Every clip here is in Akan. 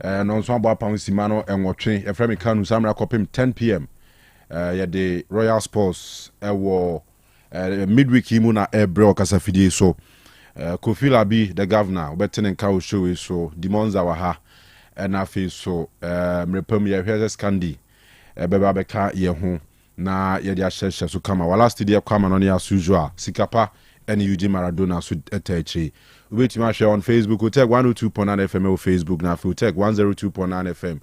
no nso abo apam simano enwotwe e frame Kanu samra kopim 10 p.m. Yeah, the Royal Sports midweek mu na ebro kasafidie so Kofi Labi the governor obetene nka o show so Dimonza wa ha na afi so mrepam ye hweze scandi beba beka ye ho na ye dia hyehye so kama wala studio kwama no ne as usual sikapa and UG Maradona so etachi wait ma share on Facebook Otec 102.9FM o Facebook na Otec 102.9FM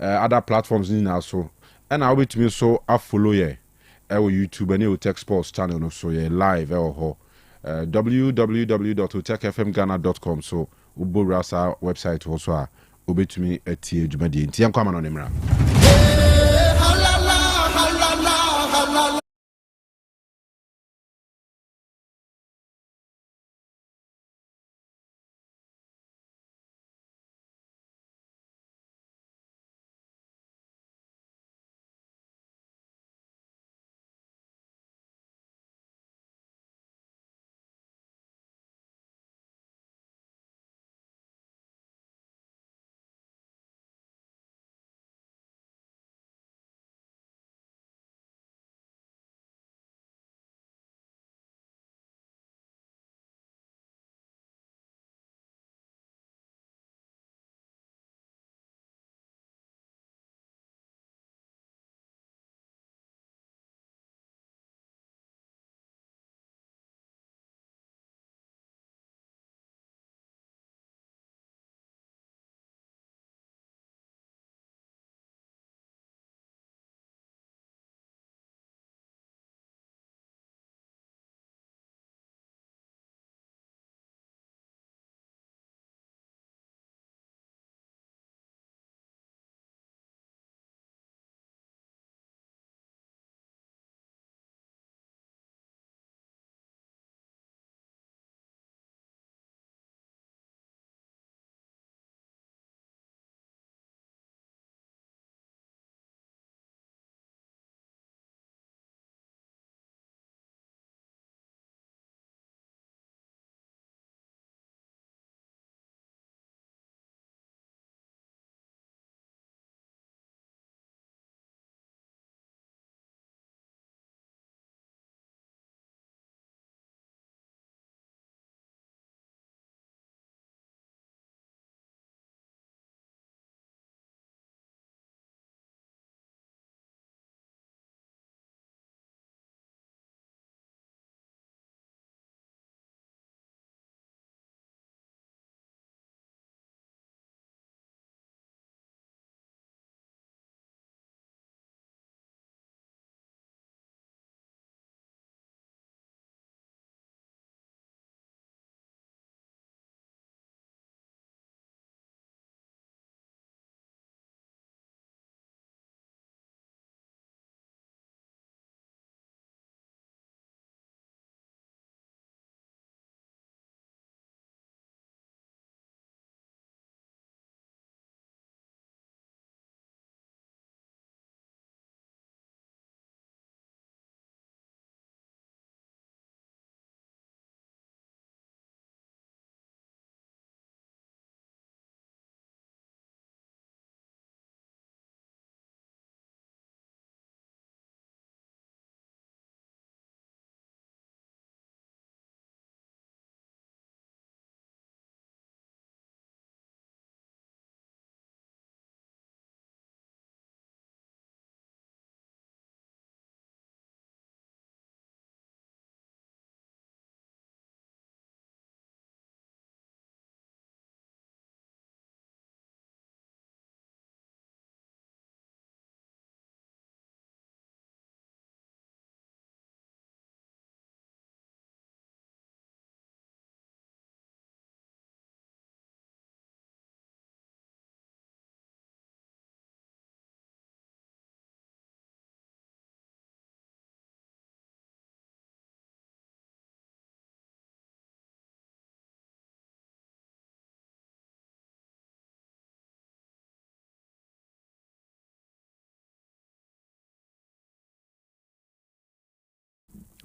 other platforms ni na so and I wait me so a follow ye YouTube and Otec Sports channel no so ye live www.otecfmghana.com so ubo rasa website also a obetumi etie dwumadi nti yankwa ma no nemra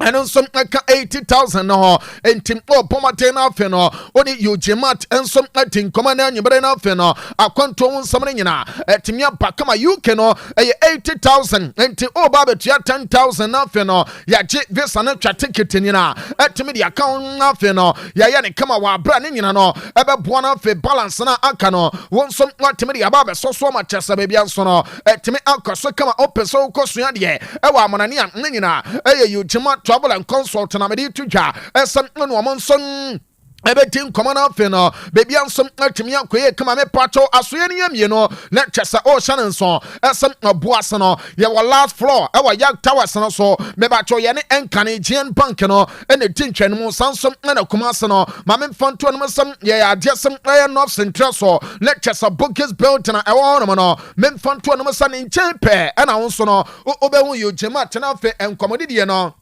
and on some like 80,000 no and Tim O Pomatena Feno, only you Jimat and some Latin commander and you better enough Feno, a control something at Timia Pakama, you can 80,000 and to O Baba 10,000 Nafeno, Yaji this and a ticket in at Timmy account Nafeno, Yayani Kama Branning Eba Buana Fe Balance na Akano, one some like Timmy Ababa so much as a baby Ansono, at Timmy Alco so come open so cosmiade, Ewa Monania Nina, you Jimat. Trouble and consult na medi tuja esam no monson ebetin komana feno baby ansem atimi akoye kama me pato asoye ne yam no na chesa o shanen so esam aboase no ye wa last floor e wa yak towers no so me ba cho ye ne enkane gien bank no e ne tintwan mu sansom na kumase no ma me fanto no sam ye adesem e north central so na chesa bookers built na e wo no no me fanto no sam nchen pe e na wonso no obehu yo jema tena fe enkomodi die no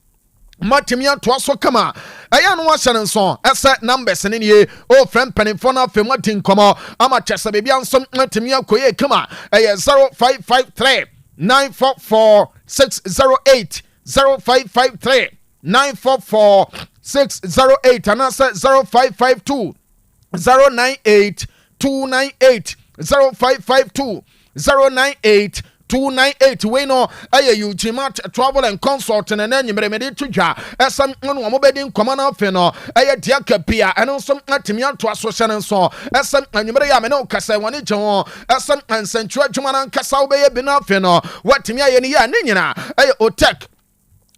Matimia twaso kama aya no wahyɛ nso ɛsɛ numbers ne nie o friend penifo na fe matin komo ama kyesa bebia nso matimia koye kama ɛyɛ 0553 944 608 0553 944 608 anasa 0552 098 298 0552 098 298 we no aye you Jimat travel and consult and then you mede to ja esam no mo bedin komana fe no aye dia kapia eno so atimi to asociation so esam anwumere ya me no kasa woni je ho esam ansentwa adwuma na kasa wo be ye bi na fe no watimi aye ni ya ne nyina aye Otec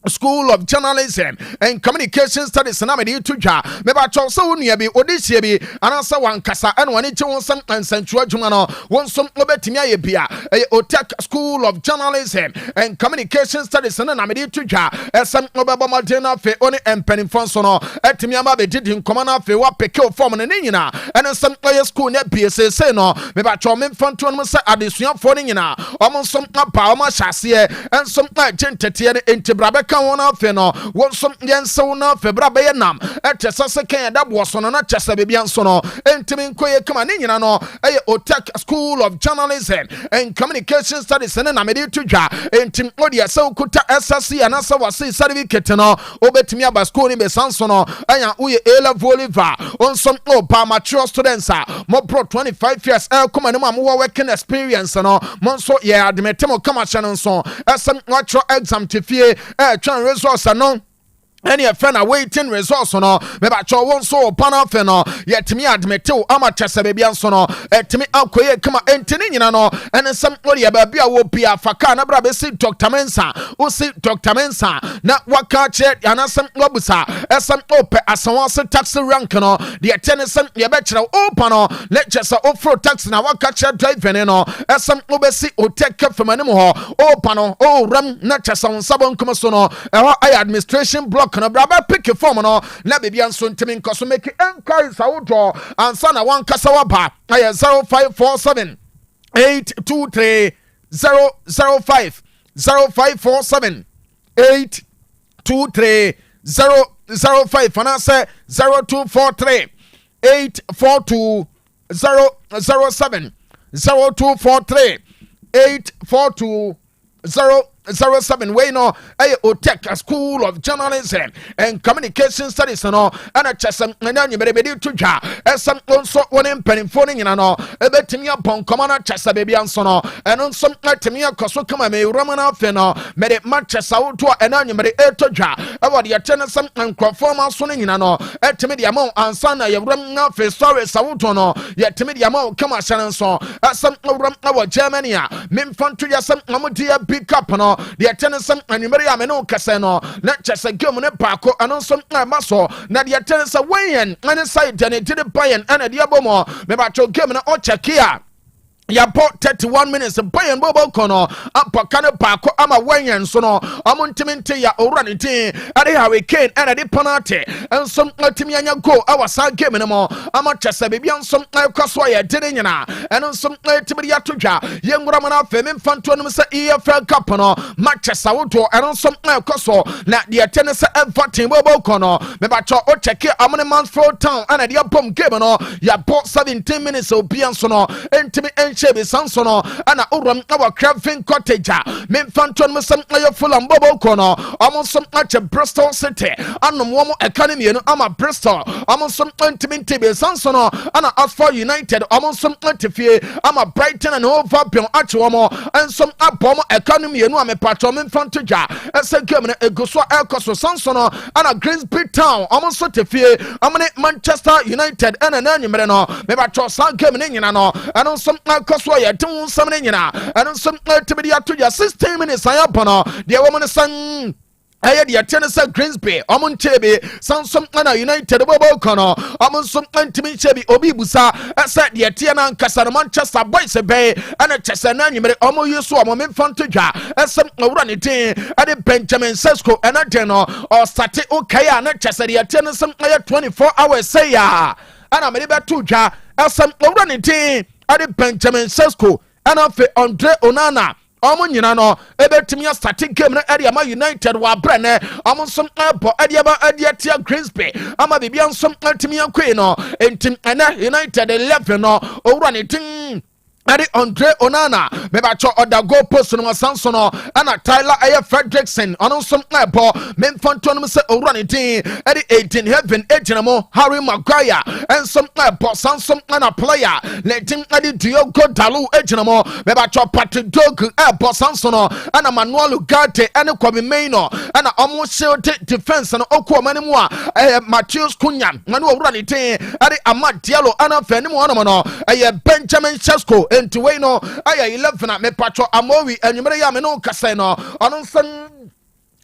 School of Journalism and Communication Studies na me to ja me ba cho so nua bi odihie bi anasa wankasa eno wani che won sam ansantru adwuma no won som obetimi aye bia Otec School of Journalism and Communication Studies na me to ja esam obeba modena fe oni empanifon so no etimi ama be didi nkoma na fe wa peke form ne nyina eno sam oye school na BSC no me ba cho me fanto no se adesuafo ne nyina omo som apa omo hyase ensom agentete ne entibrabe wona fe no wonsom yensew na fe bra be nam etese se kan da boso no na chese be bia nso no entimi nkoye kama ne nyina no Otec School of Journalism and Communication Studies na me to dwa entim odia se ukuta SSC anasa wase certificate no obetimi aba school ni be sanso no anya uye A-level Oliver onsom opa mature students mo pro 25 years come no am working experience no mo so ye admitemo kama channel so esem watch exam tifie twan resource no any friend awaiting results no me ba cho won so pana fe no yetimi admitew ama chese bebia nso no etimi akoye kama entini nyina no ene sam ori ba bia wo bia faka na bra be si Dr. Mensa o si Dr. Mensa na waka che anasam obusa esam ope asanwase taxi rank no de etene sam ye be kire opa no le chese ofro taxi na waka che driver ne no esam obesi Otec kafamane mo ho opa no o ram na chese won sabon kuma so no e administration block kana braba pick form no na bebia nso ntimi nkoso make enquiries awodo ansa na wan kasa waba aye 0547 823 005 0547 823 005 and I say 0243 842 007 0243 842 007 way no Otec School of Journalism and Communication Studies no and a chesam and you better to ja esam also one penifone nyina no ebetimi apon komana chesa baby anso no and on some atimi akoso kama me romana fe no me de matchesa woto and you mere eto ja e wo de yetene sam nkrofoma so no nyina no etimi de amon ansa na ye rom na fe story sawoto no yetimi de amon kama shanan so asam rom na wo Germany a memfanto yasam amodi a pick up no de etene sam anwumere ya me no kase no na chese gem ne paako ano som maso na de etene sa wen ane side ne de bayen ana de abomo me ba cho gem na o chekia ya po 31 minutes bayan bobo kono apa kana paako ama wanyan so no amontimente ya owura tin ade ha weekend ana de penalty ensom atimi anya goal awasa game ne mo ama chese bebia ensom kwaso ya de nyina ensom atimi ya todwa ye ngura mana fa me mfanto no se EFL Cup no matches awoto ensom kwaso na de tene se everton bobo kono me ba cho o check amone Mansfield Town ana de bom game no ya po 17 minutes obian so no entimi chebe sansono ana uram awa Craven Cottage memfanton mesem ayo Fulham Bobo kono amonsom ache Bristol City anom womo economy no ama Bristol amonsom antimi sansono ana Oxford United amonsom antifie ama Brighton and Hove Albion ache womo ensom abom economy no amepatro memfanto dwa ese game no egoso ekoso sansono ana Grimsby Town amonso tefie amane Manchester United ana na nyimre no mepatro san game ne nyina no eno som ekoso ye tun sam ne nyina eno som tibidi atoja 16 minutes ayabono de woman san aye de atene sa Grimsby omon chebe sansom ana United bobo kono omon som antimi chebe obi busa esa de ate na nkasa Manchester boys be ana chese na nyimre omo yeso omo memfanto dwa esem owura ne tin ade Benjamin Sesko ana de no o start okay ana chese de ate na sem aye 24 hours say ya ana me be to dwa esem owura ne tin ade Benjamin Sesko ana fe Andre Onana omo nyina no ebetimi starting game na area ma United wa brane omo som abo area ba area tia Grimsby ama bibia nsom antimi ankwe no entim ana United 11 no owura ne tin Adi Andre Onana mebacho oda goal post no sansono ana Tyler Aye Fredrickson onsom ebo memfanto no se owura ne din adi 18 heaven ejinamo Harry Maguire ensom ebo sansom ana player letin adi Diogo Dalu ejinamo mebacho Patrick Dogu ebo sansono ana Manuel Ugarte ene Kwame Maino ana omo shield defense no okwo manimu a Matheus Cunha manu owura ne din adi Amad Diallo ana fanimu ono no Benjamin Sesko enti we no aya 11 me patro amowi enwumere ya me no kase no ono nsan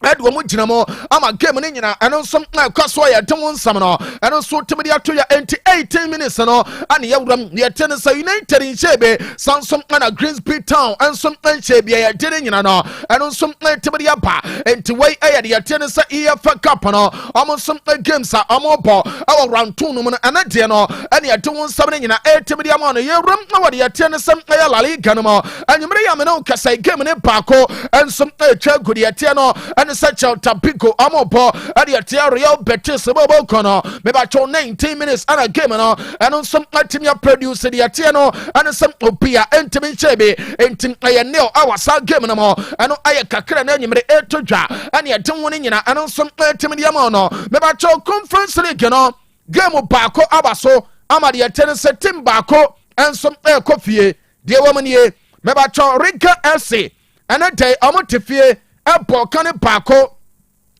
edwo mu ginamo ama game ni nyina eno nsom na kwaso ya temu nsam no eno nso tibidi ato ya enti 18 minutes no ani yawram ye tenesa United in shebe sansom na Grimsby Town ensom enshebe ya dire nyina no eno nsom tibidi aba enti we aya de tenesa EFL Cup no omo nsom games a omo bo awa round 2 no ana de no ani atemu nsam ni nyina tibidi ama no yewram na wade ya tenesa ya La Liga no mo anwumere ya me no kasa game ni baako ensom twa gudi ya te no such a Tapico Amopo Adiatia Real Betis Bobo Kono mebacho 19 minutes and a game no and on some ultimate produce the Atiano and some Opia Entimin Chebe Entim Ayaneo our sa game no more and I kakra na nyimre etoja and ya tumwoni nyina and on some ultimate no mebacho conference league no game baako abaso amadi atene team baako and some ekofie de womanie mebacho Riga FC and a day amotifie Apple kane pako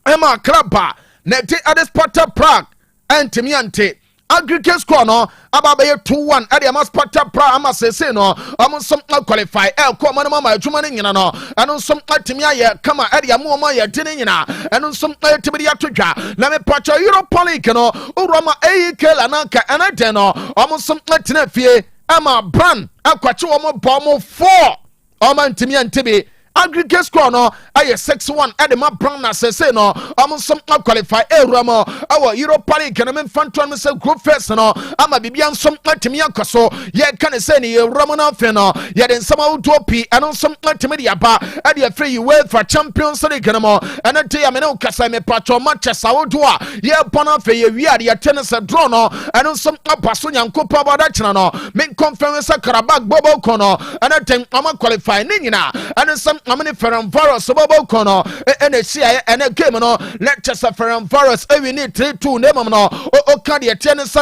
ema kraba neti ade Sparta Prague antimiante aggregate score no ababa ye 2-1 ade ama Sparta Prague ama sese no amonsom qualify ko manama ma adwuma ne nyina no eno nsom atimi aye kama ade amoma ye tene nyina eno nsom atibidi atodwa na me pacho Europa League no uroma AEK lananka enade no amonsom atena fie ama Bran akwache omo bomo 4 oma ntimi antebe aggregate score no aye 6-1 edema brown na sese no amonsom qualify eramo our Europa League na memfanto no se group first no ama bibia nsom atimi akoso ye kan se ni eramo na fe no ye den sama utopi anonsom atimi dia ba ade afre UEFA Champions League no mo enate ya me no kasa me patro Manchester wodo a ye bona fe ye wi ade tennis draw no anonsom apaso nyankopa bada chena no men conference Karabag bobo kono anaten ama qualify ni nyina anonsom amene Ferencvaros bobo kono ene sia ene game no Leicester Ferencvaros we need 3-2 name no o kan de tennis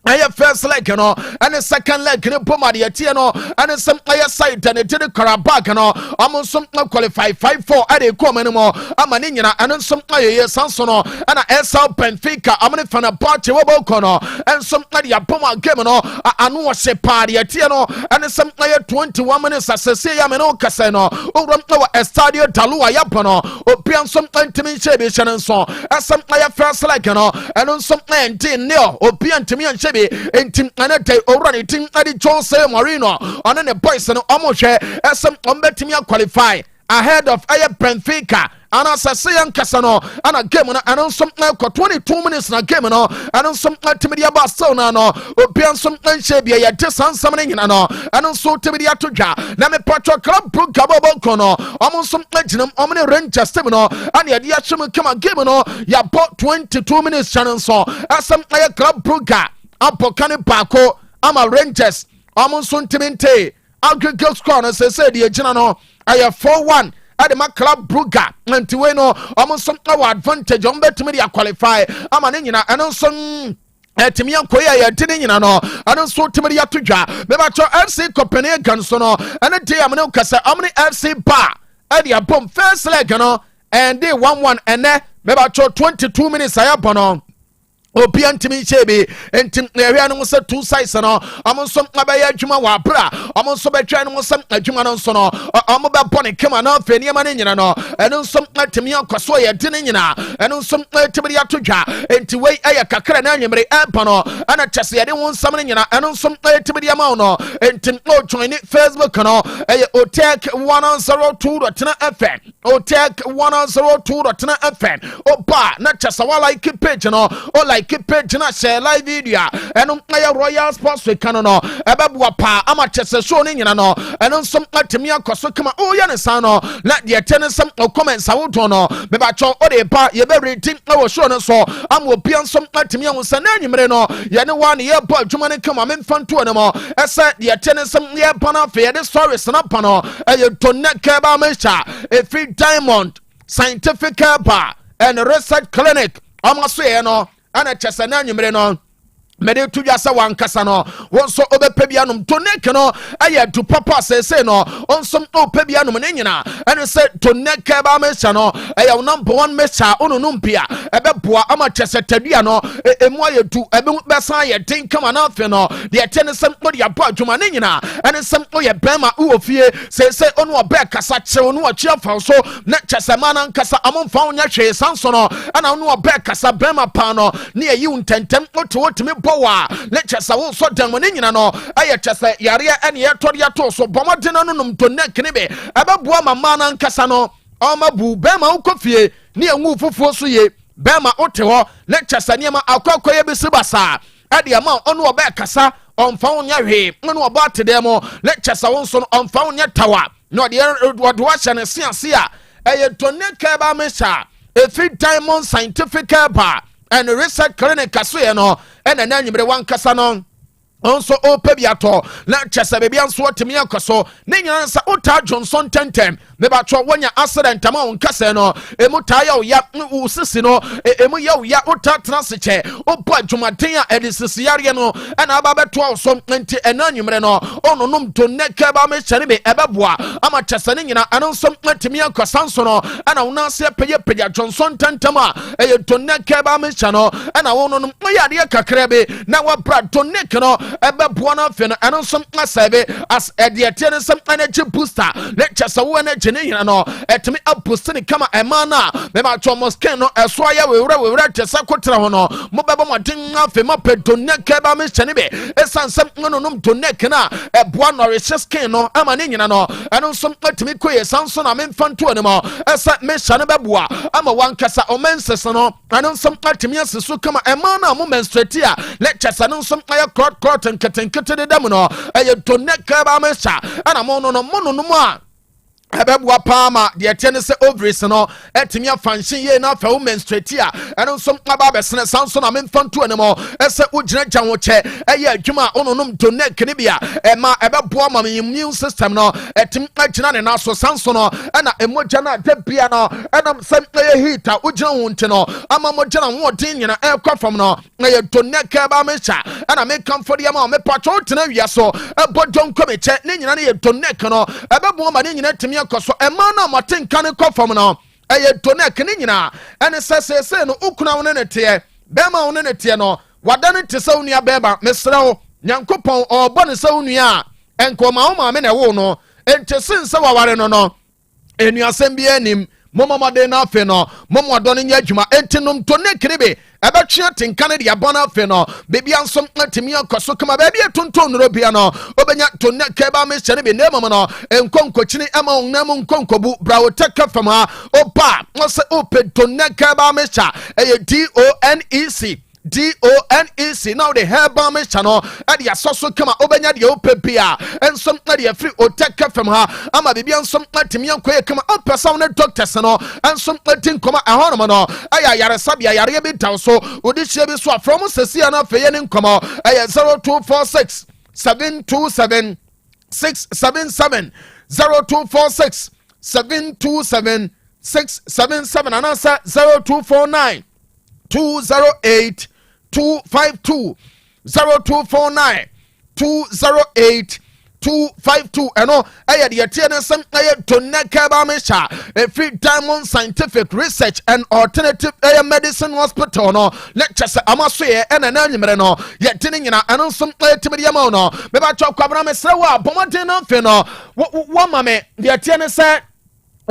aye first leg no and second leg ne poma de tie no and some aye side and to the Karabag no amonsom qualify 5-4 ade ko manimo ama ne nyina and some aye sanso no and SL Benfica amene fana Porto wobo kono and some ade poma game no anu o se pa de tie no and some aye 21 minutes asese ya me no kase no owram no Estadio Dalua yapono opian some antimi chebe chanenso some aye first leg no and some aye nil opian timi entim anate orani tim adi Jose Mourinho on the boys no omoshe esem ombetimi qualify ahead of aye Benfica and as I say Kasano and a game and some 22 minutes na game no and some Timidia Barcelona no opian some Shabia ya desan summoning no and so Timidia Tuja Name Patro Club Brook Gabo Kono almost some legend omni Rangers no and ya diachum come game no ya bought 22 minutes channel so as some Club Brugga Apokane Pako ama Rangers amonso ntimente aggregate score no say the gyina no aye 4-1 Adema Club Brugge nti we no omonso our advantage on betimi dia qualify ama ne nyina eno so etimi ankoya ya tini nyina no eno so timi ya todwa beba cho FC Copenhagen so no ene dey amne kasa amne FC Bar ade abom first leg no and they 1-1 ene beba cho 22 minutes ayabono Opian Timmy Chebe and Tim Narian was 2 sides and among some Abaya Juma Wapra, among some Betran was some Jumanon Sono, Amaba Bonnie come on off any manino, and on some Timia Kosoya Dinina, and on some Tibia Tuja, and to wait a Kakran Ampano, and a Chassis, I didn't want summoning, and on some Tibia Mono, and Tim O join it Facebook, a Otec 102.9Fm, Otec 102.9Fm, or bar, not just a like a page, or like. Keep page na share live video eno ya Royal Sports we Kanu no ebebua pa amachese show ni nyina no eno som atemi akoso kama o ya ne san no na de tene some comments awodo no me ba cho o de pa ye be reading na show no so am obi ansom atemi ansa na anyimre no ye ne wa ne ye bo adwuma ne kama me mfanto ne mo ese de tene some ye pana fe de stories na pa no e to ne ka ba me sha e free diamond scientific bar and research clinic amaso ye no ana chesana nyimre no mede tu ya sa wankasa no wonso obepebianom to nek no aye du papa say no onsom opebianom ne nyina ene se to nek ba mesha no aye number 1 mesha onunum pia ebeboa ama chese tadua no emu aye du ebe besa ye den kama na afi no de tene sem no de abo adwuma ne nyina ene sem oye bema uofie se onu obe kasa che onu achia fa so na chese mana nkasa amomfa onya hwe sanso no ana onu obe kasa bema pa no ne ayi untentem otimi wa lecture wo so dan woni nyina no aye chese yare ene ye tori ato so bomodena no num to nek ne be ababua mama na nkasa no omabu be ma ukofie ne enwu fufuo so ye be ma ote ho lecture saniema akwakoye bi sibasa ade ama onu oba kasa onfa wonya hwe no oba tede mo lecture wo so onfa wonya tawa no de wodo wa hye ne siasia aye to nek ba mesha a free diamond scientific bar and research clinic aso no ena na nyimre wan kasa no onso opebiato na chese bebi anso otimi akoso ne nyina nsa ota Johnson tentem me ba twa wonya accident ma won kasa no emu ta ya usisi no emu ya ota transiche opo adwumaden a edisisi yare no ena aba beto so nti ena nyimre no ononum to neka ba me kyere be ebeboa ama chese ne nyina anonso atimi akosa nso no ena wona se peye Johnson tentem a eye to neka ba me kyano ena wononum ya de kakra be na wa bra to neka no ebe buona feno eno som asebe as ediete some energy booster lecture so energy ne hina no etimi aboost ni kama emana me ma chomo skin no eso ya wewura tesa kotra ho no mo beba mo den afi ma pedo ne ka ba me chene be esansam nonum to neck na eboa no skin no ama ne hina no eno som etimi koye sanso na me mfanto ne mo esa me shane beboa ama wankasa o menses no eno som etimi asesu kama emana mo menstruate a lecture sa no som aya crot nkete de dam no eye to neka ba mesha ana mo no mo a ebebua paama de tene se ovaries no etimi afanshin ye na fa wo menstruate a eno nso aba besene sanso na memfanto ne mo ese ugina gya wo che eye adwuma ononum to neck ne bia ema ebebua ma immune system no etimi agina ne na so sanso no ena emogya na da bia no enam sem eye heat a ugina wo nte no ama mogya na wo din nyina ekwa fam no eye to neck ba mesha ena me comfort ya ma me patro tena wia so ebodon komeche ne nyina ne ye to neck no ebebua ma ne nyina timi koso emana matin kan kofam no eye to neck ni nyina ene sesese no ukuna won ne te bema won ne te no wadane te se onua beba mesrewo nyankopon obo ne se onua enko ma wo ma me ne wo no ente sinse waware no enuasem bi anim momomade na afe no momodo ne nya adwuma entinum to neck ni be ebetwe tenkane de abona afe no bebi ansom atimi akoso kama bebi etonton no bia no obenya to neck ba me hyere be nemam no enkonkochini ema onnam nkonkobu brawo teka fama opa wose open to neck ba me sha DONEC now the herbal me channel at the asoso kama obenya de opepia ensom na de free Otec FM ha ama bebi ansom atimi ankoye kama opesa won doctors no ensom atin koma ehonoma no aya yare sabia yare bi taw so odi hye bi so from sesia na feye ne nkoma aya 0246 727 677 0246 727 677 and answer 0249 208 252 0249 208 252 eno aya de yete some aya toneka ba mesha every Diamond Scientific Research and Alternative Medicine Hospital no lecture se amaso ye ena na nyimere no yete ne nyina eno some aya timedi ama no me ba twa kwabra me sre wa bomade na fe no wo mame de yete ne se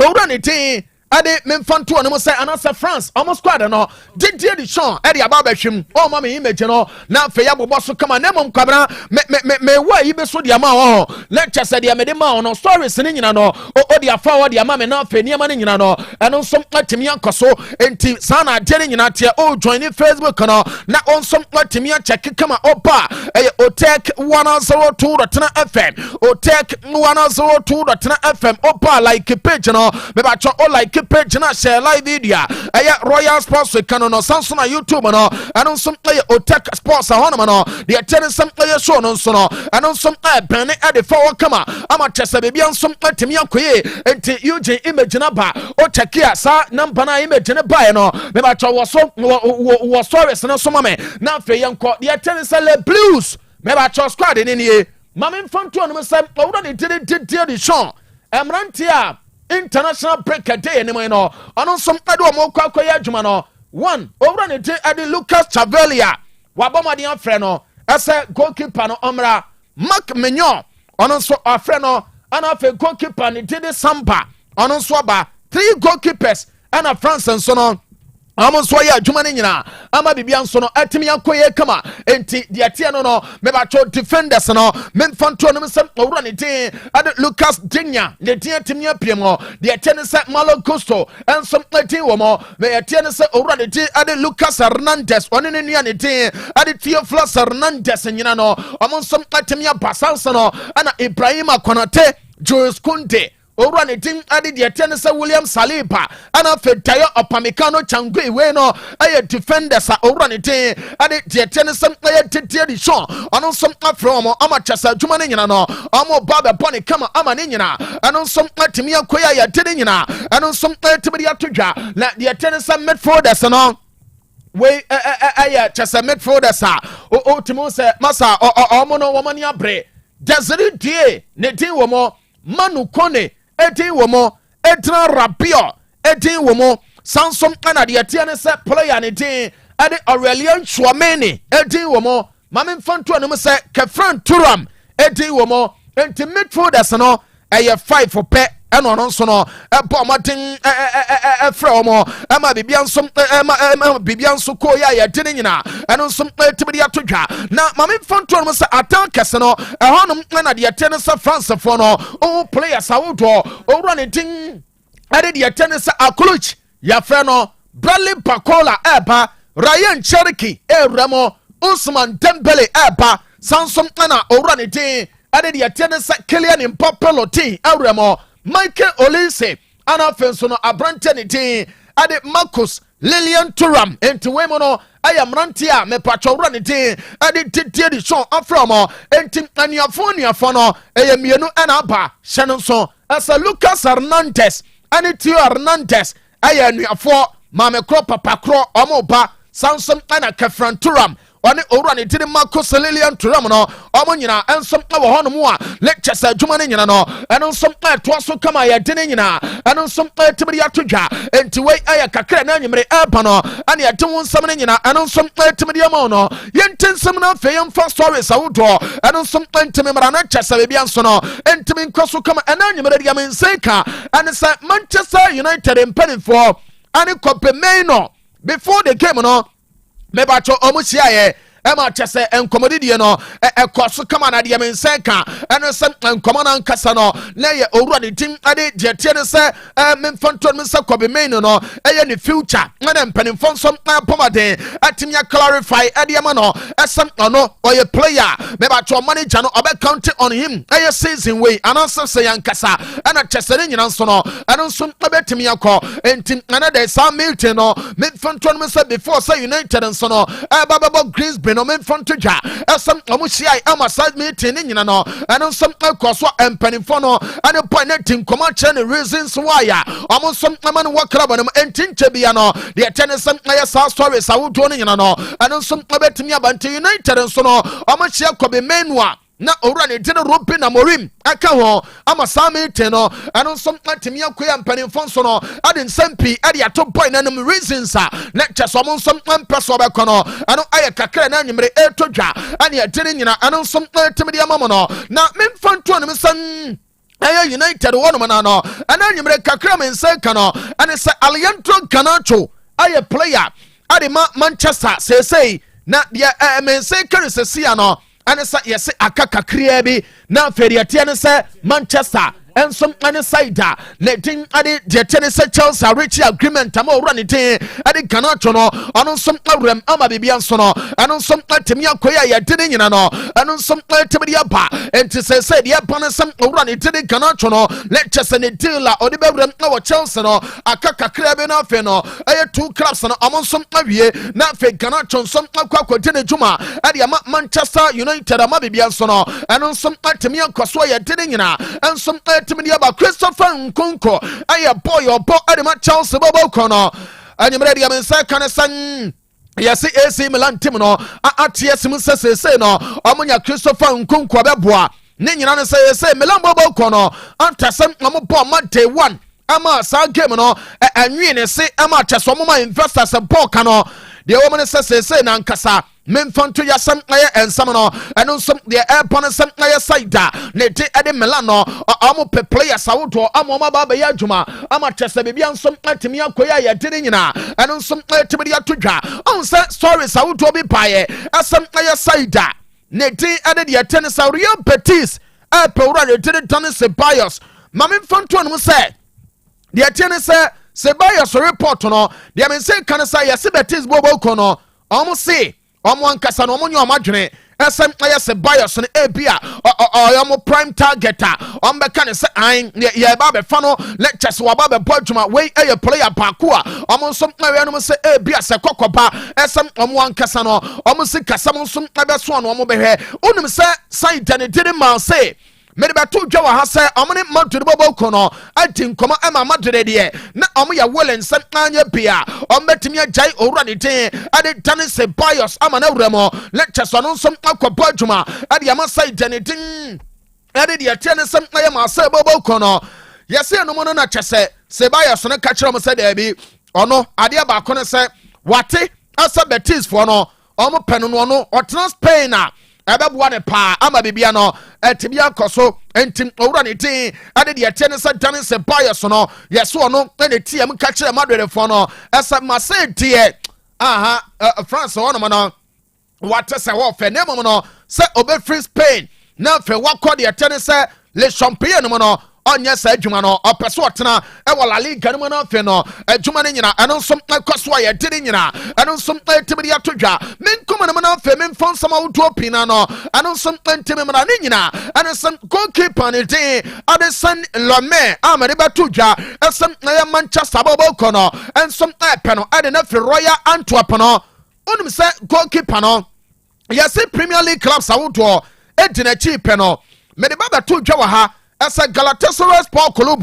owura ne tin ade memfanto no say anasa France almost squad no did the show ade ababahwem o ma me image no na fe ya bobo so kama na mom kwabra me wa yi be so dia ma ho lecture say dia me de ma no stories ni nyina no o dia fa o dia ma me na fe niam ni nyina no eno so atimi ankoso enti sana ade ni nyina te o join Facebook no na on so atimi check kama opa Otec 102.9Fm Otec 102.9Fm opa like page no me ba cho like page na share live video Royal Sports Kanu no Samsung na YouTube no anon some play Otec Sports hono no the attendance some play show no so no anon some ben e de for kama ama chese be bia some atimi akoye enti UJ image na ba o check ya sa number na image na ba no me ba cho wo stories na so mame na fe yanko the attendance le blues me ba cho squad ni nie mame mfanto no me say owura ni did the show emrantia international break a day anymore no anon some ado mo kwakoya adwuma no one over ne day ade Lucas Chavelia wabomade afre no ese goalkeeper no omra Mark Menyon onon so afre no ana fe goalkeeper ne did Samba onon so aba 3 goalkeepers ana France and so no amo so ya adwuma ne nyina ama bibia nso no atimi akoye kama enti de atia no me ba cho defenders no memfanto no sem owura ne tin ade Lucas Dinya ne tin atimi apiem no de atia ne se Malo Gusto enso tin wo mo me atia ne se owura ne tin ade Lucas Hernandez one ne nua ne tin ade Theophilus Hernandez nyina no amo nso atimi abasanso no ana Ibrahim Konate Jules Kunde owura ne tin ade de atia ne se William Saliba ana Fetayo Opamecano Changwe we no aye defenders owura ne tin ade de atia ne se aye tetie di show ono som afro mo ama chasa adwuma ne nyina no amo baba bone kama ama ne nyina ano som atimi akoya ya de nyina ano som atimi atodwa na de atia ne se midfielders no we chasa midfielders o timo se masa o no wo mani abre Desire die ne tin wo mo Manu Kone etin womo etra Rapio etin womo Samson ana de atia ne se player ne tin ade Aurelian Chouameni etin womo mame mfanto no se Kefran Turam etin womo enti midfielders no 5 for pe eno no so no ebo matin fra mo ama bibianso bibianso ko ya de nyina eno nso tibidi atodwa na mame mfanto no se attackers no ehonum na de atene se France for no o players awodo o run tin ade de atene se Akuluch ya fra no Bradley Pakola eba Ryan Cherokee Ramo Usman Dembele eba Samson na o run tin ade de atene se Kylian Mbappe lotin Ramo Michael Olise ana fenso no abrante ne tin ade Marcus Lilian Thuram enti wemono ayamrantia me patwora ne tin ade titie di show afromo enti anuafo no eyemienu ana aba hyeno so asa Lucas Hernandez ani Theo Hernandez ayanuafo mame kro papa kro omoba Samson ana Kefran Thuram one owura ne tiri Marcus Lilian Thuram no omo nyina ensom wo hono mu a lectures adwuma ne nyina no eno nsom to so kama ya de ne nyina eno nsom tibiri atodwa enti we aya kakra na nyimre eba no ane ade won nsam ne nyina eno nsom tibiri ama no yentensem na fe yem fa stories awodo eno nsom timi mara na chese be bia nso no entimi nkoso kama ena nyimre de yamenseka ane sa Manchester United impenfo ane Copenhagen before the game no me ba cho omusia ye ema chese enkomodidie no ekoso kama na de mensenka eno se enkomana nkasa no na ye owura de tim ade jetie ne se memfanto me se Copenhagen no eye ne future na mpanimfo nso pomade atimya clarify ade ma no esem ono oye player me ba cho manager no obe count on him eye season way ananse se yankasa ana chese ne nyina nso no eno nso obetimi yakọ entim na de Sam Milton no memfanto me se before say United nso no baba Greensbury me no memfa nto dwa ɛsɛm ɔmo hyia ama side meeting ne nyina no ɛno nsɛm ɛkɔ so mpanimfoɔ no ɛne point ne ti nkɔmɔ kyerɛ ne reasons why a ɔmo nsɛm ɛma no wɔ club no mu ɛnti nkyɛ bia no deɛ ɛkyɛ ne nsɛm ɛyɛ saa stories awodoɔ no nyina no ɛno nsɛm ɛbɛtumi aba nti United nso no ɔmo hyia kɔbe menua na owura ne dire Ruben Amorim aka ho ama saa meeting no ɛno nso atimi akoya mpanimfo nso no ade nsɛm pii ade ato point nanom reasons a na kyɛ sɛ ɔmo nso mpɛ so ɔbɛkɔ no ɛno ayɛ kakra na anwummere ɛtɔ dwa ane ɛdere nyina ɛno nso ɛtimi de ama mo no na memfa nto no mesɛm ɛyɛ United wɔnom na no ɛna anwummere kakra me nsa ka no ɛne sɛ Alejandro Garnacho ayɛ player ade ma Manchester seesei na deɛ me nsa ka no sɛsia no ɛne sɛ yɛse aka kakraa bi na afɛdeɛteɛ ne sɛ Manchester ɛnsom ɛne side a ne din ade deɛteɛ ne sɛ Chelsea reach agreement ama owura ne din ade Garnacho no ɔno nsom awuram ama biribia nso no ɛno nsom atumi akɔyi a yɛde ne nyina no ɛno nsom atumi de aba enti sɛ deɛ ba ne sɛm owura ne din Garnacho no ne kyɛ sɛ ne deal a ɔde bɛwuram wɔ Chelsea no aka kakraa bi no afei no ɛyɛ two clubs no ɔmo nsom awie na afei Garnacho nsom akɔdi ne dwuma ade ama Manchester United ama biribia nso no ɛno nsom atumi akɔ so yɛde ne nyina ɛnsom atumi de aba Christopher Nkunku ayɛ boy ɔbɔ ade ma Chelsea bɔbɔ kɔ no anyimrɛ deɛ me nsa ka ne sɛ yɛse AC Milan team no ateɛ sim sɛ sesei no ɔmonya Christopher Nkunku bɛboa ne nyina ne sɛ yɛse Milan bɔbɔ kɔ no antasɛm ɔmo bɔ ma day one ama saa game no anwi ne se ama kyɛ so ɔmo ma investors bɔ ka no deɛ wɔmo ne sɛ sesei na nkasa memfa nto yɛsɛm ɛyɛ ɛnsɛm no ɛno nso deɛ ɛpɔ no sɛm ɛyɛ saida ne de ɛde Milan no ɔmo pɛ players awodoɔ ama ɔmo aba abɛyɛ adwuma ama kyɛ sɛ biribia nso atumi akɔyɛ a yɛde ne nyinaa ɛno nso ɛtumi de ato dwa ɔhu sɛ stories awodoɔ bi paeɛ ɛsɛm ɛyɛ saida ne de ɛde deɛ ɛte ne sɛ Real Betis ɛpɛ wura ne de Dani Ceballos ma memfa nto no sɛ deɛ ɛte ne sɛ Ceballos report no deɛ me nse ka ne sɛ yɛse Betis bɔbɔ no ɔmo se ɔmo ankasa no ɔmo nyɛ ɔmo adwene ɛsɛm ɛyɛ Ceballos no ebia ɔmo prime target a ɔmo bɛka ne sɛ an yɛba bɛfa no lectures waba bɛbɔ adwuma wei ɛyɛ player baako a ɔmo nso ɛwɛ no sɛ ebia sɛ kɔkɔba ɛsɛm ɔmo ankasa no ɔmo si kasam nso ɛbɛso no ɔmo bɛhwɛ onim sɛ side ne didi ma se mede bɛto dwa wɔ ha sɛ ɔmo ne Madrid bɔbɔ no adi nkɔmɔ ɛma Madrid deɛ na ɔmo yɛ wole nsɛm anyɛ bia ɔmo bɛtumi agyae owura ne din ade Dani Ceballos ama no awura mu lectures ɔno nso akɔbɔ adwuma ade ama side ne din ade deɛ teɛ ne nsɛm ɛyɛ ma sɛ bɔbɔ no yɛsɛ no mu no na kyɛ sɛ Ceballos no ka kyerɛ mo sɛ daabi ɔno adeɛ baako ne sɛ wate asa Betis foɔ no ɔmo pɛ no ɔno ɔtena Spain a ɛbɛboa ne paa ama bibia no ɛtumi akɔ so ntim owura ne tin ade deɛ ɛteɛ ne sɛ Dani Ceballos no yɛso ɔno ɛne tiam ka kyerɛ Madridfoɔ no ɛsɛ ma sɛ deɛ France hɔnom no wate sɛ wɔfɛ ne mmom no sɛ ɔbɛfiri Spain na afei wakɔ deɛ ɛteɛ ne sɛ Le Champion mu no ɔnyɛ saa adwuma no ɔpɛ so ɔtena ɛwɔ La Liga no mu no afei no adwuma no nyina ɛno nso ɛkɔ so a yɛde ne nyina ɛno nso ɛtumi de ato dwa menkɔma no mu no afei memfa nsɛm awodoɔ pii no no ɛno nso ɛntimi mmara ne nyina ɛne sɛm goalkeeper ne din Adesan Lome a mede bɛto dwa ɛsɛm ɛyɛ Manchester bɔbɔkɔ no ɛnsom ɛpɛ no ɛde no afiri Royal Antwerp no wonim sɛ goalkeeper no yɛse Premier League clubs awodoɔ ɛdi n'akyi pɛ no mede ba bɛto dwa wɔ ha ɛsɛ Galatasaray Sport Club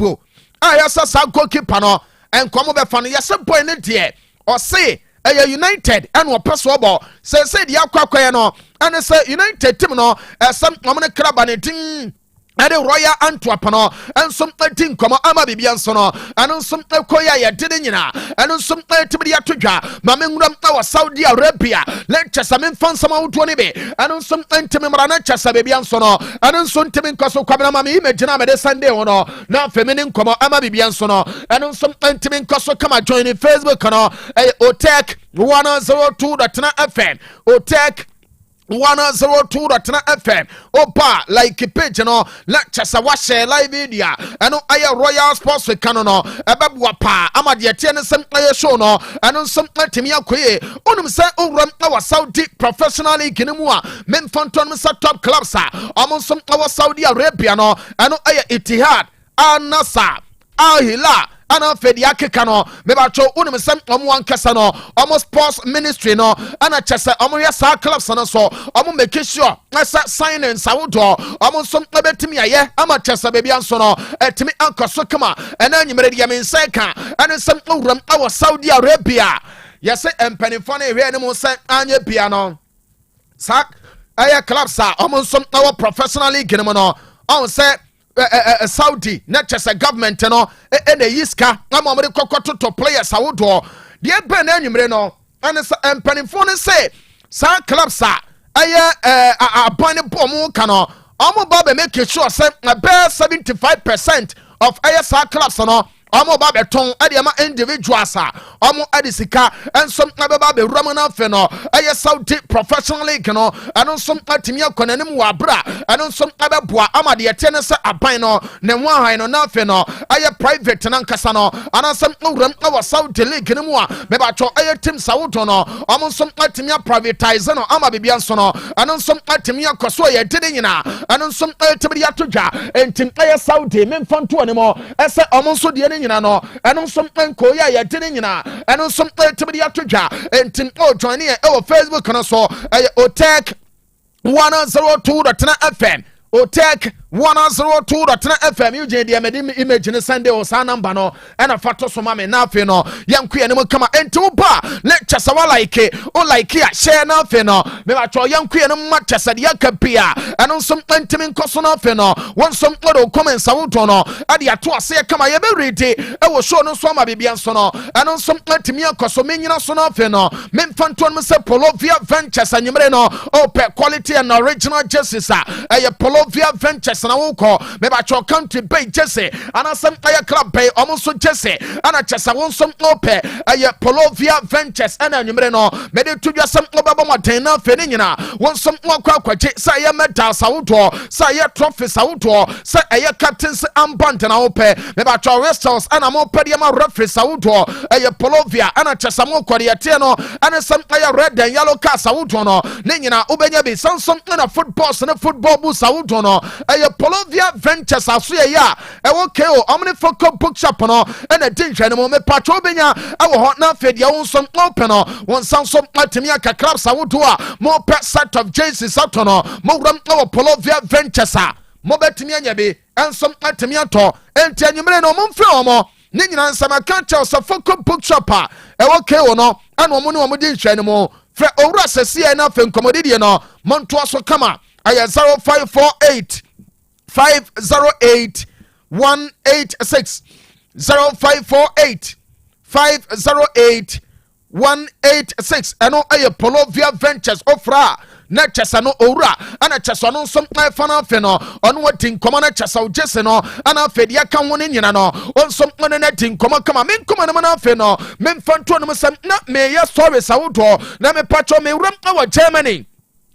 a yɛsɛ saa goalkeeper no nkɔmɔ bɛfa no yɛsɛ boy ne deɛ ɔse ɛyɛ United ɛna ɔpɛ so ɔbɔ sɛ deɛ akɔakɔɛ no ɛne sɛ United team no ɛsɛ ɔmo ne kraba ne din ɛde Royal Antwerp no ɛnsom ɛdi nkɔmɔ ama bibia nso no ɛno nsom ɛkɔ yɛ a yɛde ne nyina ɛno nsom ɛtumi de ato dwa ma menwuram ɛwɔ Saudi Arabia lɛnkyɛ sɛ memfa nsɛm ahodoɔ ne bi ɛno nsom ɛntimi mmara no kyɛ sɛ bibia nso no ɛno nso ntimi nkɔ so kwamena ma meyi magyina mede Sunday ho no na afei me ne nkɔmɔ ama bibia nso no ɛno nsom ɛntimi nkɔ so kama join ne Facebook no ɛyɛ Otec 102.9FM Otec 102.9FM opa like page no la chasa wa share live video eno aye Royal Sports Kanu no ebebua pa ama de tie ne sem aye show no eno sem atimi akoye onum se owram awa Saudi Professional League ne mu a memfanton me sa top clubs a omo sem awa Saudi Arabia no eno aye Etihad Al Nassr Al Hilal ana fedi akeka no mebacho unim sem omo ankasa no omo sports ministry no ana chese omo ya sa clubs no so omo make sure asa sign in sawodo omo som ebetimi aye ama chese bebia nso no etimi ankoso kama ena nyimere dia menseka ana sem owram awo Saudi Arabia yese empanifo na ehwe ne mo se anye bia no sak aye clubs a omo som awo professional league ne mo no on say Saudi na chese government no na yiska na mo de kokoto to players awodo de be na anwumre no ana sa empanifo ne say sa clubs a aye abane bomu ka no omo ba be make sure say about 75% of aye sa clubs no omo ba beton adiama individuals a omo adisika ensom abeba be ramana fe no aye Saudi professional league no eno som atimi akonanim wa bra eno som abeboa amade yete ne se aban no ne nwahan no na fe no aye private na nkasa no anasem uram awa Saudi league ne mu a meba cho aye team Saudi no omo som atimi privatize no ama bibia nso no eno som atimi akoso ye dede nyina eno som atimi atodwa entim aye Saudi memfanto ne mo ese omo nso de nyina no eno som enko ya dene nyina eno som tibidi atodwa entim o join e o Facebook no so Otec 102.9Fm Otec 102.9Fm uje dia medim image ne Sunday o sa number no ena fato so ma me na afi no yanku ene mo kama enti uba le chasa wa like o like ya share na afi no me ba cho yanku ene ma chasa dia kapia eno som entimi nkoso na afi no won som odo comments awuto no ade ato ase kama ye be read e wo show no so ma bibia nso no eno som entimi akoso me nyina so na afi no me mfanto no se Polovia Ventures anyimre no o pe quality and original justice a Polovia Ventures na woko me ba cho country bay jesse anasem aye club bay omonso jesse ana chesa wonsom ope aye Polovia Ventures ana nwumre no me de tudwa sem obabo maten na fe ni nyina wonsom wakwa kwache sa aye medal sawoto sa aye trophy sawoto sa aye captain's armband na ope me ba cho wrestles ana mo pede ma referee sawoto aye Polovia ana chesa mo kwade ate no ana sem aye red and yellow card sawoto no ni nyina obenya bi sansom na football na football bu sawoto no aye Polovia Ventures aso ya ewo KO omni foco bookshop no na dinhwe no me patro benya ewo ho na fedia wonsom open no won sansom atimi aka clubs awodo a mo pet set of Jesus ato no mo ram ewo Polovia Ventures a mo betimi anya bi ensom atimi ato enti anyumre no mo mfre omo ni nyina nsama kancha so foco bookshop a ewo KO no ana omo ni omo dinhwe no mo fre owura sese na fe nkomodidie no mo nto aso kama aya 0548 508 186 0548 508 186 eno aye Polovia Ventures ofra na chesa no owura ana chesa no som fana fe no ono wati nkoma na chesa ujese no ana fedi aka woni nyina no onsom no na ti nkoma kama men nkoma no na fe no men fanto no sem na me ye sorry sawodo na me pacho me wram awa Germany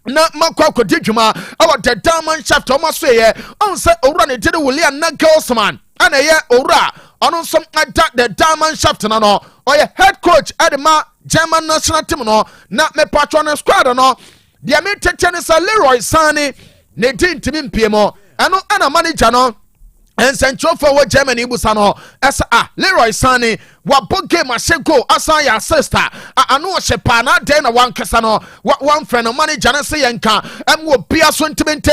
na makwa kodi dwuma awa the diamond shaft o maso ye on se owura ne tede William na Girlsman ana ye owura ono som ada the diamond shaft na no oye head coach adema German national team no na me patron squad no dia me tete ne sa Leroy Sane ne din timi mpiemo ano ana manager no ensencho for what Germany busa no esa Leroy Sane wa game ashego asa ya sister anu shepa na den na wan kasa no one friend manager na say yanka am wo bia so ntimente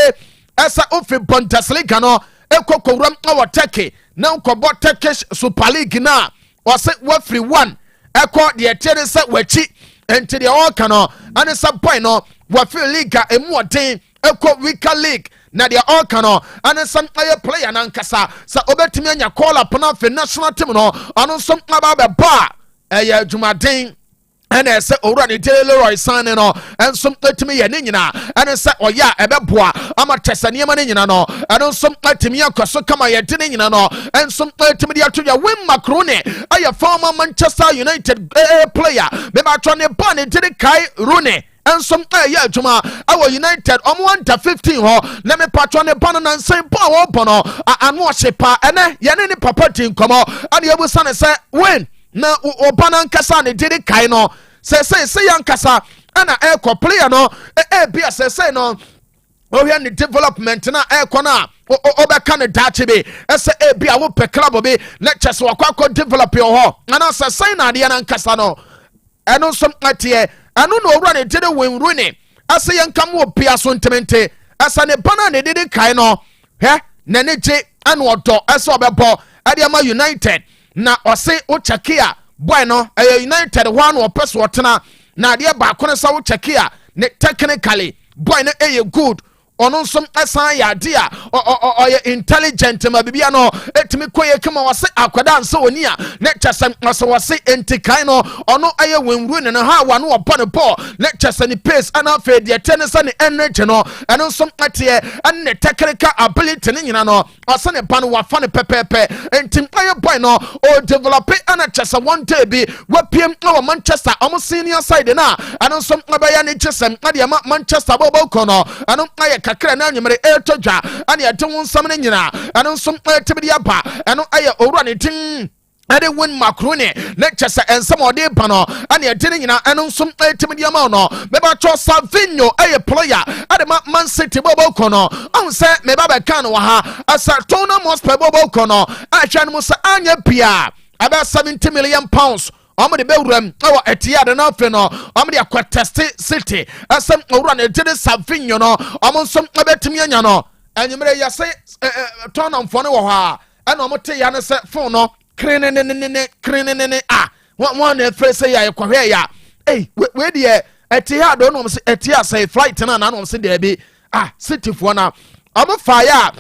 esa ofi Bundesliga no ekokowram awoteke na nkobo Turkish Super League na wase wafri one ekọ de etere se wachi enti de all kano ane sa boy no wafri liga emu oden ekọ weaker league na dia all kano ane some player na nkasa sa obetimi anya call up na for national team no anu some aba be ba eya dwumaden ene se owura ne Leroy Sane no ensom atimi ye ne nyina ene se oya ebeboa ama tesane ma ne nyina no ene som atimi akoso kama ye de ne nyina no ensom atimi de atoya win macaroni aya former Manchester United player me ba tro ne ba ne de Kai Rooney ensom ya adwuma awo United omo under 15 ho na me patron ne ban na nsen ba wo bono anu ohyepa ene ye ne papa tinkomo ade ebusa ne se win na obana nkasa ne dede kai no se yankasa ana eko player no bia se no ohia ne development na ekona obeka ne dache be ese ebi a wo pe club be na chese wakwa develop yo ho ana sa sign na de na nkasa no eno som atie eno no owura ne dede wenru ne ase yenkam wo bia so ntemente asa ne bana ne dede kai no he na ne je eno odo ese obebo ade ama United na ose wo chekia boy no United one wo pese wotena na de ba kono sa wo chekia ne technically boy no good ono nsom asan ya de a oye intelligent ma bibia no etimi koye kama wase akwada nso oni a ne chesem aso wase entikai no ono aye wenru ne ha wa no obo ne ball ne chesem ni pace ana fe de tenisa ne energy no eno nsom atie an ne technical ability ne nyina no ase ne ba no wa fa ne pepepe entim aye boy no o develop ana chesem one day bi wapiem na Manchester omo senior side na eno nsom abaya ne chesem ade ma Manchester bobo kono eno aye kakra na nyemere etodwa ane ade won sam ne nyina ane nsom etibidi aba eno aye owura ne tin ade win macaroni ne chese ensam ode ba no ane ade ne nyina ane nsom etibidi ama no meba cho Savinho aye player ade Man City bobo kono on se meba be kan wa ha asa Tottenham Hotspur bobo kono a hwan mu sa anya pia about 70 million pounds Amade bewuram awa Etihad na afi no amade akwateste City asem owura na edede Savinho no amonsom abetimi anya no anyimere yase Tottenham fo ne wo ha ana omote ya ne se phone no krenenene one na frese ya yekwahwe ya we de Etihad no se Etihad say flight na no se de bi City fo na amofa ya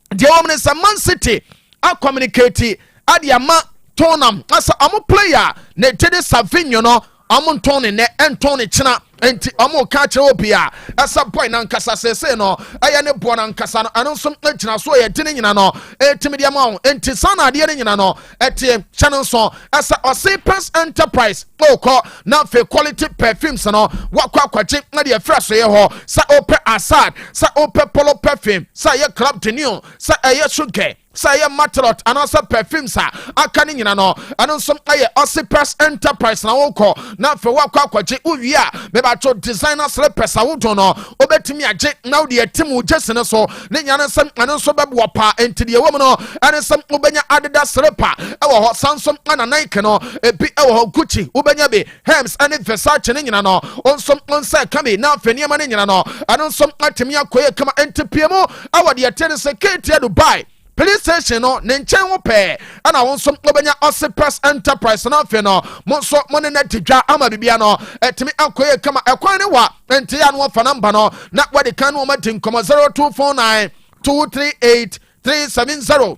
de omne se Man City a communicate adiama Tottenham asa amu player ne tede Savinho no amu ntone ne entone china enti amu ka kire obia asa boy na nkasa sese no aya ne bo na nkasa no anonso china so ye tene nyina no etimi dia ma enti sana de ne nyina no etie channel so asa Osei Enterprise oko na fe quality perfumes no wakwa kwache na de fresh ye ho sa ope Assad sa ope Polo perfume sa ye Club de New sa ye Sugar say matrot anasa perfumes aka ni nyina no anonso aye Osei Enterprise na woko na fe wakwa kwache uwia beba to designer slippers awodo no obetimi age na wo de atimu jesene so ne nyane sam anonso bebo pa entide wo mu no anesam obenya Adidas slipper ewo ho Samsung ana Nike no ebi ewo ho Gucci obenya be Hermes and Versace ne nyina no onsom onsa kame na fe niam ne nyina no anonso atimi akoye kama entipemo awo de atene se Kate Dubai police station no ne nchen wo pe ana wonso obenya Osei Enterprise na fe no monso monne na tidwa ama bibia no etimi akoye kama ekwan ne wa enti ya no fa namba no na wade kan no matin komo 0249 238 370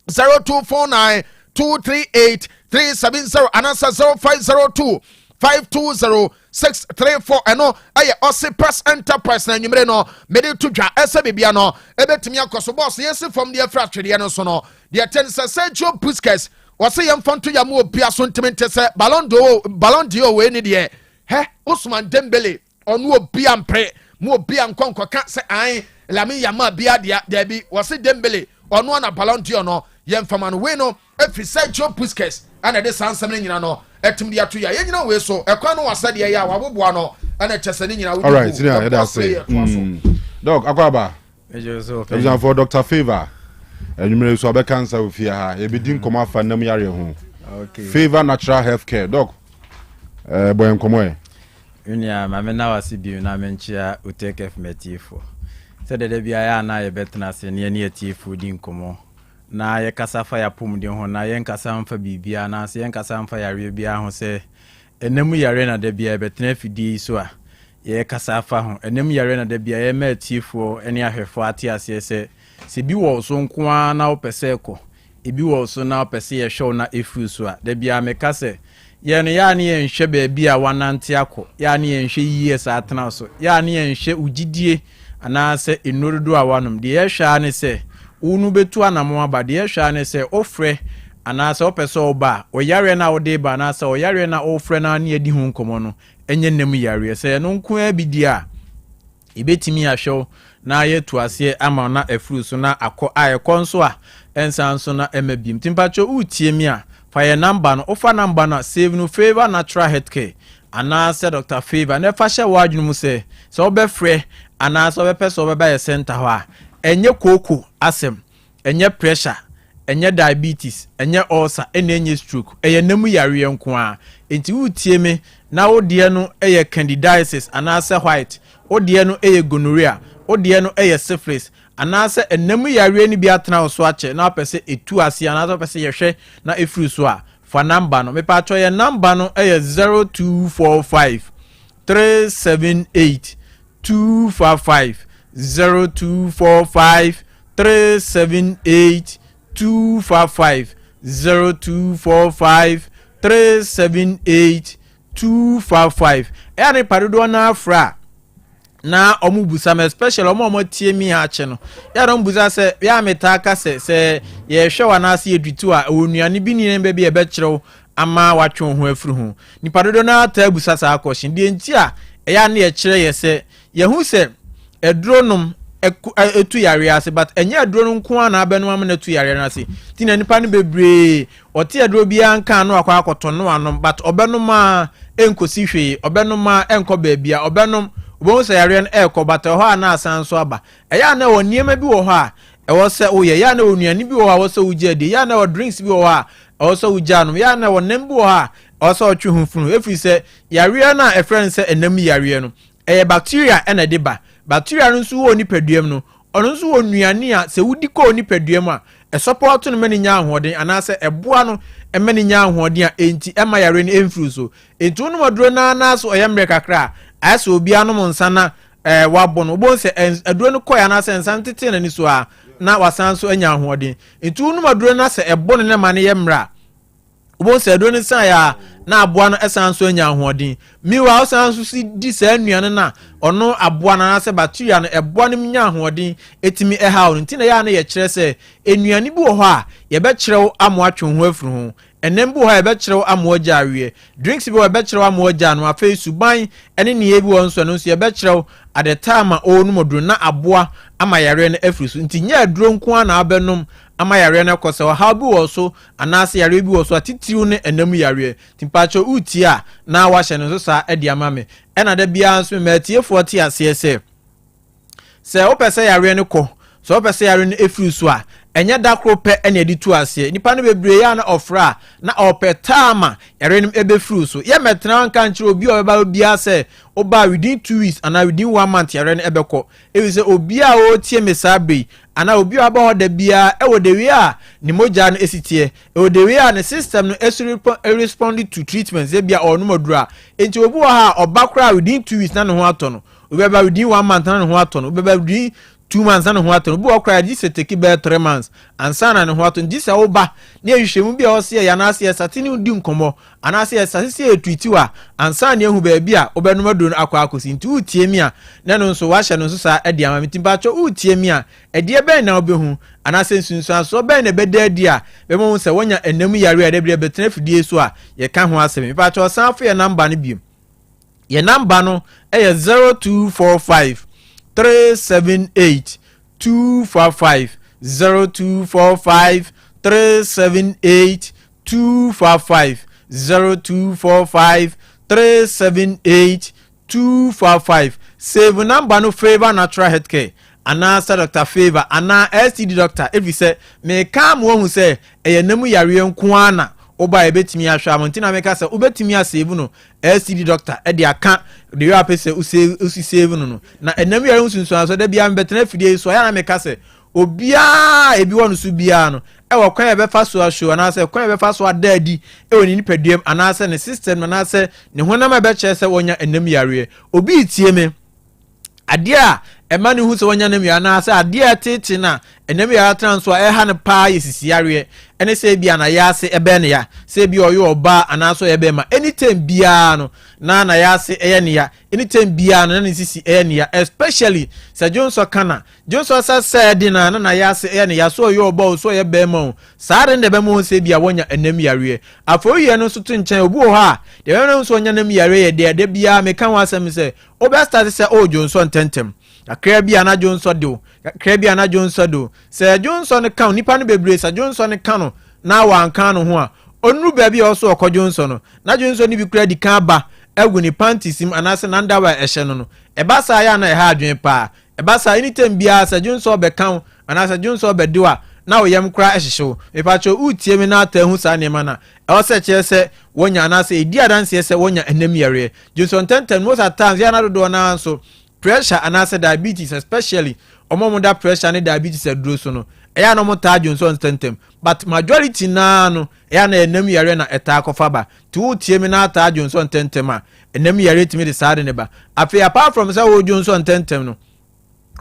0249 238 370 anasa 0502 520 634 eno aye Osei Enterprise na nyimre no mede to dwa ese bibia no ebetimi akoso boss yes from the fracture no so no the tense Sergio Busquets wase yemfanto ya mu obia so ntemente se Ballon d'Or we ni de Ousmane Dembele onu obia mpre mu obia nkonko ka se an Lamine Yamal bia de bi wase Dembele onu na Ballon d'Or no yemfama no we no efi Sergio Busquets ana de sansam nyina no etim dia to ya nyina we so ekwan no wasade ya waboboa no ana chesane nyina we. All right, yeah, that's say dog akwaba ejo for Dr. Favor enumere so be cancer ofia ha e bidin koma fa nam yare ho. Okay, Favor Natural Health Care dog boy enkomo e unia mame na wasi bi na menchia Otec FM se de bia ya na ye betna se ne ne atifu din komo na ye kasa fa ya pomde ho na ye nkasa mfa bibia na se ye nkasa mfa yare bia ho se enemu yare na de bia betna fidi so a ye kasa fa ho enemu yare na de bia ye ma atifu ene ahwefo ate ase se bi wo so nko na opese ko ebi wo so na opese ye show na efu so a de bia me kase ye no ya ne ye nhwe ba bia wanante akọ ya ne ye nhwe yiye sa atena so ya ne ye nhwe ugidie ana se enorudu awanum de ye hwa ne se unu betu anamo aba de hwa ne se ofre ana se opese oba oyare na ode ba na se oyare na ofre na ne edi hu nkomo no enye nem yare se no nko abidi a ibetimi ahwew na yetu ase ama na afuru so na akọ ayekonso a ensan so na emabim timpacho utie mi a fa ye number no ofa number na save no Favor Natural Health Care ana se Dr. Favor na fa hye wadwunu mu se obefre anaasɛ ɔbɛpɛ sɛ ɔbɛba yɛ center hɔ a ɛnyɛ koko asɛm ɛnyɛ pressure ɛnyɛ diabetes ɛnyɛ ulcer ɛna ɛnyɛ stroke ɛyɛ namu yareɛ nko a enti wotie me na wodeɛ no ɛyɛ candidiasis anaasɛ white wodeɛ no ɛyɛ gonorrhea wodeɛ no ɛyɛ syphilis anaasɛ ɛnamu yareɛ no bi atena wo so akyɛ na wopɛ sɛ ɛtu ase anaasɛ wopɛ sɛ yɛhwɛ na ɛfiri so a fa number no mepatwɔ yɛ number no ɛyɛ 0245 378 255 0245 378 255 0245 378 255 ɛne padodo na afra na omu busa me special omu tie mi ha che no ya don busa se ya meta aka se ye hwe wana se edutu a onuane bi ni be bi e be kyerɛw ama watwe ho afiri ho nipa dodo na ta busa sa akɔhye de enti a ya na ye kyerɛ ye se ye hu se edronom etu yare ase but enye edro nko na abenu am na etu yare na ase ti na nipa no bebre ote edro bia nka no akwa akoto no anom but obenum a enkosi hwe obenum a enko baabia obenum obo se yare na ekobata ho a na asan so aba eya na woniema bi wo ho a ewo se oye ya na onuane bi wo ha wo se ugye de ya na wo drinks bi wo ha ewo se ugya no ya na wonem bi wo ha ewo se otwe hunfunu efi se yare na efren se enam yare no bacteria ena de ba bacteria no nso wo nipaduam no ono nso wo nuane a se wudi ko nipaduam a support no mani nya ahoden anase eboa no mani nya ahoden a enti ema yare no emfuru so enti no moduro na so oyemre kakra ase obi anom nsa na wabo no bo se aduro no koya na se nsa tete na ni so a na wasan so anya ahoden enti no moduro na se ebo no ne ma ne yemra obo se aduro no san ya na aboa no esan so anya ahoden miwa osan so si di sa anuane na ono aboa na se bacteria no eboa no nya ahoden etimi ehaw nti na ya na ye kyerɛ se enuane bi wo hɔ a ye be kyerɛw amo atwe ho afuru ho enem bi wo hɔ ye be kyerɛw amo agya awie drinks bi wo be kyerɛw amo agya no afei suban ene ne ye bi wo nso no nso ye be kyerɛw at the time o no moduro na aboa ama yare no afuru so nti nya aduro nko na abenom ama yare na kɔsɛ ha bi wo so anase yare bi wo so atitiw ne enam yare timpacho uti a na wa hye no so sa edi ama me ɛna da bia nso me tiefo ti ase se opese yare no kɔ so opese yare no efiri so a enye dakro pe ene edi tu ase nipa no bebre ya na ofra na opetama yare no ebefiri so ye metena nka nkyere obi obeba obi ase oba within 2 weeks and within 1 month yare no ebekɔ ebi se obi a o tie mesabe ana obi aba ho da bia e wo de wi a ni moja no esitie e wo de wi a ne system no respond to treatments e bia onu modura enti obi wo ha obakra within 2 weeks na ne ho atɔ no obi aba within 1 month na ne ho atɔ no obi aba within 2 months na ne ho atɔ no obi okra di se take be 3 months ansa na ne ho atɔ di se wo ba ne ehwehwemu bia wo se ya na ase satini udi nkomo ana ase satisi etwitiwa ansa na ehu ba bia obenum adu no akwa akosi nti utie mi a na no nso wa hye no nso sa edi ama mitimbacho utie mi a edi ebe na obehu ana se nsunsu aso be na beda adi a be mo se wonya enam yare a de bia betena fidie so a ye ka ho asem mipacho san fo ye number no biem ye number no e 0245 378 255 0245 378 255 0245 378 255 save number no Favor Natural Healthcare anasa Dr. Favor ana STD doctor if you say me kam wo hu say eyenemu yare nko ana oba ebetimi ahwa amontina meka say obetimi asave no STD doctor e de aka de you apese usi save no na enemu yare nsunsu aso da bia mbetena fidie so ya na meka say obia ebi wonu su bia no e wo kwan e be fa so asho anasa kwan e be fa so adadi e woni ni paduam anasa ne system anasa ne honam e be kye say wonya enemu yare obi tie me ade a ema ne hu se wonya nem ya anasa ade a tete na enemu yare transfer e ha ne pa yesisi yare ene se bia na yase ebe ne ya se bia oyo oba anaso ebe ma anytime bia no na yase eye ne ya anytime bia no na sisi eye ne ya especially se Johnson kana Johnson said na yase eye ne ya so oyo oba so ebe ma saare ne be mo se bia wonya enem yare afo ye no so to nchen obu ho a de we no so wonya nem yare ye de bia me kan wasem se oba start se o Johnson tentem akra bia na Johnson do akra bia na Johnson do se Johnson kan nipa no bebre se Johnson kan no na wan kan no ho a onru baabi a oso okọ Johnson no na Johnson ni bi kra di kan ba egu ni panties im anase nandawa ehye no eba sa ya na eha adwen pa eba sa anytime bia sa junso obeka anase junso obediwa na oyam kra ehyew mepacho utie me na atahu sa ne mana e o se kire se wonya anase edi adanse se wonya enam yare junso tenten most at times ya na do na so pressure anase diabetes especially omomoda pressure ne diabetes aduro so no eya no mota junso tenten but majority na no eya na enam yare na eta akofaba tu utie me na ata junso tenten a enam yare timi de sade ne ba afi apart from say wo junso tenten no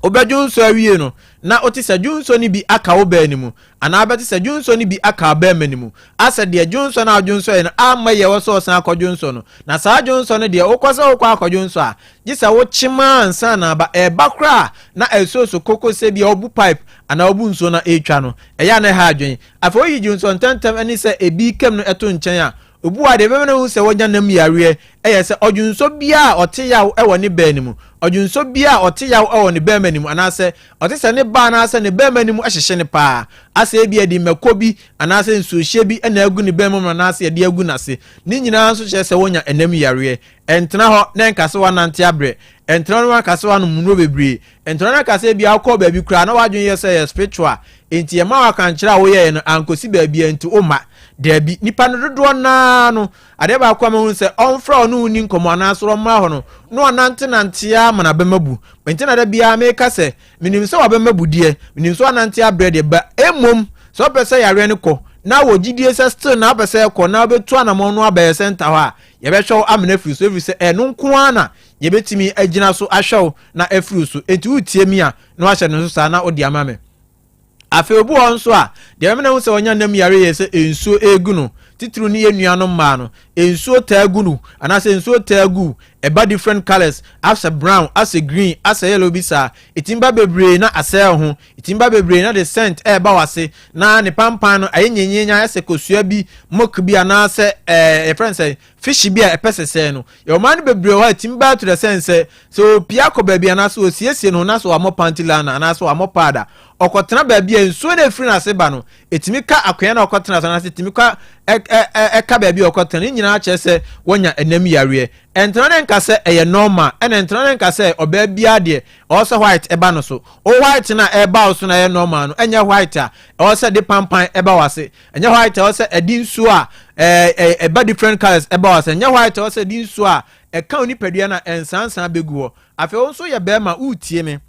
obedjunso awie no na otisa junso ni bi aka obanimu ana abetisa junso ni bi aka abamanimu asa de junso na junso e na ama ye woso san akojunso no na sa junso no de okwasa okwa akojunso a gisa wo chima ansa na ba e bakra na esoso kokose bi obu pipe ana obu nso na etwa no eya na ha adwen afo yi junso ntentem ani se ebi kem no eto nchen a obu ade be na hu se wonya nam yare eye se odwunso bia ote yaw e woni banimu odwunso bia ote yaw e woni banimu anase ote se ne ba na ase ne banimu ahyehye ne pa ase bia di makobi anase nsuhye bi na agu ne banimu anase de agu nase ni nyina nso che se wonya enam yare entena ho na nkase wanante abre entena no nkase wanu munro bebre entena na nkase bia akọ ba bi kura na wadwen ye se spiritual enti ye ma wakankyira wo ye no ankosi ba bia enti oma debi nipa no dodo na no ade ba kwa ma se onfra no ni nkomo anasoro ma ho no no anante ya mana bemabu enti na da bia me ka se minim se wa bemabu die minim se anante ya bread ba emom so pese yare ne ko na wo gidie se still na pese ko na betu anamo no abaye center ho a ye be hwe amena free so every se no nko ana ye betimi agina so ahwe na afri so enti utie mi a no ahye no so sa na odi amame afi obu onso a de me na hu se wonya nam yare ye se ensuo egu no titru ni enuano ma no ensuo tagu no anase ensuo tagu eba different colors as a brown as a green as a yellow bisa itimba bebre na ase ho itimba bebre na the scent eba wase na ne pampan no ayenyenyenya ase kosua bi mok bi anase friend say fish bi a epesese no your man bebre ho itimba to the sense so pia ko ba bi anase osiesie no na so amopanti na anase amopada okotena ba bi ensuo na free na se ba no etimi ka akoya na okotena so na se etimi ka eka ba bi okotena nyina ache se wonya enam yare entena nkase eye normal ene entena nkase oba bia de also white eba no so o white na eba so na eye normal no enye white a also de pampan eba wase enye white also edin su a eba different colors eba wase enye white also edin su a eka oni pedua na ensansan beguo afi onso ye be ma utie me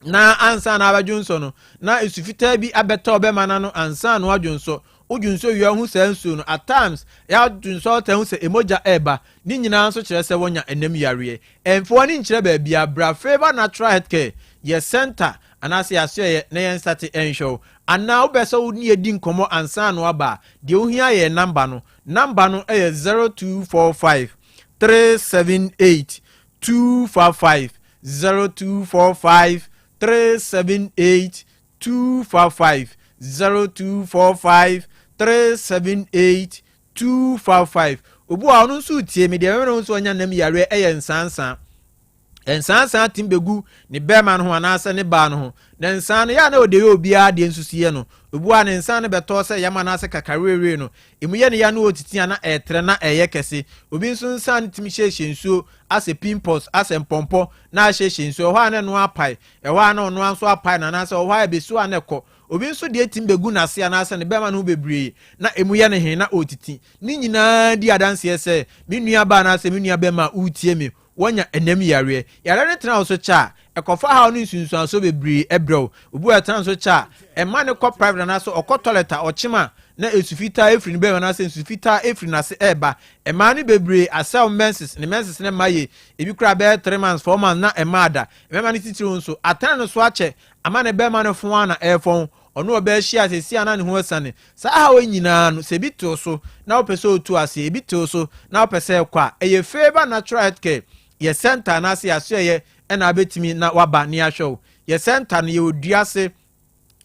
na ansa na abadwunso no na esufita bi abeta obema na no ansa no adwunso udwunso wi hu sansu no at times ya dwunso ta hu se emoja eba ni nyina nso kire se wonya enam yare emfo ni nkire ba bia bra favor natural healthcare ye center anase aso na yen start enshow ana obesa woni edi nkomo ansa no aba de ohia ye number no 0245 378 255 0245 378 255 0245 378 255 obu a onu nso tie me de me no nso onya nam yare ensansan timbegu ni bema no ho anase ne ba no ho na ensan ya na ode obi a de nsusuye no obu a ne ensan ne beto se yama na se kakarere no emuye ne ya no otitia na etre na eye kese obi nso ensan timi hyehye nsuo ase pimples ase mpompo na hyehye nsuo ho ane no apai ho ane no anso apai na na se ho ha besu aneko obi nso de timbegu na se anase ne bema no bebre na emuye ne he na otiti ni nyina di adanse se me nua ba na se me nua bema utie me wonya enam yare ne tena so cha ekofa ha no nsunsun so bebre ebrew obu etena so cha ema ne ko private na so okotoleta ochima na esufita efri ne be na se esufita efri na se eba ema ne bebre asel menses ne maye ebi kura be 3 months 4 months na ema ada ema ne titiri nso atena no so ache ama ne be ma no fon ana efon ono oba hia asesi ana ne ho asane sa ha wanyina no se bito so na opese otu ase ebito so na opese kwa eye favor natural healthcare ye center na se asoye na abetimi na waba ni ahwo ye center no ye oduase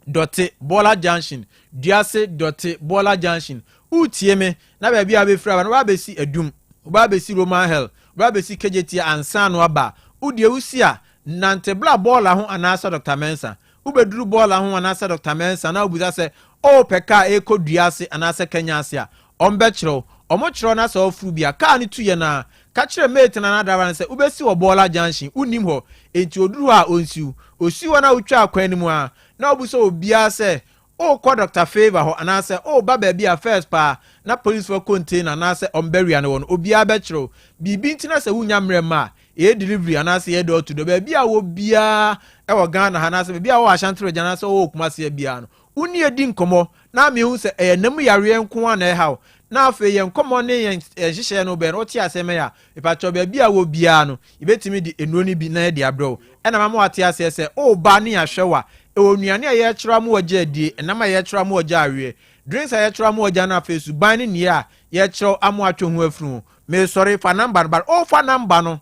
dote bola junction duase dote bola junction utie me na ba bia be fra ba besi adum ba besi roman hell ba besi kejeti ansa no aba udie usia nante bla bola ho anasa Dr. Mensa ubeduru bola ho anasa Dr. Mensa na obuza se o peka ekoduase anasa Kenya ase a ombe kyerɛw omo kyerɛw na so ofuru bia ka ne tuye na Catch a mate and another and say ubesi or bola junction unim ho enti oduru a onsiu osiwa na utwa akwan mu a na obuso obia say o call Dr. Favor ho and say oh baba bia first pa na police for container na say omberia no obia betro bibi ntina say wunya mrema e delivery and say e door to do bia wo bia e wo Ghana ha na say bia wo Ashanti na say o kuma say bia no uni edi nkomo na me hu say e nam yare nko a na e ha na afe yen komo ne yen hihye no be no ti aseme ya ipacho be bia wo bia no ibetimi di enuo ni bi na e di abro e na mama wate ase se o ba ne ahwewa e onuane a ye kyera mu oja die e na ma ye kyera mu oja awie drinks a ye kyera mu oja na fesu ban ne nie a ye kyera amu atwo hu afru me sorry fa number bar o fa number no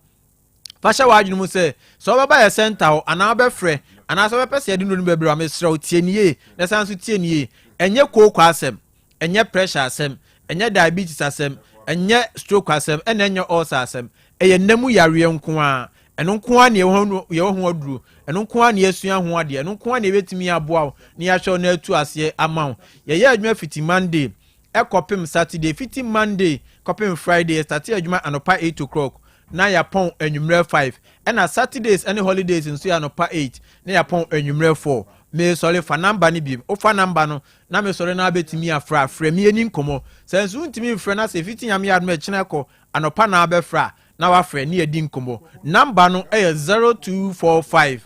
fasha wadwunu mu se so baba ye center ho ana be frɛ ana so be pese de no be bra me srɛ o tie nie na san so tie nie enye kokwa asɛm enye pressure asɛm enye diabetes asem enye stroke asem enye ulcer asem eye namu yare nko a eno nko a ne ye ho aduru eno nko a ne asua ho ade eno nko a ne betimi aboa ne ya hwe na atu ase ama ye adwuma fiti Monday ekopim Saturday fiti Monday kopim Friday start adwuma anopa 8 o'clock na ya pon anwumre 5 na Saturdays any holidays nso ya anopa 8 na ya pon anwumre 4 me sorry fa number ni biem o fa number no na me sorry na betimi afra mi eni nkomo sense untimi mfra na se fiti nyame adom ekina ko anopa na abefra na wa frɛ ni edi nkomo number no e 0245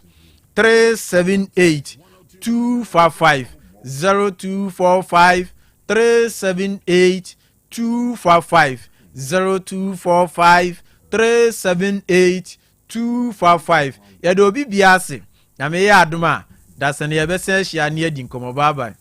378 255 0245 378 255 0245 378 255 ya do bi biase na me ya adoma da se ne ye bese ahia ne edi nkomo bye bye.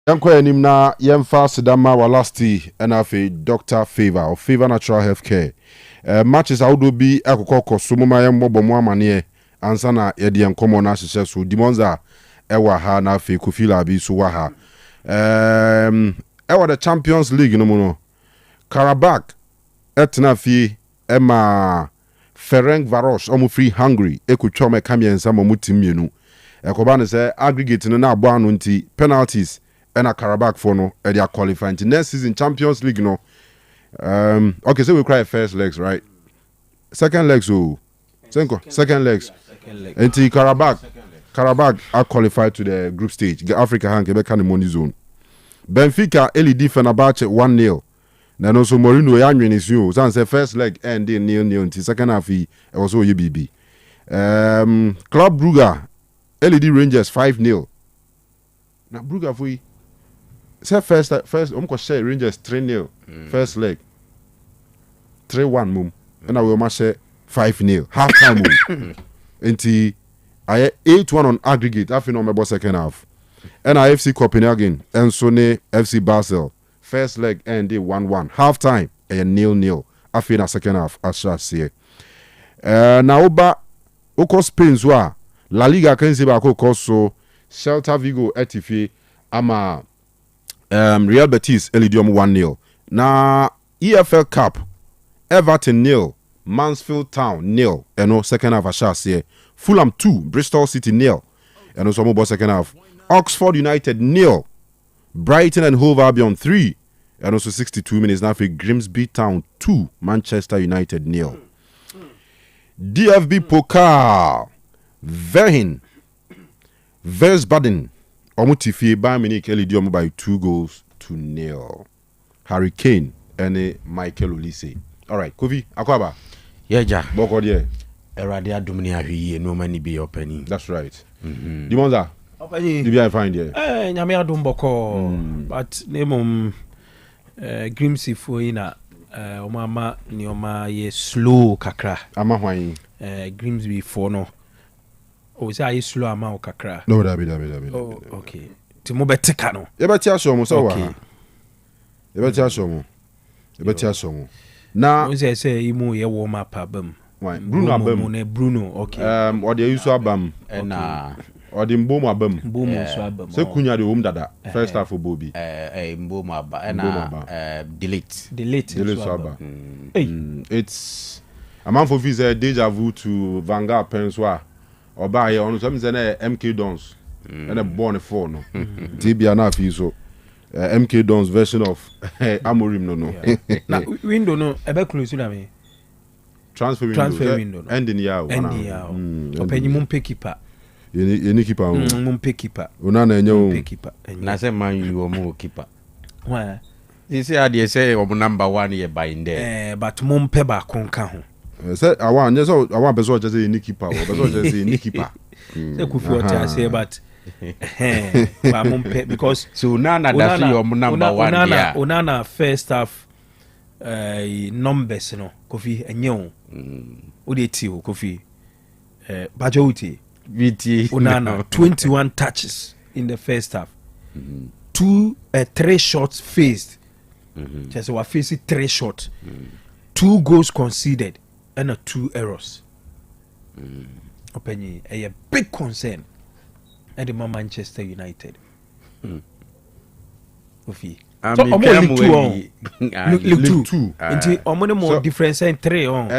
Yanko enim na yemfa sidama walasti NFA Dr. Favor of Favor Natural Health Care. Matches audo bi akokoko sumuma yembo mo amane ansa na yede enkomo na hyehyɛ so dimonza ewa ha na afi kofila bi so wa ha. Ewa the Champions League no mu no. Karabakh etna fi ema Ferenc Varos omu free Hungary ekutwa me kamiensa mo timienu. Ekoba ne say aggregate no na abo anu nti penalties and a Karabakh for no they are qualifying to next season Champions League no. Okay, so we cry first legs, right? Second legs, second legs. And Karabakh are qualified to the group stage. Africa hand Quebec and the money zone. Benfica LED Fenerbahce 1-0. Then also Mourinho Yanwin is you. So say first leg and then 0-0 until second half he also UBB. Club Brugge LED Rangers 5-0. Now Brugge for say first say Rangers 3-0 first leg 3-1 mum and I will match 5-0 half time mum until I 8-1 on aggregate after no my second half and FC Copenhagen and Sone FC Basel first leg and they 1-1 half time and 0-0 after na second half as I say na oba oko Spain zwa La Liga kan se ba ko so Celta Vigo etifie ama Real Betis Elidium 1-0. Na EFL Cup Everton 0, Mansfield Town 0. And second half ashase. Fulham 2, Bristol City 0. And also more second half. Oxford United 0. Brighton and Hove Albion 3. And also 62 minutes now for Grimsby Town 2, Manchester United 0. DFB Pokal Verhin Versbaden Omutifie Bayern Munich Elidium by 2-0. Harry Kane and Michael Olise. All right, Kofi Akwaba. Yeja. Boko die. Erade adumni ahwie no mani be opening. That's right. Dimonza. Opening. Did I find here? Nyame adum boko. But name Grimsby for ina omama ni oma ye slow kakra. Ama hwan. Grimsby for no. O say slow ama o kakra. No, that be. Oh, okay. Timo beteka no. You better aso mo so wa. Okay. You better aso mo. Na O say imu ye warm up abam. Bruno abam. Bruno, okay. Or the use abam Na or the mbomo abam. Mbomo so abam. Se kunya de home dada. First half for Bobby. mbomo aba na delete so abam. It's a man for visa deja vu to Vanguard Penswa. Or buy on some MK Dons and a born a phone. No. Tibia na fi so MK Dons version of Amorim no. Na window no ebe close na me. Transfer window no. Ending year. Openyi mum keeper. Ye keeper. Mum keeper. Una na enye keeper. Na say man you o keeper. Why? You say say o number 1 ye by in there. But mum pe ba konka ho. Say I want person just say keeper. Person just say keeper. Say Kofi Otec say but but mum pe because so na that your number 1 there. Onana first half numbers no Kofi enye o. O de ti o Kofi Bajouti VT Onana 21 touches in the first half. 3 shots faced. Just we facing 3 shots. 2 goals conceded and 2 errors. Openye a big concern at the Manchester United. Kofi. So League 2. Into omone more difference in 3 on.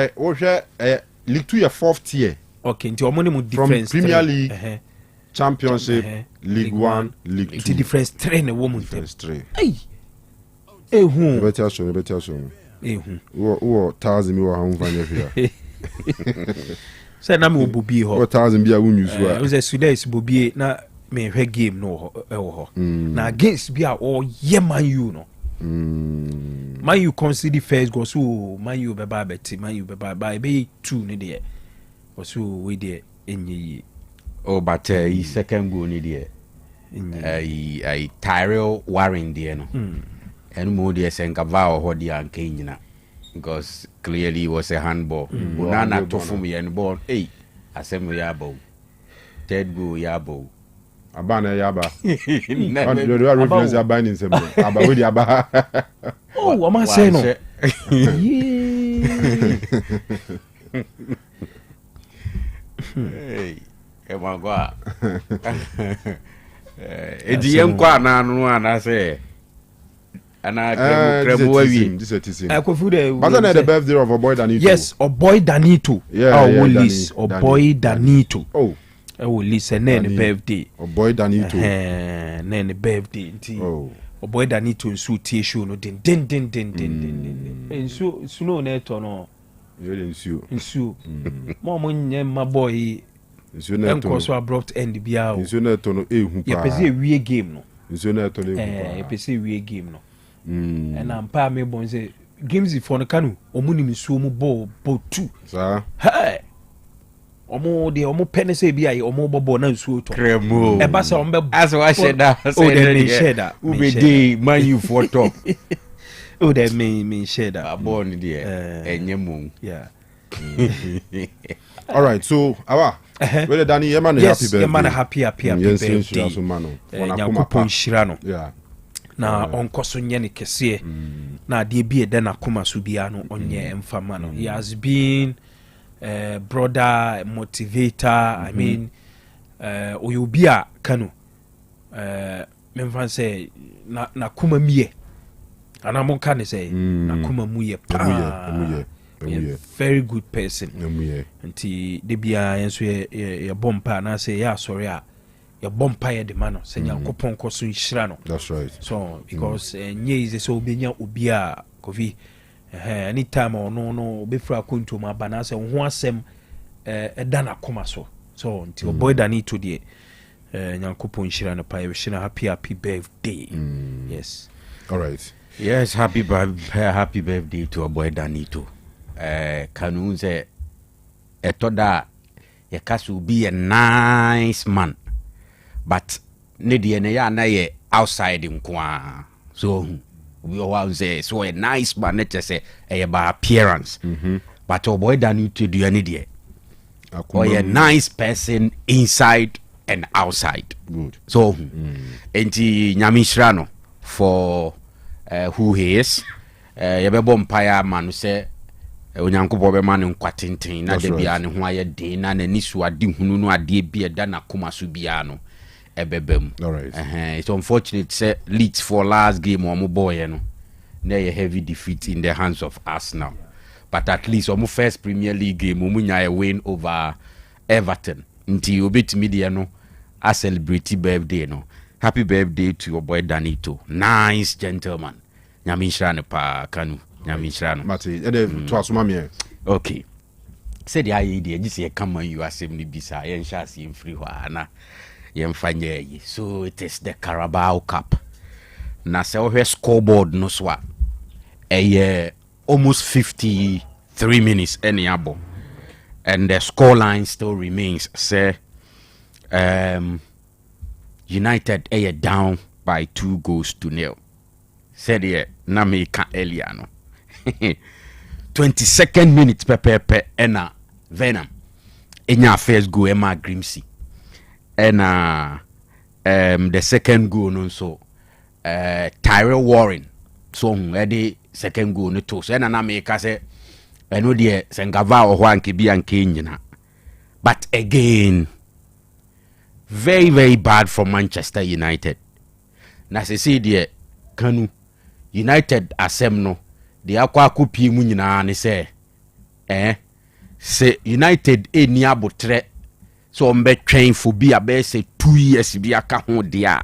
League 2 your 4th tier. Okay, into omone more difference from Premier League, Championship, League 1, League 2. Into difference 3 in a woman. Difference 3. Hey, who? Better show me. Who 1,000 me wa home find here. Say na me obobi ho. 1,000 bia wonu so a. We say Sudan bobi na me hwe game no ho. Na against bia o ye Man U no. Man U concede first goal so Man U be ba beti Man U be ba be 2 ni de. So we de enye. Oh but second goal ni de. I Tyrell Warren de no. And more de Senkava or dia anke nyina. Because clearly it was a handball. Unana to for me and ball. Hey, assembly yabo. Third goal yabo. Abana yaba. You do reference abana in some. Aba we the aba. Oh, what am I saying? No. Hey, ema kwa. Ejiyem kwa na anu ana say. Ana kremu wawi. This is teasing. But But the birthday of a boy Danito. yes, a boy Danito. Yeah, list a boy Danito. Oh. I will listen then birthday. A boy Danito. Then birthday. Oh. A boy Danito in suit tissue no din. In so no net or no. You In su. Mom my boy. So abrupt end bia. You net on Ya pese we game no. You net on Ya pese we game no. And I'm pa me bon say games for no Kanu. Omuni mi so mu ball 2. Sir. Hey. Omo de omo pene say bia omo bobo na nsuo to. Kremu. E ba say omo As I said that. Oh, they may share that. Who be the man you for top. Oh, they may share that. Born there. Enyemu. Yeah. All right, so awa. Whether Danny Yeman Yes, happy birthday. Yeman happy birthday. Nyankopon Shirano. Yeah. Na onko so nye ne kese na de bi e na koma so bia no onye emfama no. He has been brother, motivator. I mean oyobia Kanu memfan say na kuma mie ana mon kan say na kuma muye pa very good person nti de bia enso ye bompa na say ya sorry a ye bompa ye de mano say Nyankopon koso nhira no. That's right. So because nye is so obenya obia kofi anytime no obefra konto ma bana say ho asem dana koma so nti boy dani to de Nyankopon nhira no pa ye hina happy birthday. Yes. All right. Yes, happy birthday to a boy Danito. Kanu say etoda ye kasu be a nice man, but ne de ne ya na ye outside nkwa. So we all say so a nice man let say by appearance. But a boy Danito do any day. Or a nice person inside and outside. Good. So enti nyamishra for who he is. Yebebo mpaya manu se onyankopɔ bɛma ne nkwatenten na de bia ne ho ayɛ den na n'ani so ade hunu no ade bia da na koma so bia no ɛbɛbam. All right. It's unfortunate say Leeds for last game omo boy no na a heavy defeat in the hands of Arsenal. But at least omo first Premier League game omo nya a win over Everton. Nti obetimi de no a celebrate birthday no. Happy birthday to your boy Danito. Nice gentleman. Nyamisha ne pa Kanu. Nyamisha no. Mati, to asuma me. Okay. Said ya ye dey just come you asem ni bisa yen sha see free hwa na yen fanya yi. So it is the Carabao Cup. Na se wo scoreboard no so a almost 53 minutes any abo. And the scoreline still remains say United down by 2-0. Said ye na me ka earlier no. 22nd minute pepe ena Venom enya first goal Emma Grimsey ena the second goal no so Tyrell Warren so the second goal no to so ena na me ka say eno de sengava o ho anke bi anke nyina. But again very very bad for Manchester United. Na se say de Kanu United asem no de akwa kopi mu nyina ne se se United eni abotre so mbe twen for bi abe say 2 years bi aka ho dia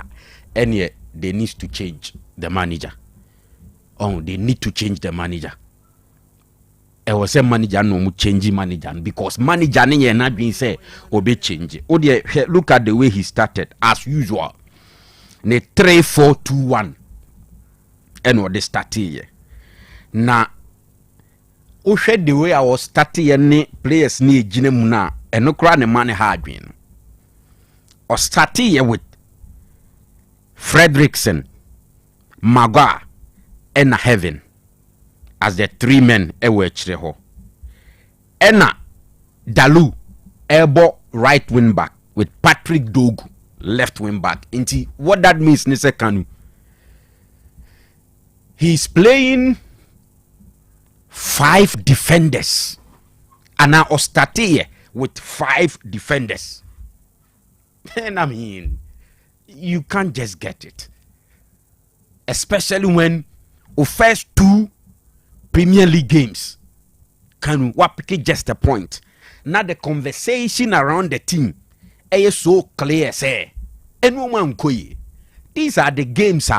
ene they need to change the manager. They need to change the manager. I was a manager no mu change manager because manager ne na been say obe change. Look at the way he started as usual. Ne 3-4-2-1 and what they started here. Na o hwɛ the way I was starting ne players ne gina mu na eno kra ne man ha adwen. O starting here with Fredrickson, Maguire and Heaven as the 3 men ewe chire ho. Ena Dalu elbow right wing back with Patrick Dogu left wing back. Inti what that means ni say Kanu. He's playing 5 defenders. And now Ostate with 5 defenders. And I mean, you can't just get it. Especially when the first 2 Premier League games can pick just a point. Now the conversation around the team is so clear, say. These are the games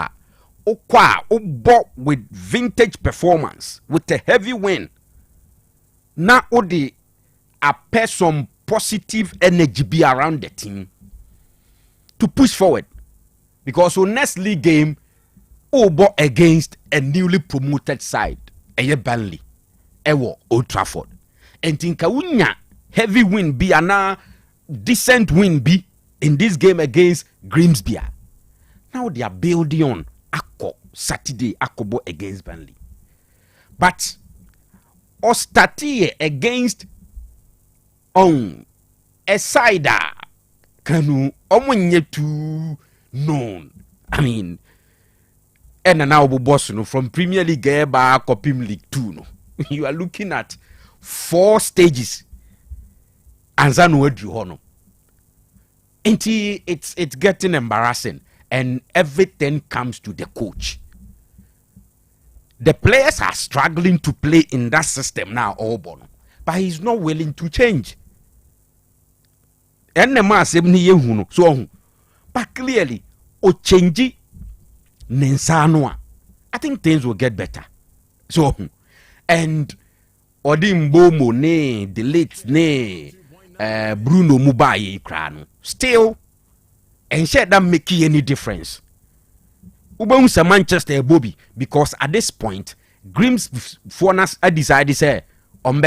with vintage performance, with a heavy win. Now the appear some positive energy be around the team to push forward. Because on next league game, against a newly promoted side, Burnley, Old Trafford. And think heavy win be and decent win be in this game against Grimsby. Now they are building on Saturday Akobo against Burnley. But Ostati against on a side Kanu omunye too known. I mean, and now boss no from Premier League back or Premier League 2 no. You are looking at 4 stages. Anzanu Edru it's getting embarrassing, and everything comes to the coach. The players are struggling to play in that system now, but he's not willing to change. So, but clearly, change Nensanoa. I think things will get better. So, and Odimbomo ne the late ne Bruno Mubaye Krano still and said that make any difference. Ubunsa Manchester Bobby, because at this point Grims Fonas decided say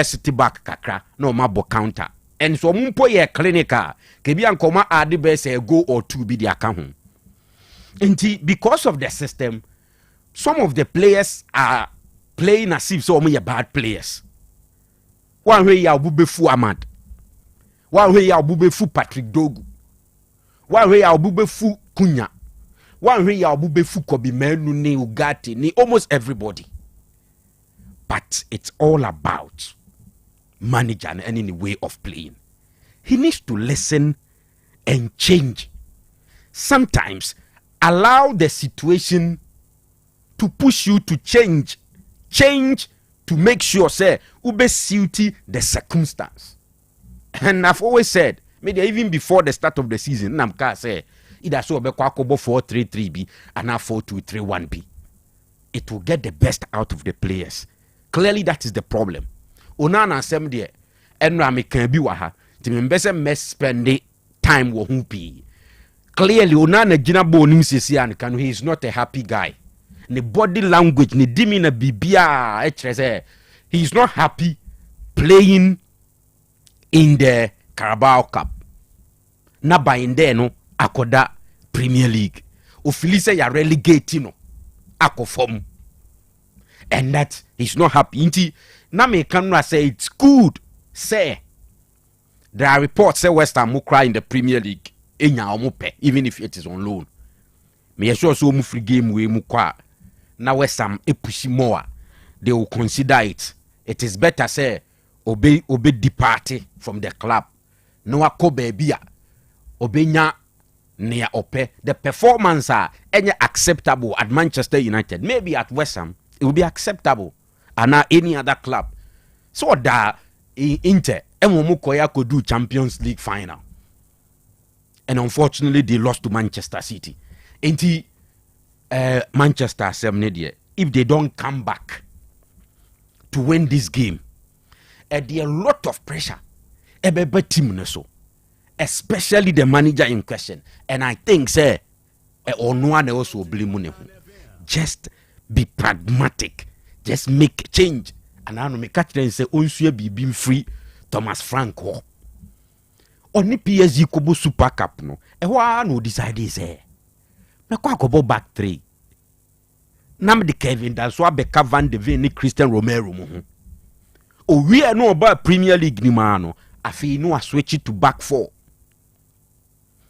City back kakra no mabo counter. And so mumpo ye clinical kebi ankoma ade be say a goal or 2 be the account. And because of the system, some of the players are playing as if some are bad players. One way ya bubefu Ahmad. One way ya bubefu Patrick Dogu. One way ya bubefu Kunya. One way ya bubefu Kobe Menu ni Ugati ni almost everybody. But it's all about manager and any way of playing. He needs to listen and change. Sometimes allow the situation to push you to change to make sure say ube suit the circumstance. And I've always said, maybe even before the start of the season, Namka say either so be kwakobo 4-3-3 and now 4-2-3-1 it will get the best out of the players. Clearly that is the problem. Onana sem there enra me kan bi wa ha timembese mess spend time wo hu pi. Clearly Onana gina bonim sisi an kan he is not a happy guy. The body language ni dimi na bibia he is not happy playing in the Carabao Cup. Na ba in there no akoda Premier League. Ofilise ya relegate no akofom. And that he's not happy. Inti na me Kanu say it's good. Say there are reports say West Ham will cry in the Premier League. Even if it is on loan. Me sure so mu free game we mu kwa. Na West Ham push more. They will consider it. It is better say obey depart from the club. No akobe bia. Obenya near ope. The performance are any acceptable at Manchester United. Maybe at West Ham it will be acceptable. And now any other club. So that Inter Emomukoya could do Champions League final. And unfortunately they lost to Manchester City. Inti Manchester 7 if they don't come back to win this game, there a lot of pressure. Team so, especially the manager in question. And I think say or no one also blame just be pragmatic. Just make change. And I know me catch them say onsuye be being free Thomas Franco. Oni PSG kobo Super Cup no. No decide say. Me kwa kobo back 3. Nam de Kevin that's why Becca Van de Ven ni Christian Romero mo ho. O we no about Premier League ni ma no. Afi no switch it to back 4.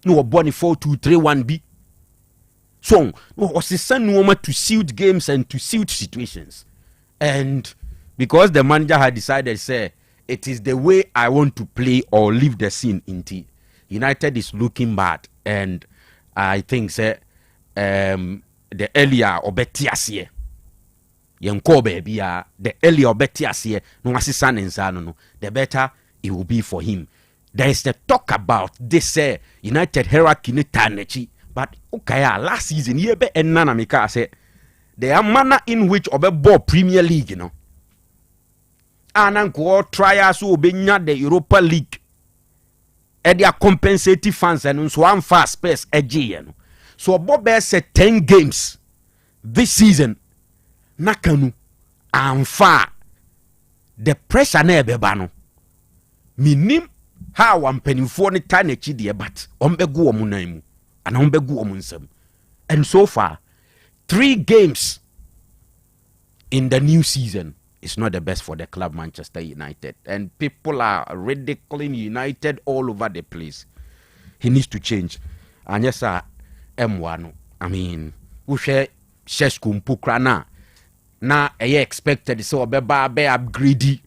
no born 4-2-3-1 B. So was the son woman to suit games and to suit situations. And because the manager had decided, say, it is the way I want to play or leave the scene in T. United is looking bad. And I think, say, the earlier or better baby, the earlier or better no assistant in the better it will be for him. There is the talk about this United hierarchy ni tanechi, but okay, last season ye be enna mika say there are manner in which obe ball Premier League, you know. Ananko trials will be the Europa League. And they are compensating fans and so one fast pace edgy. So Bob said 10 games this season. Nakanu and far the pressure never bano. Minim how I'm penny for the tiny chidi, but ombegu omunaimu and ombegu omunsem. And so far, 3 games in the new season is not the best for the club Manchester United. And people are ridiculing United all over the place. He needs to change. And yes, M1. I mean, we share Sheshkum Pukrana. Na expected so be upgrade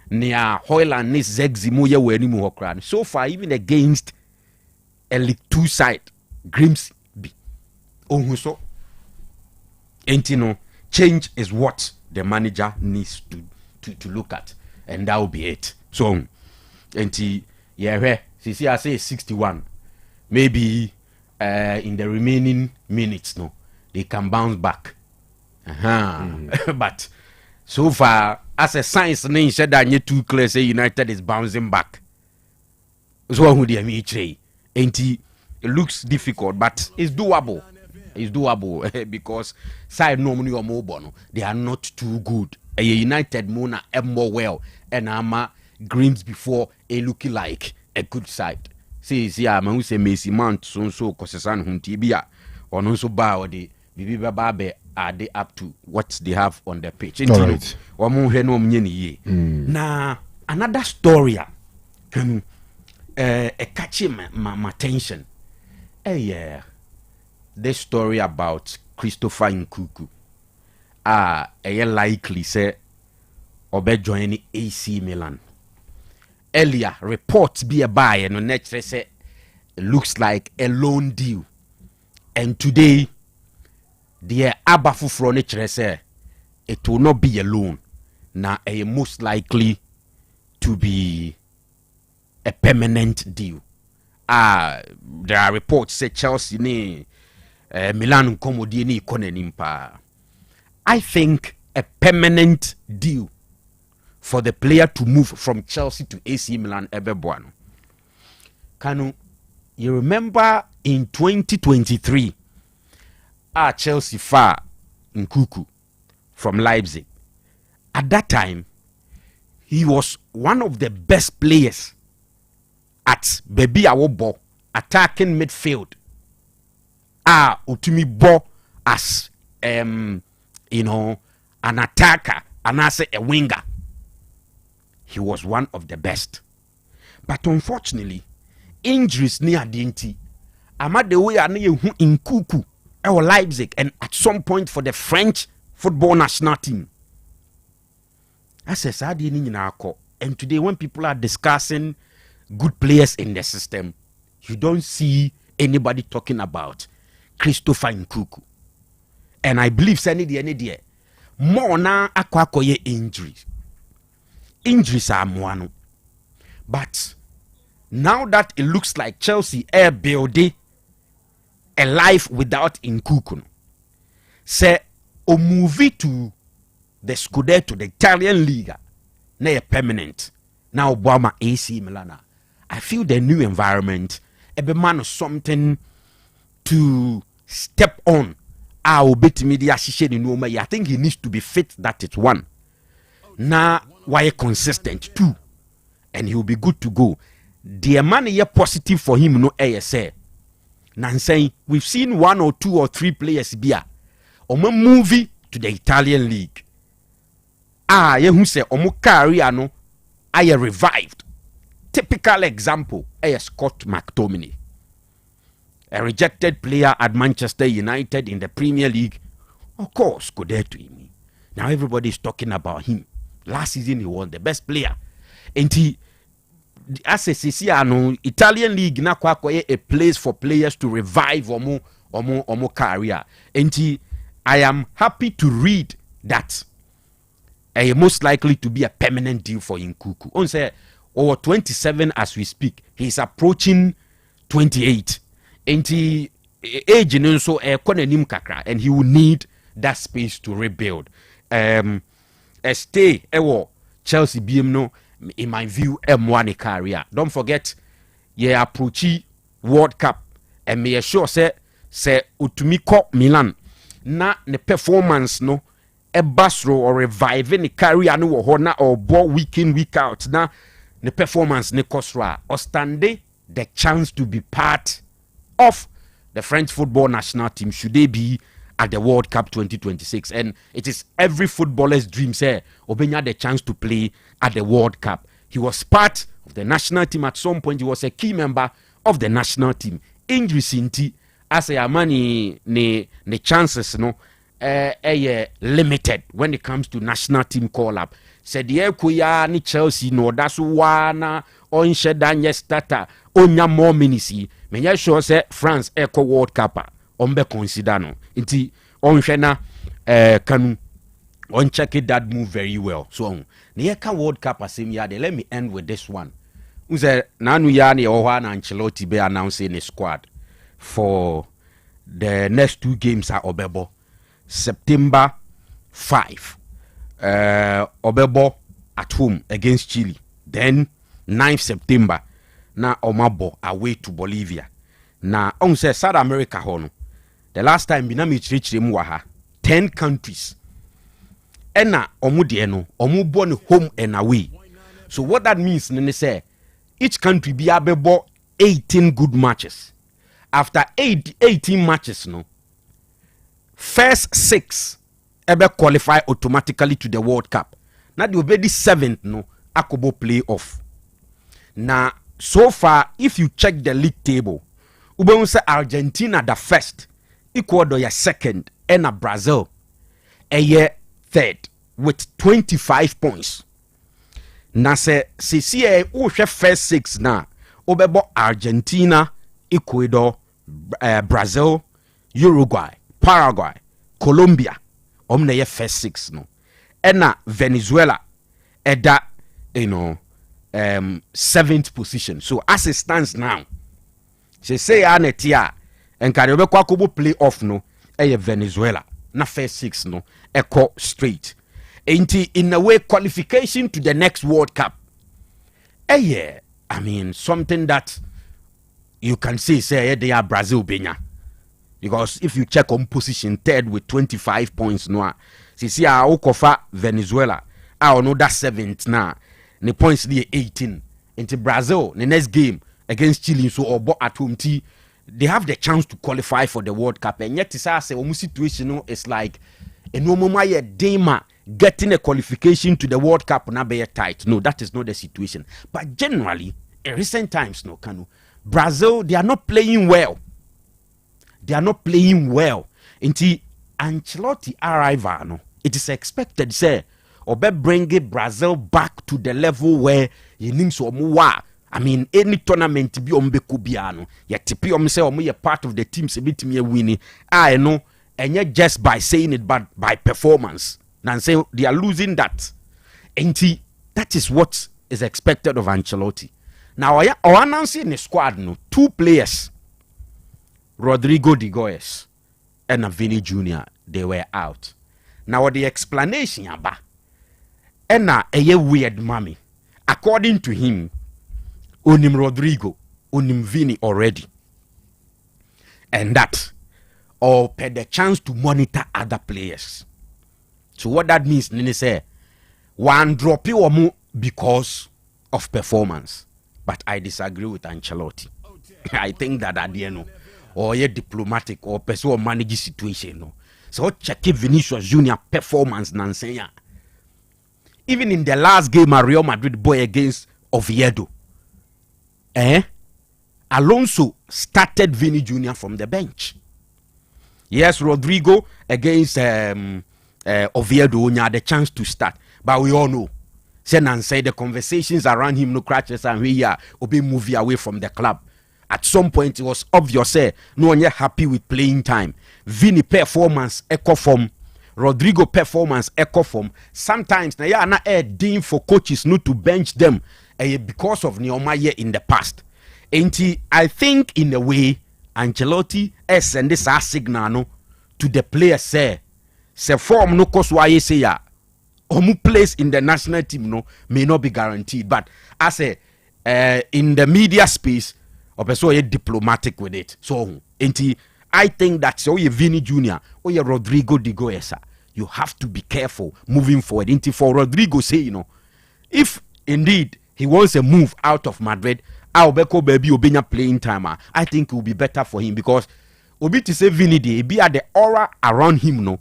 near Hoyland ni Zegzimu ye weni mu hokran. So far, even against a League 2 side, Grimsby. So, change is what the manager needs to look at, and that will be it. So, see, I say 61. Maybe in the remaining minutes, no, they can bounce back. But so far, as a science name said that you too clear say United is bouncing back. So who it looks difficult, but it's doable. It's doable because side normally or mobile, they are not too good. A United Mona more well and Ama Greens before a looking like a good side. See, man, we say Messi Mount so Kosesan Huntibia or no so bow the Bibi Babe. Are they up to what they have on the pitch? Right. Now, another story catching my attention. This story about Christopher Nkunku. Likely say obe joining AC Milan. Earlier, reports be a buy and on net say it looks like a loan deal. And today, the abafu from nature say it will not be a loan. Now, most likely to be a permanent deal. There are reports say Chelsea ni Milan komodi ni kone nimpa. I think a permanent deal for the player to move from Chelsea to AC Milan ebebuano. Kanu, you remember in 2023, Chelsea far Nkunku from Leipzig. At that time, he was one of the best players at Baby Awobo attacking midfield. Utumi Bo as an attacker and as a winger. He was one of the best. But unfortunately, injuries near Dinti. Ama the way I know Nkunku or Leipzig and at some point for the French football national team. I said, and today when people are discussing good players in the system, you don't see anybody talking about Christopher Nkunku. And I believe any more now akwakoye injuries. Injuries are more. But now that it looks like Chelsea are building a life without Nkunku, say o movie to the Scudetto, the Italian Liga, na permanent. Now Obama AC Milan. I feel the new environment, every man something to step on. I think he needs to be fit. That is one. Now why consistent too, and he will be good to go. The money here positive for him no ASA. Now saying we've seen 1 or 2 or 3 players be a movie to the Italian league. Who say omo career no I revived. Typical example Scott McTominay. a rejected player at Manchester United in the Premier League. Of course, go there to him. Now everybody's talking about him. Last season he was the best player. And he, as a CCR, Italian league na kwa a place for players to revive omo career. And I am happy to read that most likely to be a permanent deal for Nkuku. On say over 27 as we speak. He's approaching 28. And he age so kakra, and he will need that space to rebuild. A stay Chelsea BM no, in my view, M1 career. Don't forget, ye approach World Cup, and me sure say utumiko Milan na ne performance no e basro or revive ni career no ho na or ball week in week out na ne performance ne kosra or stande the chance to be part of the French football national team should they be at the World Cup 2026. And it is every footballer's dream, say, Obenya the chance to play at the World Cup. He was part of the national team at some point. He was a key member of the national team. Injury sinti, as a money ne chances no limited when it comes to national team call up. Said the Kuya ni Chelsea no that's wana on shedanye starter onya more minisi. Menya sure say France Eco World Cup ombe consider no. Inti on shena Kanu on check it that move very well. So the Eka World Cup asem ya de let me end with this one. Unse nanu ya ni Owana Ancelotti be announcing a squad for the next 2 games at Obebo. September 5. Obebo at home against Chile. Then 9th September na Omabo away to Bolivia. Na on say South America hono. The last time binami chirichiri muwaha 10 countries. Ena omu de no omu born home and away. So what that means nene say each country be abebo 18 good matches. After 18 matches no first 6 ebe qualify automatically to the World Cup. Now the obedi 7th no akobo playoff. Now so far if you check the league table, ube say Argentina the first, Ecuador ya second, and Brazil a year third with 25 points. Na se CCA o first 6 na obebo Argentina, Ecuador, Brazil, Uruguay, Paraguay, Colombia, omne ye first 6 no. Ena Venezuela, eda 7th position. So as it stands now, she say anetia and Kariobe Kwakubo play off no Venezuela. Na first 6 no echo straight. In a way qualification to the next World Cup. I mean something that you can say they are Brazil Benya. Because if you check on position 3rd with 25 points no, see Okofa Venezuela. I know that 7th now. The points near 18. Into Brazil, the next game against Chile, so or at home they have the chance to qualify for the World Cup. And yet to say situation is like a normal dema getting a qualification to the World Cup na be tight. No, that is not the situation. But generally, in recent times, no Kanu, Brazil, they are not playing well. They are not playing well. Until Ancelotti arrival, no, it is expected, say, Obe bring Brazil back to the level where you need so muwa. I mean, any tournament be ombe kubiano. Ya tipi say omu ye part of the team se bit me winning. I know, and yet just by saying it, but by performance. Now say they are losing that. And that is what is expected of Ancelotti. Now I announce in the squad no 2 players, Rodrigo de Goes and Vini Jr. They were out. Now the explanation about and a weird mommy. According to him, Onim Rodrigo, Onim Vini already. And that or had the chance to monitor other players. So what that means, Nene say, one drop you or more because of performance. But I disagree with Ancelotti. I think that at the end, or a diplomatic or person manage situation. No. So check Vinicius Junior performance, Nansenya. Even in the last game, Real Madrid boy against Oviedo. Alonso started Vini Jr. from the bench. Yes, Rodrigo against Oviedo had the chance to start, but we all know. Say the conversations around him no crashes and we are be moving away from the club. At some point it was obvious no one yet happy with playing time. Vini performance echo from Rodrigo performance echo from. Sometimes na ya na deem for coaches not to bench them because of Neomaye in the past. And I think in a way Ancelotti send this signal no to the players say form no cause why say ya omu place in the national team no may not be guaranteed, but as in the media space so you're diplomatic with it. So I think that so you Vini Jr. or you Rodrigo de Goesa, you have to be careful moving forward. For Rodrigo say, if indeed he wants a move out of Madrid, Albeko baby Obenya playing time, I think it will be better for him because Obi to say Vini de be at the aura around him no.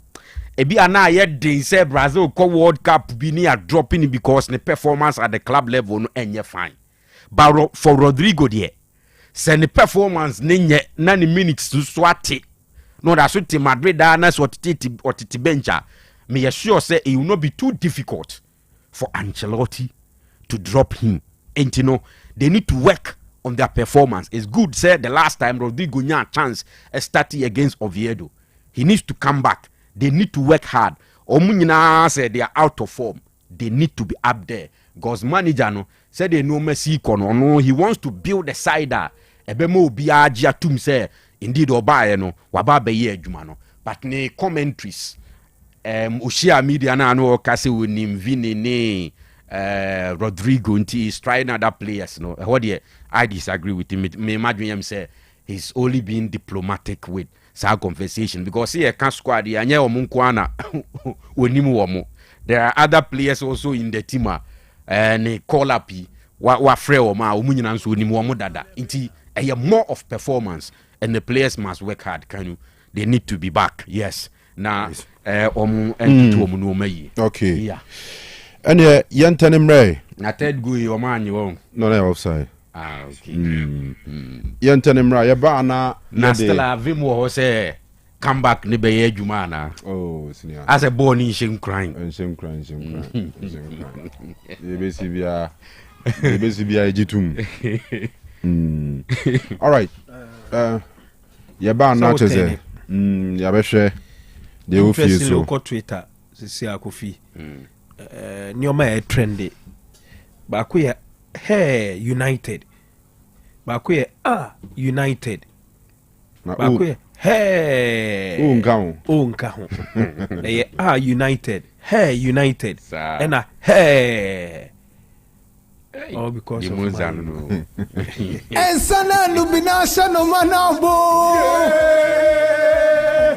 Ebi ana yet they say Brazil co World Cup be near dropping because the performance at the club level no enye fine. But for Rodrigo there, send the performance nenye 90 minutes to swati. No that's what Madrid that's what titi bencha. Me assure say it will not be too difficult for Ancelotti to drop him. And they need to work on their performance. It's good said the last time Rodrigo had a chance starting against Oviedo. He needs to come back. They need to work hard. Omunyina said they are out of form. They need to be up there. Because manager no said they no mercy kono. No, he wants to build a side that ebemo biaja tum say indeed obaye no wababe ye adwuma no. But ne commentaries Oshia media na no kase wonim Vini ne Rodrigo nti is trying other players no. What I disagree with him. Me imagine him say he's only being diplomatic with sa conversation because here can squad anye omunkwana wonimu womo. There are other players also in the team and call up wa frɛ wo ma omunyina nso wonimu womo dada nti more of performance and the players must work hard. Kanu, they need to be back. Yes na omu entitu omu no mayi. Okay, yeah, and yentenemre na third go yo man you no na offside. Okay. Yentenemra ya ba na stella vim wo say come back ne be adwuma na. Oh senior as a born in shame crying. Ye besi bia ejitum. All right. Ya ba na cheze. Ya be hwe de wo fie so ko Twitter sisi akofi. Nioma e trendy. Ba ko ya hey United. Ba ko ya United. Ba ko ya hey nka ho. United. Hey United. And hey. Oh, because of and sana lubinasha no manabo.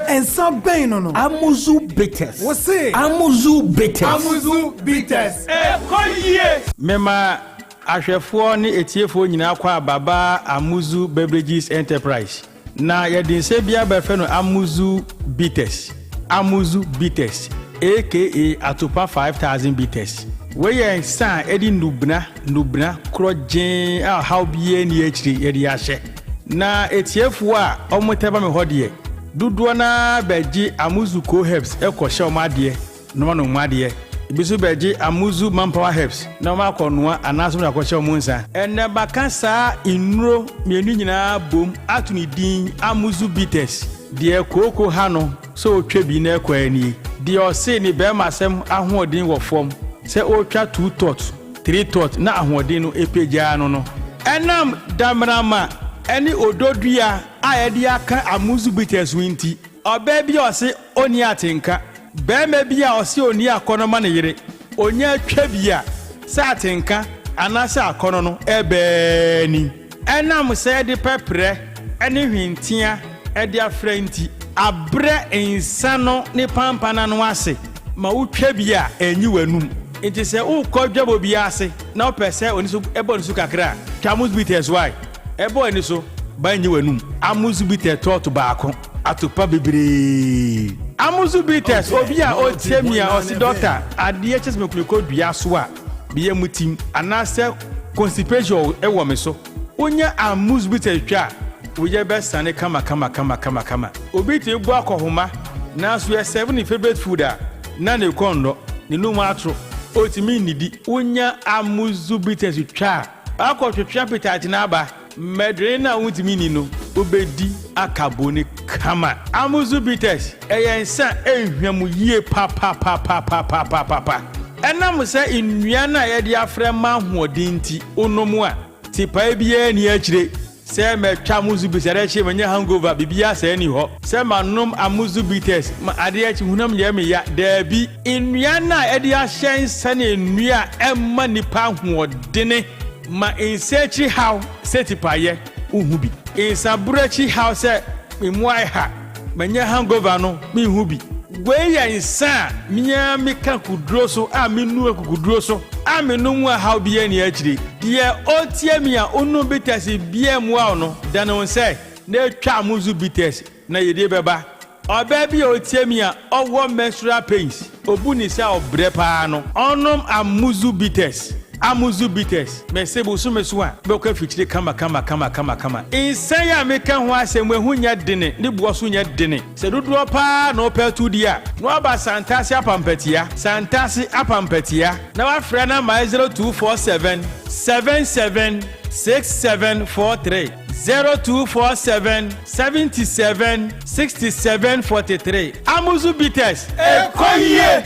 And some pain no. Amuzu bitters. What's it? Amuzu bitters. Amuzu bitters. Mema ahwefo ni etiefo nyina kwa baba Amuzu Beverages Enterprise. Na yedin se bia be fe no Amuzu bitters. Amuzu bitters aka atopa 5000 bitters. Weye san edi nubna krojen how bie ni echiri yedi ahye. Na etiefo a omoteba me hodie. Duduo na beji Amuzu Co Herbs ekoshe omade no no omade ibisu beji Amuzu Manpower Herbs na ma konoa anaso na akoshe omunsa enne bakasa inuro mienu nyina bom atuni din Amuzu bitters de koko hano so otwa na ekwani de ose ni be masem ahoodin wo fom se otwa 2 tot 3 tot na ahoodin no epeja no enam damrama eni ododua ayedi aka Amuzu bitters winti oba bi ose oni atenka be me bi a ose oni akono ma ne yire onya atwa bi a sa atenka anasa akono no ebeni enam se de pepre eni hwintia edi afrenti abre insano ne pampana no ase ma utwa bi a enyi wanum enti se ukodwabo bi ase na opese oni so ebo nsu kakra Amuzu bitters why ebo ni so banyi wanum Amuzu bitters tot baako atopa bebre Amuzu bitters obi a otiemia osi doctor ade chesme kuliko dua so a biye mutim anase constipation ewo me so Unya amuse bitters twa. Uye best sane kama. Obi ti gbo akohoma. Na so 7 favorite food a. Na ne kondo. Ni no matro. Otimi nidi. Unya amuse bitters twa. Akotwetwa pitati na aba. Medre na utimi ni no. Obedi akaboni kama. Amuse bitters. Eyensa ehwemu yie pa. Enam se nnua na ye de afre ma hoɔden nti onomu a tipa bia ni akire se metwa muzu bisere che manya hangover bibia se ni hɔ se manom amuzu bitters ma ade achi hunam ye me ya dabi nnua na ye de ahyɛn sane nnua emma nipa hoɔdene ma insechi how se tipa ye uhu bi insaburachi how se memu ai ha manya hangover no mi hu bi Weya insa miya mika kuduro so a minu kuduro so a minu mu a how biye ni achiri die otie miya onu bitters biye mu a no dan on say na twa amuzu bitters na yede beba oba bi otie miya owo menstrual pains obuni sa obre pa no onom amuzu bitters mesebu so meso a be ko fichire kama insa ya meka ho asem ehu nya dene ne bo so nya dene se dodo pa na opetu dia no aba santasi apampatia na wa frɛ na 0247 776743 0247 77 6743 amuzu bitters ekoye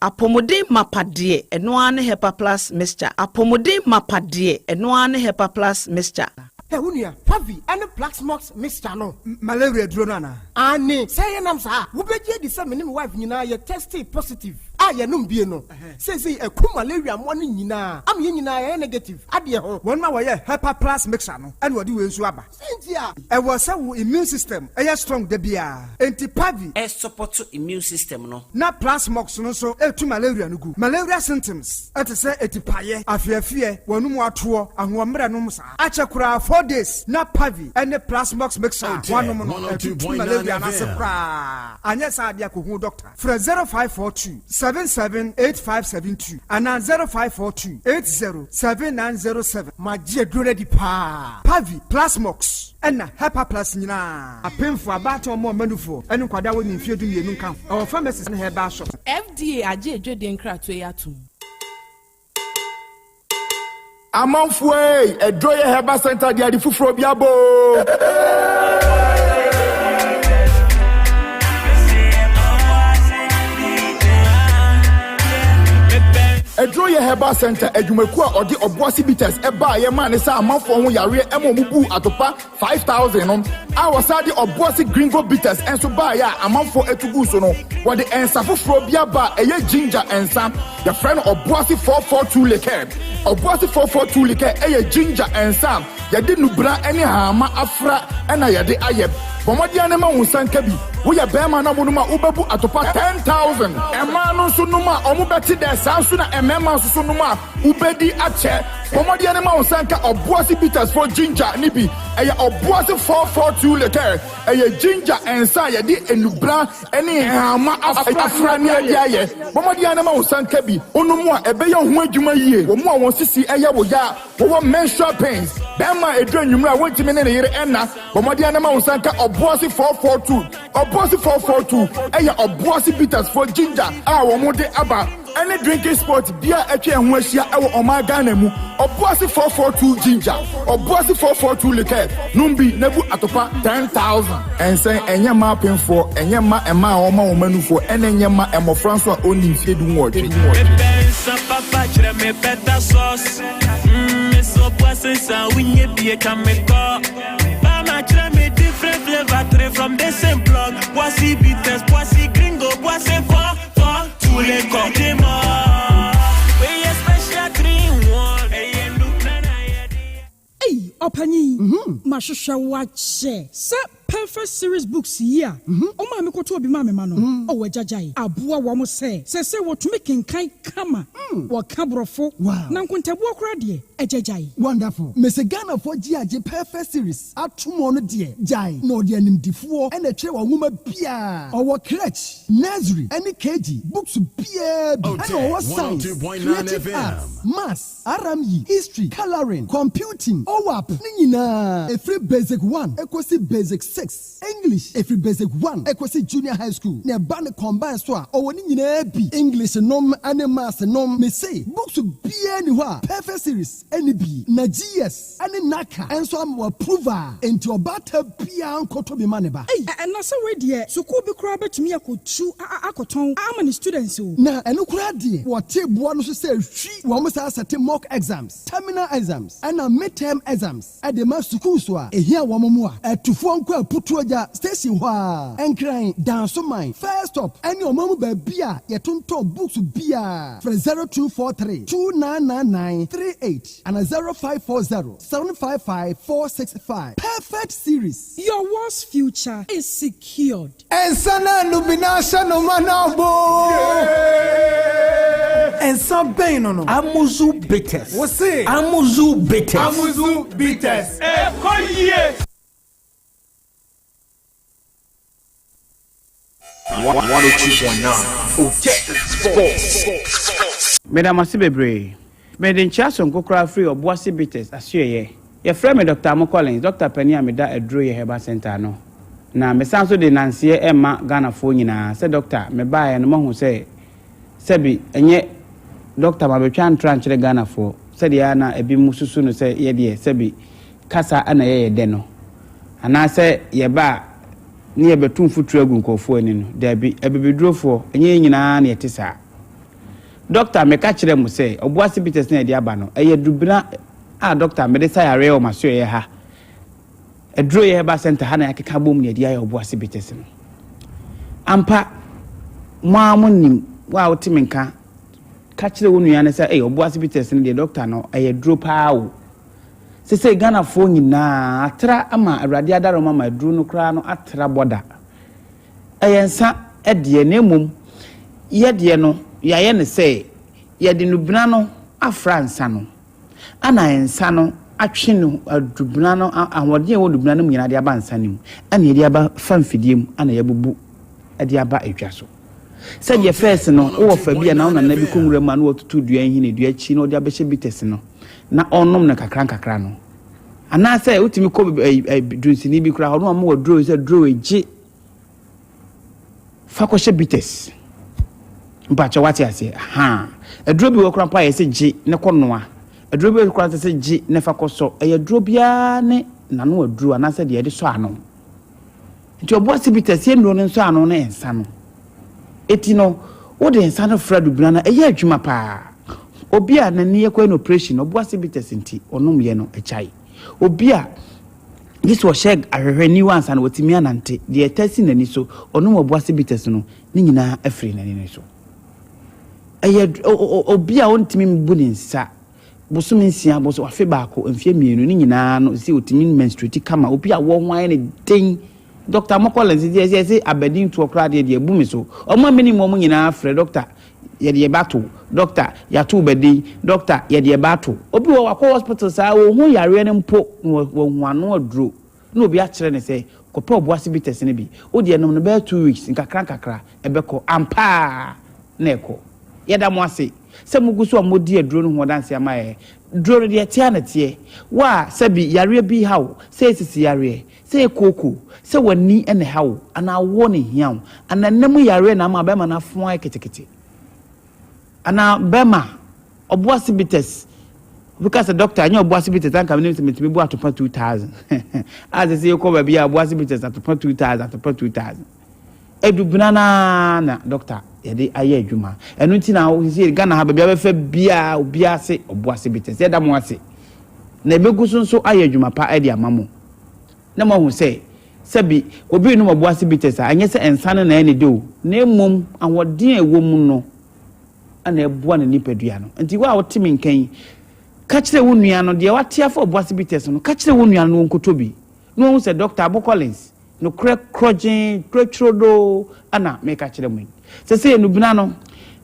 Apomodin mapade enoa ne Hepa Plus mixture. Apomodin mapade enoa ne Hepa Plus mixture. Unia, Pavi, and a Plaxmox mixture no. Malaria dronana. Ani, say nam sa. Wubeje di sa minim wife nyina ye tested positive. Ya num bie no. Say a ku malaria money nyina. Am ye nyina ye negative. Ade ho. Won ma wo ye Hepa Plus mixture no. And wodi we nsu aba. Sentia. E wo sa wo immune system. E strong de bia. Enti Pavi e support immune system no. Na Plaxmox no so e tu malaria no gu. Malaria symptoms. Ate say etipaye, afiafie, wonum ato, ahomre no msa. Achekura 4 days. Na Pavi and the Plaxmox mixture. One no 102.9 Anya sa dia ko hu doctor. Fra 0542 778572 and 0542 807907. Magie dure di pa. Pavi Plaxmox and Hepa Plus nyina. Apemfo abato mo manufo. Enu kwada woni mfie du mienu kan. Our pharmacies na herbal shop. FDA aje edwede nkrato ya tum. Amanfwe edroye Herbal Center dia di fufuro biabo. Edroye Herbal Center edwumaku a odi oboasi bitters eba ye man sa amanfo ho yare emomubu atopa 5000 no a wasadi oboasi gringo bitters enso ba ya amanfo etugu so no wode ensafufuro biaba eye ginger ensa your friend oboasi 442 liquor oboasi 442 liquor eye ginger ensa yade nubra ene hama afra ena yade ayeb Bomodia ne ma unsanka bi wo ya bema na monuma ubebu atopa 10,000 ema no so numa omubeti de sansu na emema so numa ubedi ache Bomodia ne ma unsanka oboasi bitters for ginger nibi eya oboasi 442 liter eya ginger ensa ya di enubra eni hama afra ni aye Bomodia ne ma unsanka bi onumu a ebeya ho adwuma yie wo mu a won sisi eya wo ya wo menstrual pains bema edwa nwumra wontimi ne yere enna Bomodia ne ma unsanka oboasi 442 oboasi 442 eya oboasi bitters for ginger a wo mode aba any drinking sport bia etwe ho ahia ewo omaga na mu oboasi 442 ginger oboasi 442 liquor numbi nebu atopa 10,000 ensen enyema penfo enyema ema oma wo manufo enyema emofranso a oni fiedu nwotwe papa chire me beta sauce me so boisi sa winye bie kameko mama chire me different flavor three from the same block boisi bitters boisi gringo boisi for tous les condiments we special green one Hey, Opani, Mashusha watch, sir. perfect series books here. O ma me koto obi ma me ma no. O we jajai. Aboa wo mo se wo to make kenkan kama. Wo kabrofo. Na nkontabu okra de e jajai. Wonderful. Mese Ghana for GAJ perfect series. Atumo no de jai. No de animdifo e na twe wo nwoma bia. Owo crèche, nursery, any KG, books bia bi. And owo science, creative arts, maths, RME, history, coloring, computing, OWAP. Ni nyina. Every basic 1 equals basic 6. English every basic 1 equals junior high school. Ne ba ne combine so a owo ni nyina bi. English nom and maths nom me say books bia ni ho a perfect series any bi. Na GS any naka enso am approval into obata bia nkoto bi maneba. Na so we de school bi kura betumi akotu akoton ama ni students o. Na eno kura de wo table no so say hwi wo mo say set mock exams, terminal exams and midterm exams at the mass school so a ehia wo mo a atufo nko aputu oja station ho a enkran dance mine first stop any omamu ba bia yetonto books bia from 0243 299938 and 0540 755 465. Perfect series. Your world's future is secured. And sana nubinasha no manabo. And some pain no. Amuzu bitters. What's it? Amuzu bitters. Amuzu bitters. 102.9 Otec Sports. Madam Asibebre, Madam Chason Kokra free or Boissy bitters, as you your friend Dr. Mokolins, Dr. Penny Amida, a Drew Heba Center. No. Now, me sounds to Nancy Emma Ghana phone, said Doctor, me buy and among who say, Sebi, and yet Dr. Mabichan tranche the Ghana for, said Yana, a bimusuno say, ye dear, Sebi, Casa and a deno. And I say, ye ba. Near between foot dragon call for any there be a baby drove for a yin and yet is her. Doctor, me catch them say, or what's the bitters near the abano, a ye dubina, doctor, me desire real monsieur ha. A draw ye ba center hana kaboom near the eye of what's the bitters. Ampa Mammonim, wow, Timinka, catch the woman and say, or what's the bitters in the doctor no, a drop out. Say Ghana phone na atra ama awrade adaro mama duru no kra no atra boda ayensa edie na mum yede no yaye ne say yede no bina no afransa no ana ensa no atwe no adubina no ahode e wo dubina no nyina de aba nsa nim ana yede aba famfidiem ana yabubu ade aba edwaso say ye first no wo fa bia na na bi konwura ma no otutu dua hine dua chi no de abehye bites no na onom na kakra no ana say utimi ko drunsini bi kra hono am wo draw say draw eji fakoshe bites mpacha wati ase ha edro bi wo kra pa yese ji ne konoa edro bi kra say ji ne fakoso edro bia ne na no adro ana say de yede so ano nti oboasi bites ye no nso ano na ensa no eti no wo de ensa no fra dubina na eye adwuma pa obi a na ne ekwa no operation oboasi bites nti onom ye no echai obi a this was shag ahwehwe ni once and wotimi anante de etasi nani so onom oboasi bites no ni nyina afri nani no so eye obi a ontimi mbu ni nsa bosumi nsia boso afi baako mfie mienu ni nyina no si otimi menstruate kama obi a wo hwan ne den Dr. Mokolins say abedin to okra de ebumi so omo minimum nyina afre doctor ye battle doctor ya to bedi doctor ye battle obi wo akọ hospital sa wo hu yare ne mpo wo hu ano aduro na obi a kire ne say kopa oboase bites ne bi o de enum no be 2 weeks nkakra ebeko ampa na eko ye da mo ase se muguso amodi aduro no ho danse amaye duro de tia na tie wa sabi yare bi hawo say sisi yare say koko say wani ene hawo ana wo ne hiawo ana nemu yare na ma be ma na fon aketekete ana bema oboasi bites because the doctor anya oboasi bites an come me bu atopa 2000 as say ko ba bia oboasi bites atopa 2000 edu binana na doctor yede aye adwuma enu nti na wo say Ghana ha ba bia be fa bia obi ase oboasi bites yeda mo ase na ebeguso nso aye adwuma pa ade amamo na mo hu say sabi obi no oboasi bites anya se ensane na ene do na emom awodin ewo mu no ana ebua na nipadua no nti wa wotimi nkan ka kire wo nua no de watia for boase bites no ka kire wo nua no nkotobi no hu se Dr. Mokolins no crojin tretrodo ana make a chire mu say no bina no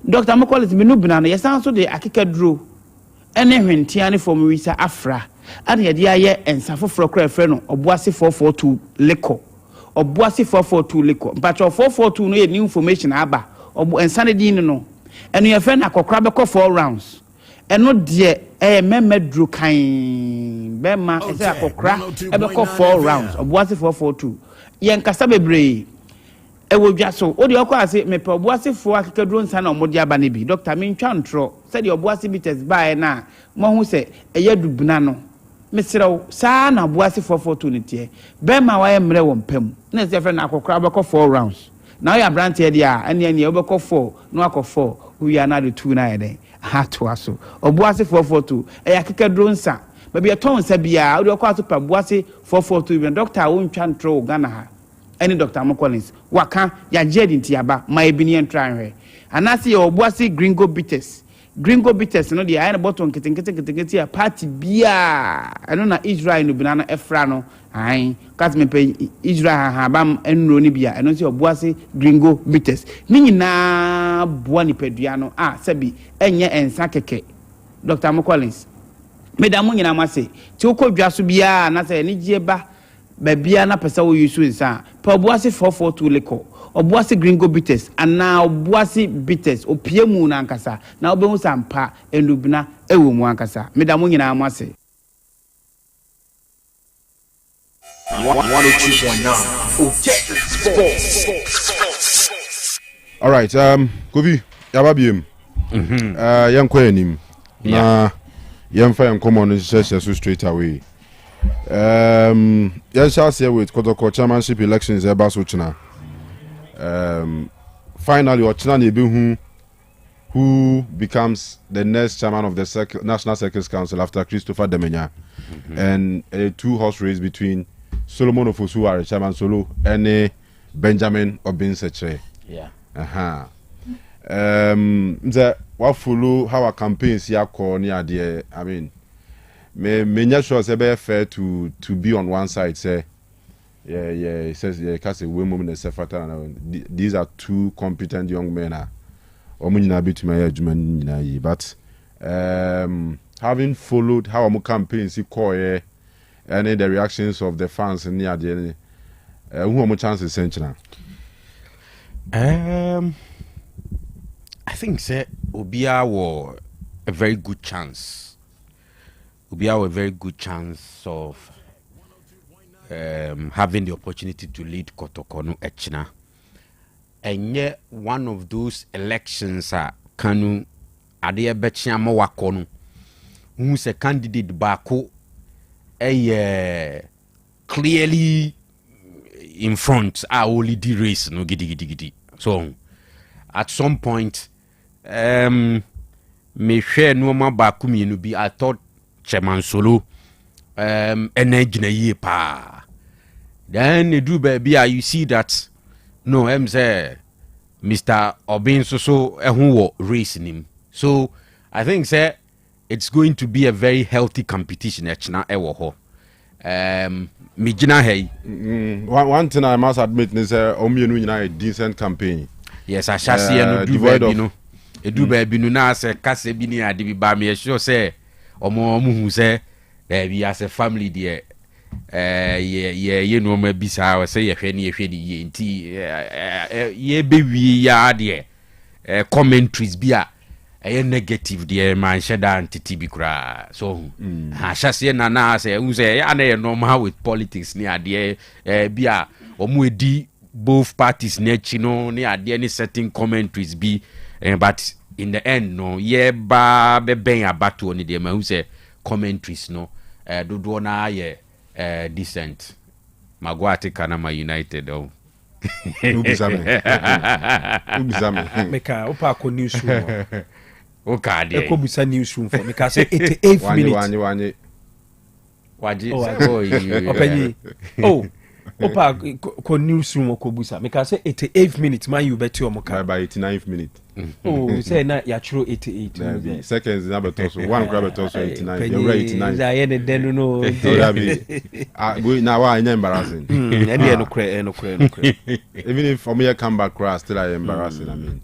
Dr. Mokolis me no bina no yesan so de akekaduro ene hwentia ne form wisa afra ana ye de aye ensa foforo kra frɛ no oboase 442 leko oboase 442 leko but 442 no ye new information aba obo ensa ne din no eno ye frɛ na kokra be 4 rounds eno de memedru kan bema ese akokra ebe 4 rounds oboase 442 ye nkasa bebre ewo dwaso odi okwa ase mepe oboase fo akekaduro nsa na omodi aba ne bi doctor me ntwa ntro se de oboase bites bae na mo hu se eye dubuna no mesrew sa na oboase 442 ne tie bema wa ye mre wo mpam na se fe na akokra be 4 rounds na ya brant ye dia ene obekọ 4 no akọ 4 we are na the 2 na ye hato aso oboase 442 eya kekaduro nsa baby aton nsa bia odi okwa so pa boase 442 even doctor won twa ntro Ghana ha any Dr. Mokolis waka ya jedi ntiaba ma ebini entra nhwe anase ya oboase gringo bitters no dia ayi na botton kete ya party bia eno na Israel no bina no efra no ai kat me pe Israel ha bam enro ni bia eno se oboase gringo bitters ni nyina boa ni pedua no sabi enye ensa keke Dr. Mokolis medamu nyina mase ti ukodwa so bia na se ni gieba babia na pesa wo yusu nsa pa oboase 442 leko oboase gringo bitters ana oboase bitters opiemu na ankasa na obehu sampa endubina ewo mu ankasa medamu nyina amase 102.9 Otec Sports. All right, Kovi yababiem yankwa enim na yemfa yankomo no share so straight away. Yan shall say with Kotoko chairmanship elections eba so china. Finally ochina ne who becomes the next chairman of the National Circus Council after Christopher Demenya. And a 2-horse race between Solomon Ofosu, Chairman Solo, and Benjamin Obinseche. Yeah. What follow how our campaigns here near the I mean me not sure it's fair to be on one side say it says because a woman is these are two competent young men but having followed how our campaigns and the reactions of the fans near the who are chances central. I think say Obia were a very good chance. Obia were a very good chance of having the opportunity to lead Kotokonu Echina. And yet one of those elections Kanu Adia Bechiamo Wakonu, who's a candidate Bako clearly in front only the race no gidi. So at some point me share no ma bakumi no be I thought Chairman Solo energy pa then they do baby you see that no say Mr. Obin so who racing him. So I think say it's going to be a very healthy competition echna ewo ho Mijina hey. One thing I must admit is Omienu nyina a decent campaign. Yes, I shall see no do baby no. E do baby no na say kase bi ni ade bi ba me sure say omo hu say baby as a family there ye no ma bisa say ye hwe ni ye nti ye be wi ya de commentaries bi a negative there man sheda entity bi kura so ha shase na say who say ya na normal with politics ni ade bi a omo edi both parties ne chino ni ade any certain commentaries bi but in the end no ye ba be ben abato ni de ma who say commentaries no dodo na ye decent magwate Kanama United oh ubizame meka opa ko news room o ka de ko busa news room for meka say 88 minutes waji openyi opa ko news room ko busa meka say 88 minutes man you bet you omoka by 89th minute Oh, say na ya true 88. Seconds na beto so one grab beto so 89. You're 89. Is I then no. We now why embarrassing. No cray. Even if for me I come back crash still I embarrassing. I mean,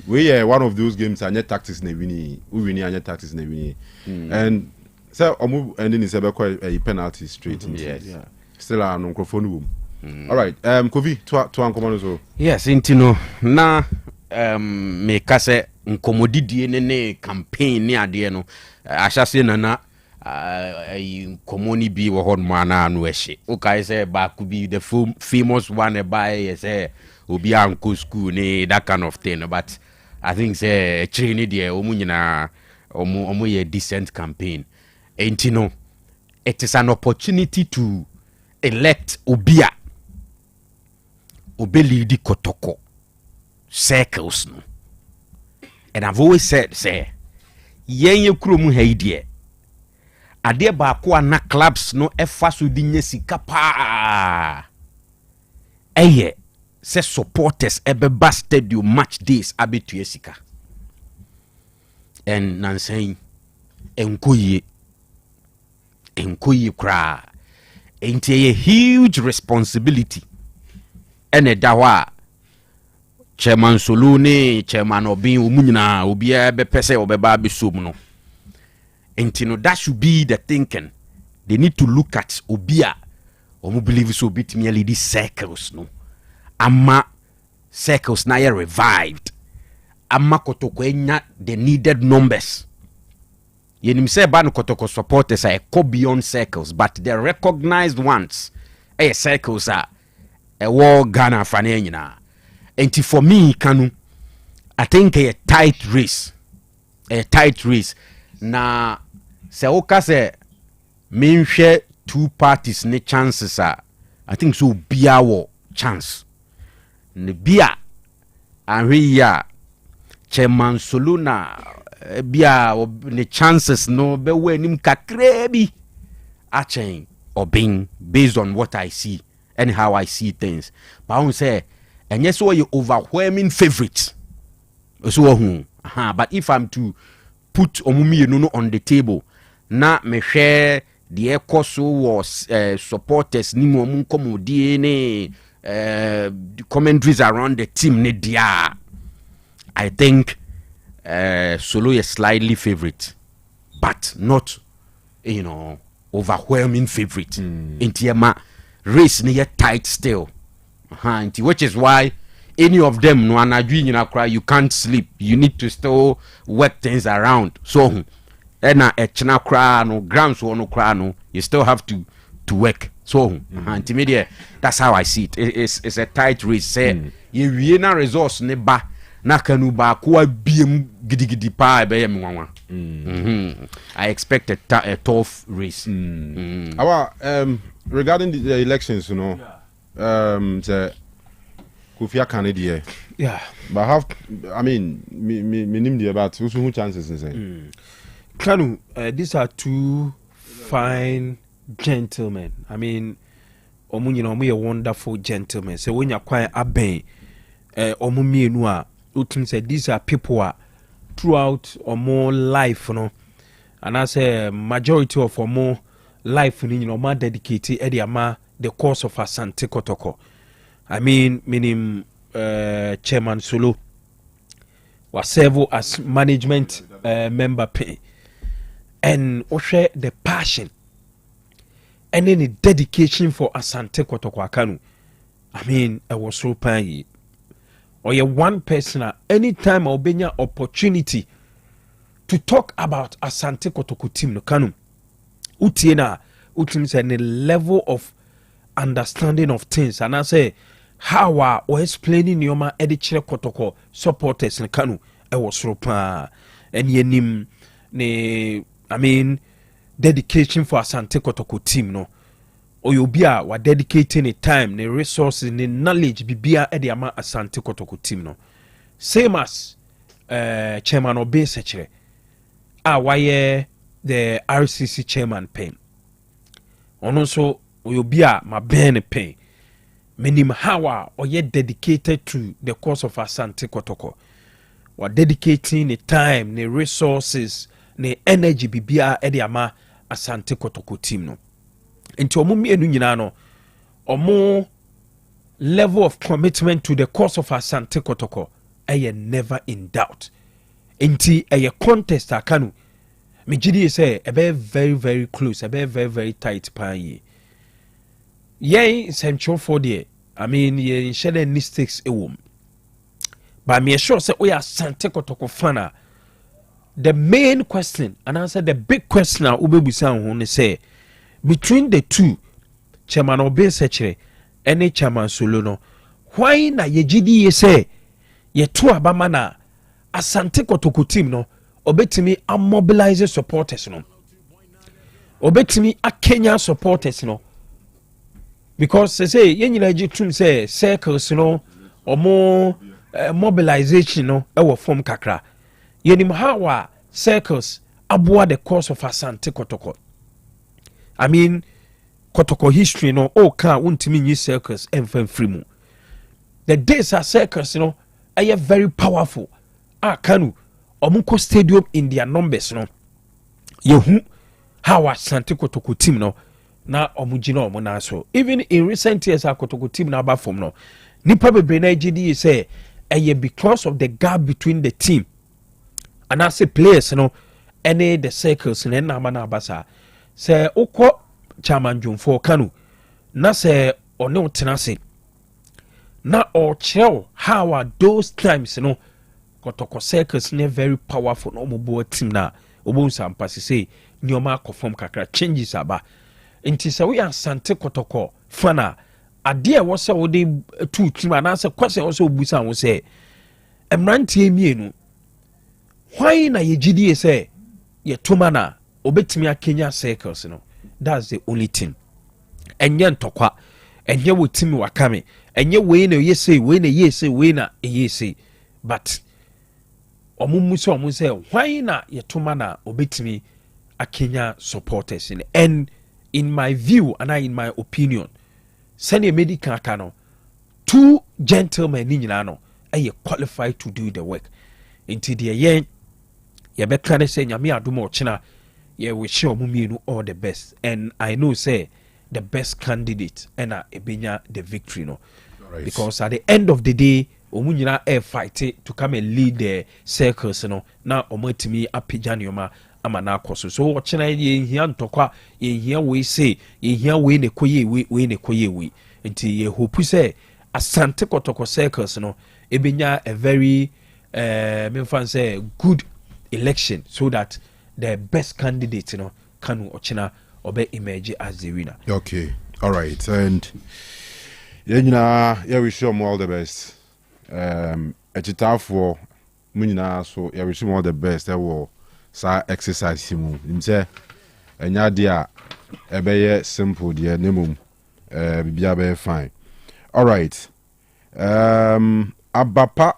we one of those games and tactics na win. We win and tactics na win. And so omu ending is a penalty straight into. Yes. Yeah. Still an microphone. All right. Kofi to ankomo so. Yes, intino na me kase nkomodidie ne campaign ne ade no ahyase na nkomoni bi wo hon mana no ehye o kai say ba ku bi the famous one by say obi anko school ne that kind of thing, but I think say training there omu nyina omu ye decent campaign. Intino it is an opportunity to elect obia obelidi kotoko circles no. And I've always said say yenye kurom haidie ade ba ko na clubs no efa so di nya sika pa eye se supporters ebeba stadium match days abetu sika and nansen enkoye kra enti a huge responsibility ene dawa Chairman Solone, Chairman Obin Umunyina, Obia Bepese Obeba Bisum no. And that should be the thinking. They need to look at Obia. Omu believe so bit merely these circles no. Ama circles na revived. Ama kotoko enya the needed numbers. Yenim se ba no kotoko supporters are go beyond circles, but the recognized ones circles are a war Ghana fane nyina. And for me, Kanu, I think a tight race. Na se oka se menhwe two parties ne chances are. I think so bia wo chance. Ne bia anhwe ya Chairman Soluna bia ne chances no be wanim kakra bi achen obin based on what I see and how I see things. But I won't say and yes, so you overwhelming favorite. So but if I'm to put Omumi no on the table, na me share the Ekoso was supporters ni mo mun komo DNA commentaries around the team ne dia. I think Solo is slightly favorite, but not overwhelming favorite. Intiema race ne tight still. Which is why any of them no anadwi you can't sleep. You need to still work things around. So ena echna kra no grounds no kra no you still have to work. So antimedia that's how I see it. It's a tight race. Say ye wie na resource ne ba na Kanu ba ko abiem gidigidi pa be yem nwanwa. I expect a tough race. Our regarding the elections, the Kufia Canadian. Yeah. But minimum about who chances in saying. Kanu, these are two fine gentlemen. I mean, we are wonderful gentlemen. So when you're quite a ben, omumi enua, utum say these are people who are throughout or more life, and I say majority of or more life, more dedicated, the cause of Asante Kotoko. I mean, meaning Chairman Solo was served as management member pay, and share the passion and any dedication for Asante Kotoko Kanu. I mean, I was so paying. Or you one person anytime I'll be an opportunity to talk about Asante Kotoko team no Kanu. Utiena utim say the level of understanding of things, and I say how are we explaining Yoma Edichire Kotoko supporters in Kanu I was ropa and yenim ne I mean dedication for Asante Kotoko team no or you be a dedicating a time the resources the knowledge bibia ediama Asante Kotoko team no same as Chairman Obin Sechere why the RCC chairman pen on also will be a my ben pay minim how or yet dedicated to the cause of Asante Kotoko wa dedicating ne time ne resources ne energy bibia e de ama Asante Kotoko team no nti omo mienu nyina no omo level of commitment to the cause of Asante Kotoko never in doubt nti contest Kanu me gidi say very very close very very tight pan ye central for there I mean ye share any mistakes ewom but me sure say we are Asante Kotoko fan the main question and answer the big question ubebusa ho ne say between the two chairman Obesechere any chairman Solo no why na ye gidi ye say ye to abama na Asante Kotoko team no obetimi a mobilize supporters no obetimi a Kenya supporters no because say ye nyina gitum say circles no omo mobilization no e wo form kakra yenim how circles aboa the cause of Asante Kotoko I mean Kotoko history no o ka wontimi nyi circles emfam free mu the days are circles no are very powerful Kanu omuko stadium in their numbers no yehu how Asante Kotoko team no na omugina omo na so even in recent years Kotoko team na ba form no nipa bebre na gidi say because of the gap between the team and as a players no any the circles na na na abasa say ukọ chairman Jomfo Kanu na say one otenase na or chill how are those times no Kotoko circles ne very powerful no mo team na obo sampasi say nyoma akofom kakra changes aba nti say we Asante Kotoko fana ade e wo say wo de two team na say question wo say obusa wo say emrantie mienu why na ye gidi say ye toma na obetimi akenya circles no that's the only thing enye ntokwa enye wo team wakame enye we na ye say we na ye say we na ye say but omumu say why na ye toma na obetimi akenya supporters in and in my view and in my opinion send a medical kano two gentlemen ni nyina no qualified to do the work into the ye be kan say nyame adomo china ye we share omumienu all the best and I know say the best candidate and ebenya the victory no right. Because at the end of the day omunyina fight to come and lead the circles no na omotimi apijanioma ama na akoso so ochina ye hia ntokwa ye hia we say ye hia we ne koye we ne koye we nti ye hope say Asante Kotoko circles no ebenya a very me fan say good election so that the best candidate Kanu ochina obe emerge as the winner. Okay, all right, and yeah, we wish you all the best. Echitafo munyina so yeah, wish you all the best. That will sa exercise him. Him say enya dia ebeye simple dia nemum bibia be fine. All right. Abapa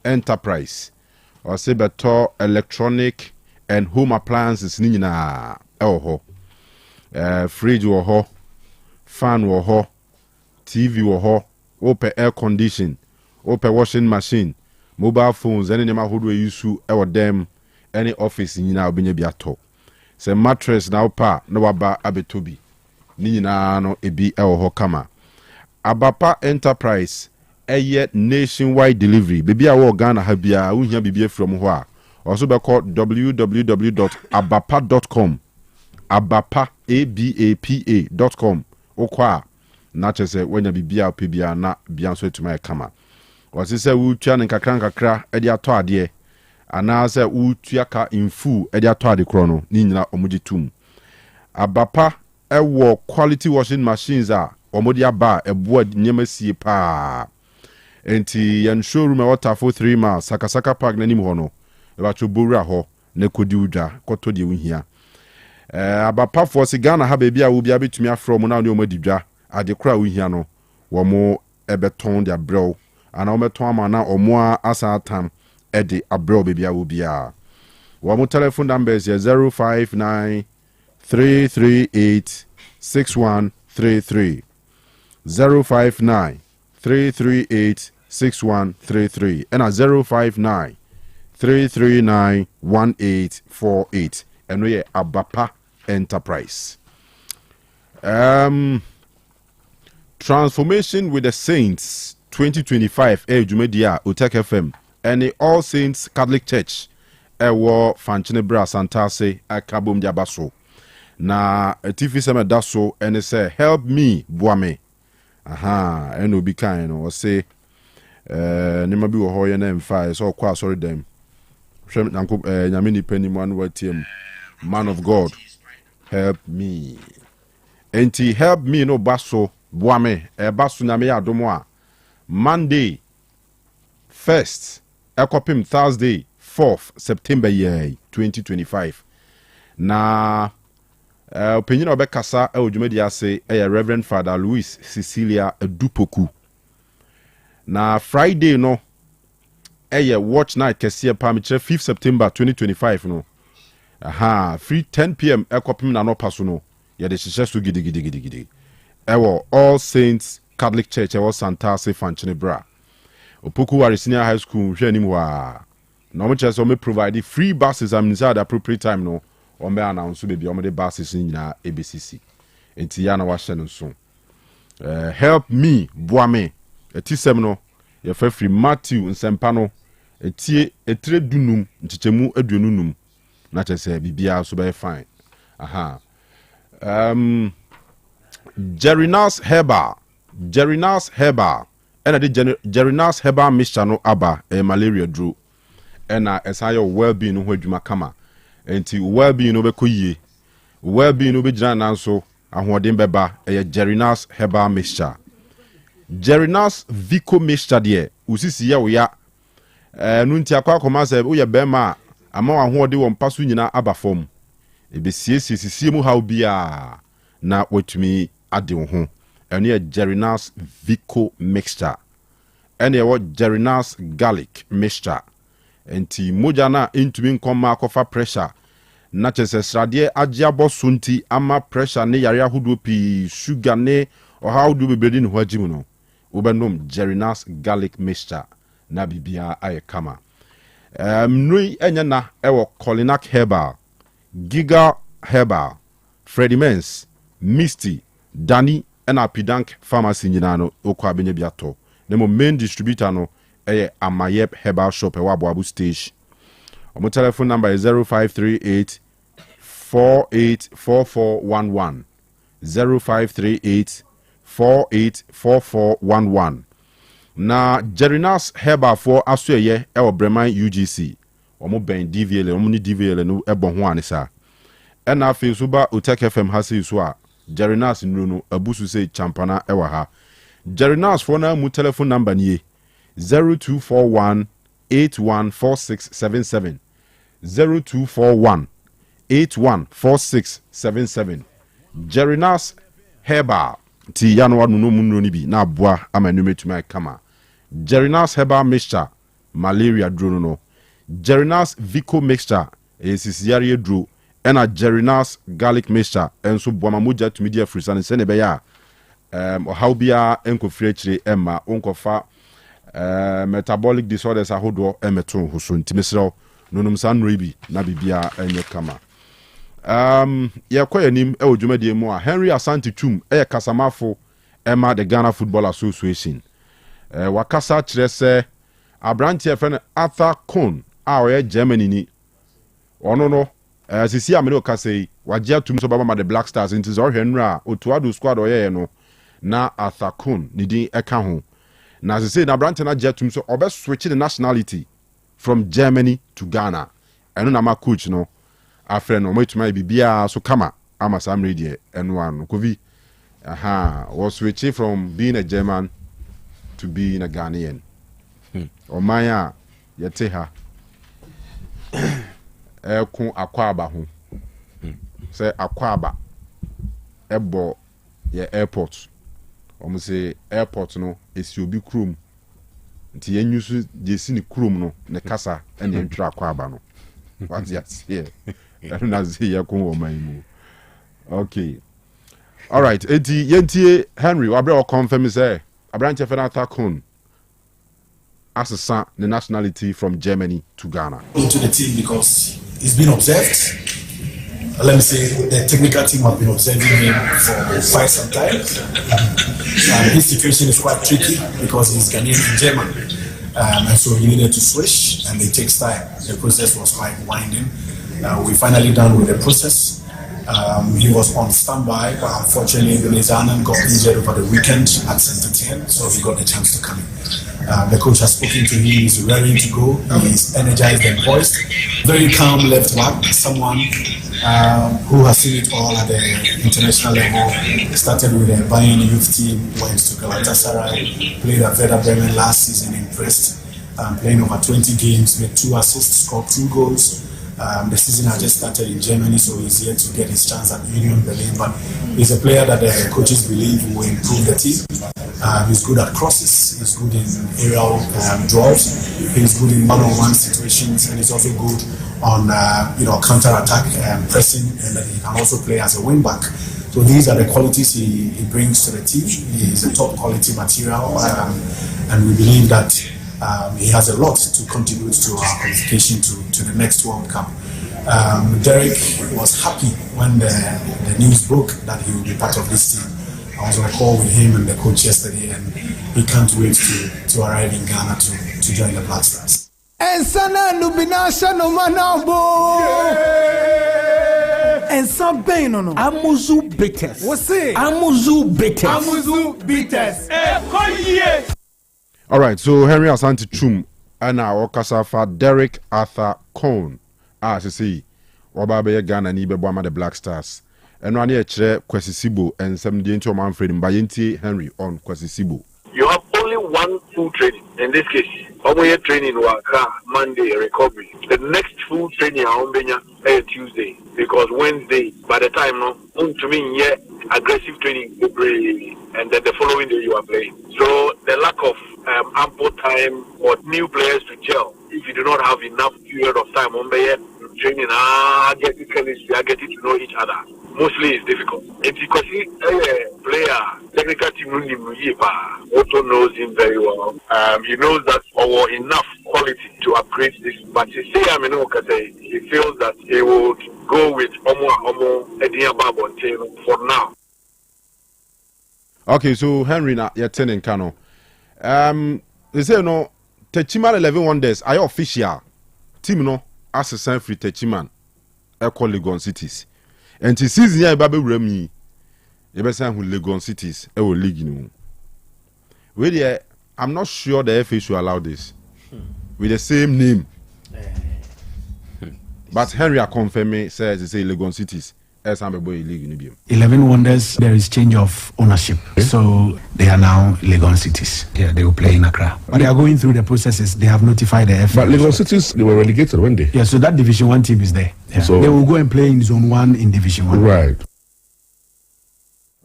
Enterprise or say better electronic and home appliances ni nyina ho fridge wo ho fan wo ho TV wo ho open air condition open washing machine mobile phones any nema hodo use e dem any office nyina obenya bi ato say mattress na opa na waba abetobi ni nyina no ebi e ho kama Abapa Enterprise nationwide delivery baby a wo Ghana ha bia wo hia bibia from ho a also be called www.abapa.com abapa.com okwa na chese wanya bibia opebia na bia so etuma e kama wasi se wo tua ne kakra e de ato ade ana se wo tua ka in full e de ato ade kro no ni nyina omugitum Abapa wo quality washing machines a omodi aba eboa nyema sie pa enti yan showroom water for 3 miles Sakasaka Park na nim ho no e ba cho bowura ho na kodi udwa koto de wohia Abapa for Ghana ha bia wo bia betumi afro na omodi dwa ade kra wohia no wo mo ebeton dia brew ana wo meton ama na omo asa atam e de abrew bia wo bia wo mo telephone number is 059 338 6133 059 338 6133 and 059 339 1848 and we Abapa Enterprise. Transformation with the Saints 2025 Jumedia Otec FM and the All Saints Catholic Church Ewo Fanchinebra Santase Akabum Jabaso na etifi sema daso and say help me boame and will be kind or say nima bi wo ho ye na mfa so kwa sorry dem hwem nanko nyame ni pani man watiem man of God help me enti help me no baso boame baso nyame ya domo a Monday 1st ekopim Thursday 4th September year 2025 na opinion obekasa ejumedi ase Reverend Father Louis Cecilia Edupoku na Friday no watch night kese pa me 5th September 2025 no free 10 p.m. ekopim na no paso no ye de hihye so gidi All Saints Catholic Church Santase Fanchinebra Opoku Wari Senior High School hwe anim wa na mo chese me provide free buses at the appropriate time no o me announce be o me the buses nyina ABCC enti ya na wa hye no so help me boame etisem no ye fa free Matthew nsempa no etie etre dunum ntichemu aduonunum na chese bibia so be fine Jerinas Herbal and the Jerinas Herbal mixture no aba malaria drew and esayo well-being no hwadwuma kama enti well-being no bekoyie well-being no be jana so ahoden beba Jerinas Herbal mixture Jerinas Vico mixture de usisi ya oya no nti akwa koma se wo ye bema ama ahoden wo mpaso nyina aba fom ebesiesie mu how bia na watumi ade wo ho ene ye Jerinas Vico mixture ene ye Jerinas garlic mixture enti moja na intumi nkoma akofa pressure na chese srade agye aboso nti ama pressure ne yare ahodo pi sugar ne o how do be breeding ho agimu no obenom Jerinas garlic mixture na bibia aye kama nui enya na ewo Colinac Herbal Giga Herbal Freddy Mens Misty Danny and Apidank Pharmacy nyina no okwa benye biato nemo main distributor no Amayep Herbal Shop Abu Stage. Our telephone number is 0538 484411 0538 484411. Na Jerinas Herbal for Asweye Breman UGC. Omo ben DVL omo ni DVL no ebon ho anisa. Na afi so ba Otec FM hase so a Jerinas no abusu say champana ewa ha. Jerinas for na mu telephone number ni 0241 814677 0241 814677 Jerinas Herbal ti ya no wanu no munro ni bi na aboa amanumetuma kama Jerinas Herbal mixture malaria dro no Jerinas Vico mixture esisiare dro ena Jerinas garlic mixture enso boama moja tumi dia frisa ne se ne be ya how bia enkofire chire emma onkofa metabolic disorders ahodo emeto ho so ntimesero nonum sanro bi na bibia enye kama ye kwayanim odwumadie mu a Henry Asante Tum kasamafo ema the Ghana Football Association wakasa kire se abrantie fe Arthur Kohn a oye Germany ni ono no sisi amene okasei wagye atum so baba ma the Black Stars into zo Henry a otuado squad oye no na Arthur Kohn ni din eka ho na sisi na brante na jetum so obe switch the nationality from Germany to Ghana eno na ma coach no afre no moituma bibia so kama ama samre die eno anu kovi was switching from being a German to being a Ghanaian omaya yete ha ekun akwaba ho say akwaba ebo ye airport omo say airport no esi obi krom nti yenyusu de si ni krom no ne kasa ene ntwa akwaba no what yes here na say yakun omaimu okay all right enti yentie Henry wabre o confirm say abrante fe na Arthur Kohn asesa the nationality from Germany to Ghana. Into the team because he's been observed. Let me say the technical team have been observing him for quite some time. His situation is quite tricky because he's Ghanaian and German. And so he needed to switch, and it takes time. The process was quite winding. We finally done with the process. He was on standby, but unfortunately, the Zanan got injured over the weekend at St. Etienne, so he got the chance to come in. The coach has spoken to him, he's raring to go, he's energized and poised. Very calm left back, someone who has seen it all at the international level. Started with the Bayern youth team, went to Galatasaray, played at Werder Bremen last season, impressed, playing over 20 games, made 2 assists, scored 2 goals. The season has just started in Germany, so he's here to get his chance at Union Berlin. But he's a player that the coaches believe will improve the team. He's good at crosses, he's good in aerial draws, he's good in one-on-one situations, and he's also good on counter-attack pressing, and he can also play as a wing-back. So these are the qualities he brings to the team. He's a top-quality material, and we believe that he has a lot to contribute to our qualification to the next World Cup. Derek was happy when the news broke that he will be part of this team. I was on a call with him and the coach yesterday, and he can't wait to arrive in Ghana to join the Black Stars. And Sana Nubinasha no manabo. And some pain no. Amuzu bitters. What's it? Amuzu bitters. Amuzu bitters. All right, so Henry Asante Chum and our Okasafa Derek Arthur Cohn, as you see, Wababe Ghana ni Bebama the Black Stars. And one year Kwesi Sibo and some Dinto Manfred Mbayenti Henry on Kwesi Sibo. You have only one full training. In this case, Omoye training waka Monday recovery. The next full training Ombenya Tuesday, because Wednesday by the time to me aggressive training and then the following day you are playing. So the lack of ample time for new players to gel. If you do not have enough period of time training, getting to know each other. Mostly it's difficult. It's because player, technical team also knows him very well. He knows that or enough quality to upgrade this. But he feels that he would go with Omo for now. Okay, so Henry na you're turning Kanu. They say Techiman 11 Wonders are official. Team assistant free Techiman call Legon Cities. And this season ya babe remi. You better who Legon Cities will league no. I'm not sure the FA should allow this. With the same name. But Henry are confirming says they say Legon Cities. 11 Wonders, there is change of ownership. So they are now Legon Cities. Yeah, they will play in Accra. But they are going through the processes. They have notified the FA. But Legon Cities, they were relegated, weren't they? Yeah, so that Division 1 team is there. Yeah. So they will go and play in Zone 1 in Division 1. Right.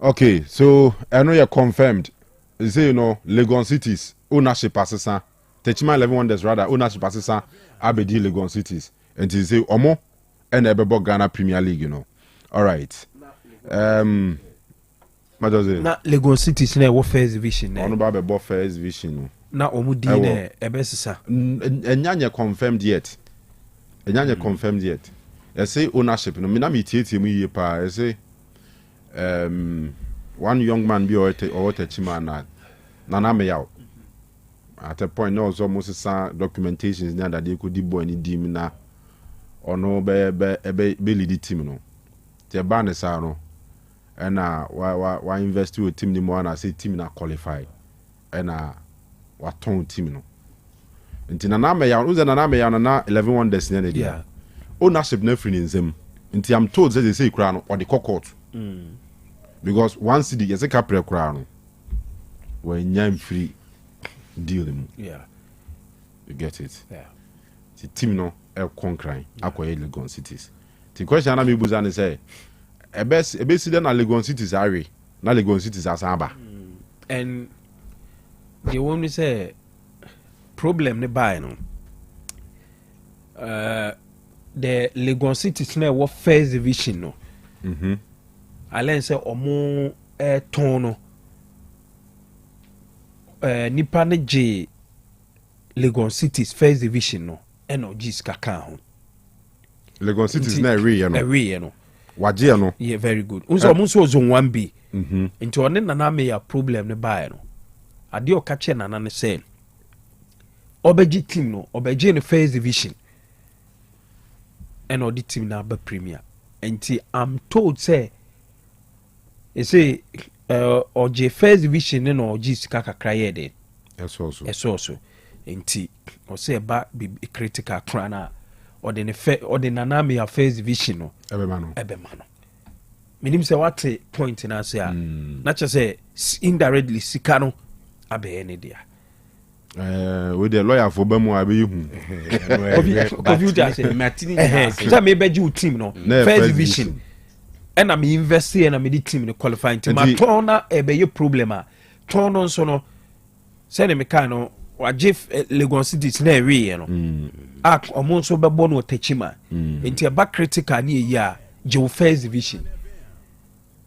Okay, so I know you're confirmed. You say, Legon Cities, ownership assessor. Techima 11 Wonders, rather, ownership assessor, Abedi Legon Cities. And you say, Omo, and Ebebo Ghana Premier League, All right. Not Legon Cities na wo first division na. Ono ba be first division. Na omu di na ebesisa. Enyanya confirmed yet. Confirmed yet. I say ownership no me na me tie mu yie pa. I say one young man be or Chima na me yaw. At a point no so most documentations na that they could di boy ni dim na ono be lead team no. The ban is no, and why invest with team the more and I say team na qualify, and what tone team no. Until na me ya, uza na me ya na 11 Wonders near the yeah. Ownership no free in them. Until I'm told that they say crown or the cockot. Because one city is a capre crown. When you're free deal them. Yeah. You get it. Yeah. The team no conquering acquire Legon Cities. The question I mean is say a best then a Legon Cities are na Legon Cities as aba. And the one we say problem ne buy no. The Legon Cities na what first division no. I learn say omo ton no. Nipa ne J Legon City's first division no eno gis kaka ho Legon City's na re no waje no yeah very good unso zone 1B into one na me ya problem ne bae no ade o ka che nana ne say obeji team no obeji ne first division and the team na ba premier and I'm told say you say oje first division no oji sika kakra ye de eso enti o say ba be critical crana or the nana me first division no ebe ma no minim say what point na say na che say indirectly sika no abe ne dia with the lawyer for Bemu Abihu. That may be you team no first division. And I'm investing and I'm the team in qualifying team. My turner a problem. Turn on so no send me kind or Jeff Legon City's near re no. Act almost so born with Techima. Into a back critical near ya Joe first division.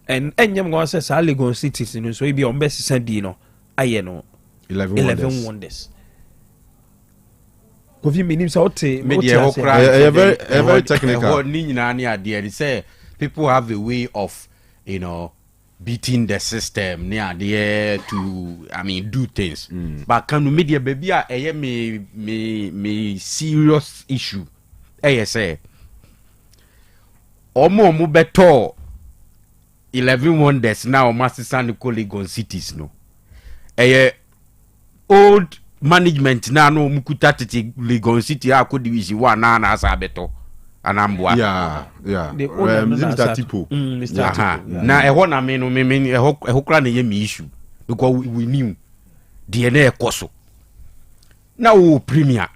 And young one says Legon Cities in so be on best Sandino. I know. 11 wonders. Kofi minim sa ote very technical. They say people have a way of, beating the system near there to, do things. But can media baby me serious issue. Say omo mu beto 11 wonders now master San Legon Cities no. Old management na no mukuta tete Legon City ako division 1 na asa beto anambwa Mr. Tipo na eho na me no me eho kra na ye me issue because we knew DNA ekoso na wo premier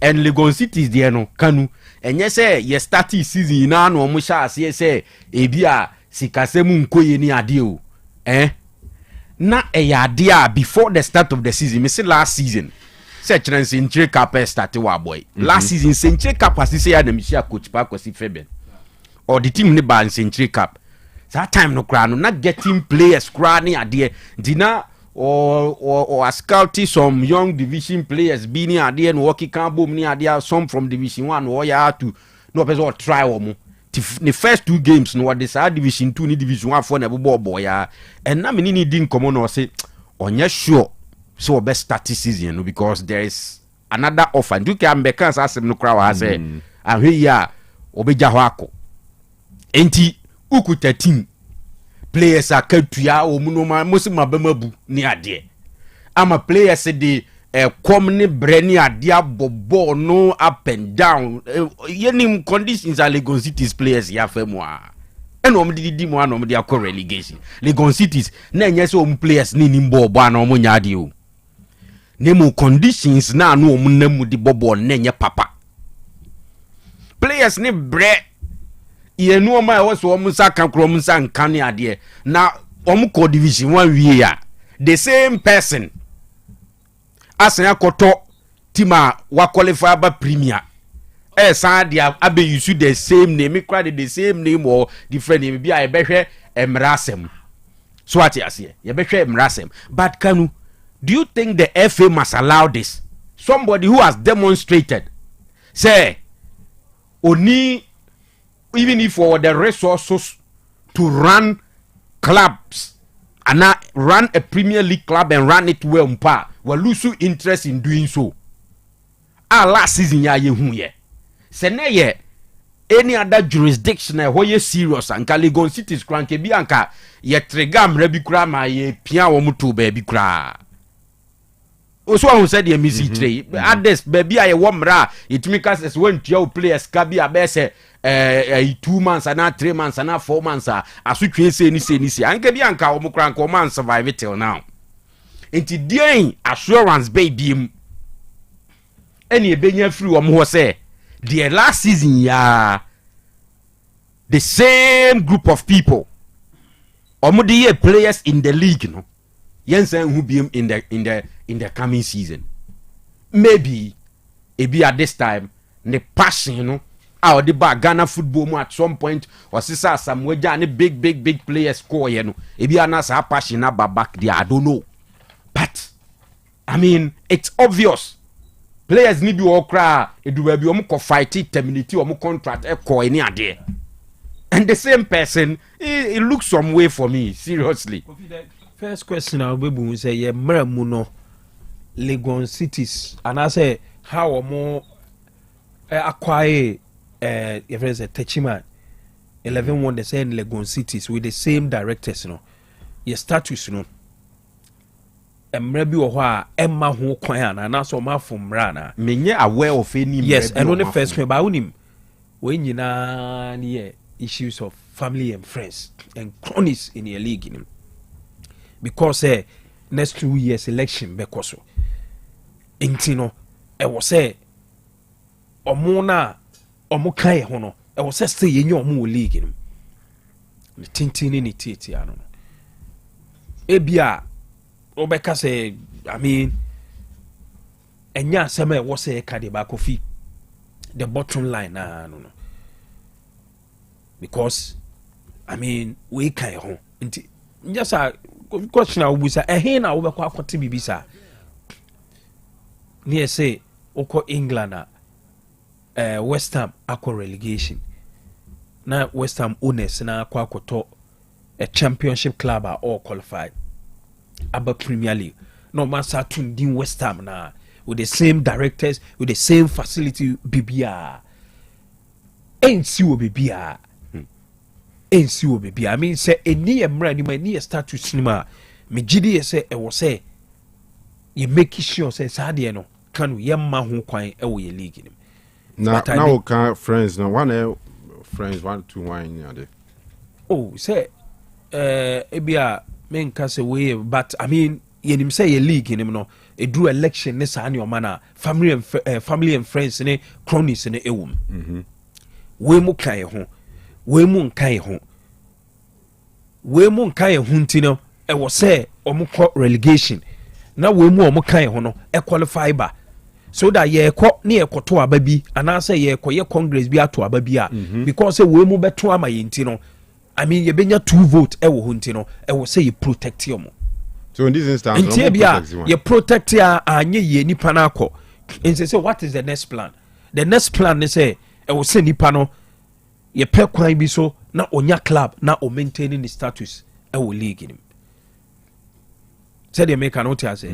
and Legon City is there no Kanu enye say ye start season na no mo sha ase say ebi a sikasemu nkoye ni ade o na dia before the start of the season. Me say last season. Say Century Cup started wa boy. Last season Century Cup as say ya na me share coach pa kwasi Feben. Or the team ne ban Century Cup. That time no kra no not getting players kra ni ade. Dina or scouting some young division players be ni ade and working can boom ni ade some from division 1 or ya to no person try omo. The first 2 games no what this division 2 ni division 1 for na boy ya and na me ni din komo no say onye sure so best start season no because there is another offer you can be can asem no kra wa say ahwe ya obeja ho akọ enti uku 13 players akatua o mu no ma mosima bamabu ni ade ama players de come breni adia bobo no up and down yenim conditions are Legon Cities players ya famwa eno om di mo anom dia ko relegation Legon Cities na enye se om players ni nimbo bo ana om nya ade o nemu conditions na no om namu di bobo na enye papa players ni bre ye no ma e wo so om saka krom san kan ade na om ko division 1 wie ya the same person Osei Akoto tima wa qualify ba premier san dia abe use the same name the same name or different name bia e behwe emrasem so what you say ye behwe emrasem but Kanu, do you think the FA must allow this? Somebody who has demonstrated say oni even if for the resources to run clubs and run a Premier League club and run it well will lose interest in doing so. Last season ya yehu ye. Sene ye any other jurisdiction where ye serious and Legon Cities cranky bi anka ye tregam rebi kura ma ye pia wo mutu baby kura. Also who said ye misi trade others baby aye wo mra itimi ka as when your players ka bi abese 2 months and 3 months and 4 months asutwe se ni anka bi anka wo mukra anka wo man survive till now. Enti dien assurance baby any benya free wo mo say the last season ya the same group of people omudi players in the league no yensen who be in the coming season maybe it be at this time the passion no our the Ghana football mo at some point or sisa some way any big players score you know it be anasa passion about back there I don't know but I mean it's obvious players need you cry it do be omo fight terminate omo contract e any ade and the same person it looks some way for me seriously. First question I will say ye mramu no Legon cities and I say how more acquire your friends a Techima 11 wonders in Legon cities with the same directors, you know. Your status, you know. And maybe or Emma who coin and also my from Rana. Many aware of any yes, and on the first one about him when you know issues of family and friends and cronies in your league in him. Because next 2 years election because intino e was say omona omukai hono e was say yenye omu league nim ni tintini ni titi ano ebia obeka say I mean enya asema e was say ka de ba kofi the bottom line na no because I mean we kai ho nti just a question I will say na we kwa kwate bibisa near say oko England West Ham akwa relegation na West Ham owners na akwa akoto a championship club are all qualified aba Premier League no man satun din West Ham na with the same directors with the same facility bibia ensi wo bibia ensi wo bibia I mean say eni emra ni ma ni status cinema me gidi say e wo say you make sure say saade no Kanu yemma ho kwan e wo ye league nim na o kan friends no one friends 1 2 1 yade oh say ebia men ka say we but I mean yenim say ye league nim no e drew election ne sa ne o mana family and friends ne cronies ne ewum we mu kan ho we mu nkan ho we mu nkan ho ntino e wo say omukọ relegation na we mu omukan ho no e qualify ba so that ye ko ne ye koto aba bi ana say ye ko ye congress bi ato aba bi a because say we mu beto ama ye ntino I mean ye benya 2 vote e wo ho ntino e wo say ye protect you mo so in this instance no protect ye protect ya anye ye nipa na akọ and say what is the next plan ne say e wo say nipa no ye pe kwan bi so na onya club na o maintaining the status e wo league nim said you make an otiase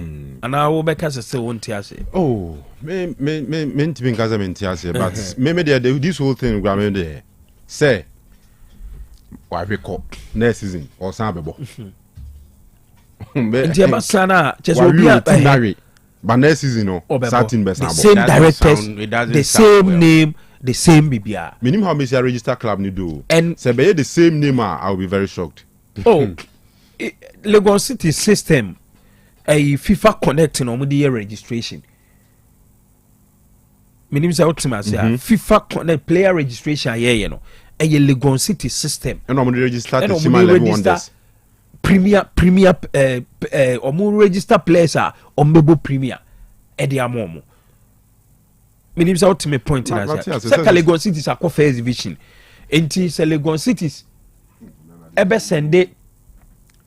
and I will make us a still won't say oh me to be in but maybe this whole thing grammar there say why we call next season or Sabebo but next season no certain best the same directors the same name the same BBR minimum how many register club ni do and say be the same name I will be very shocked oh Lagos City system a FIFA connect no the year registration minim say ultimate FIFA connect player registration here no a Lagos City system and no register the Shima 11 wonders premier omo register players are ombebo premier e dey amomo minim say ultimate point na say Lagos City is a first division enti say Lagos City ebe send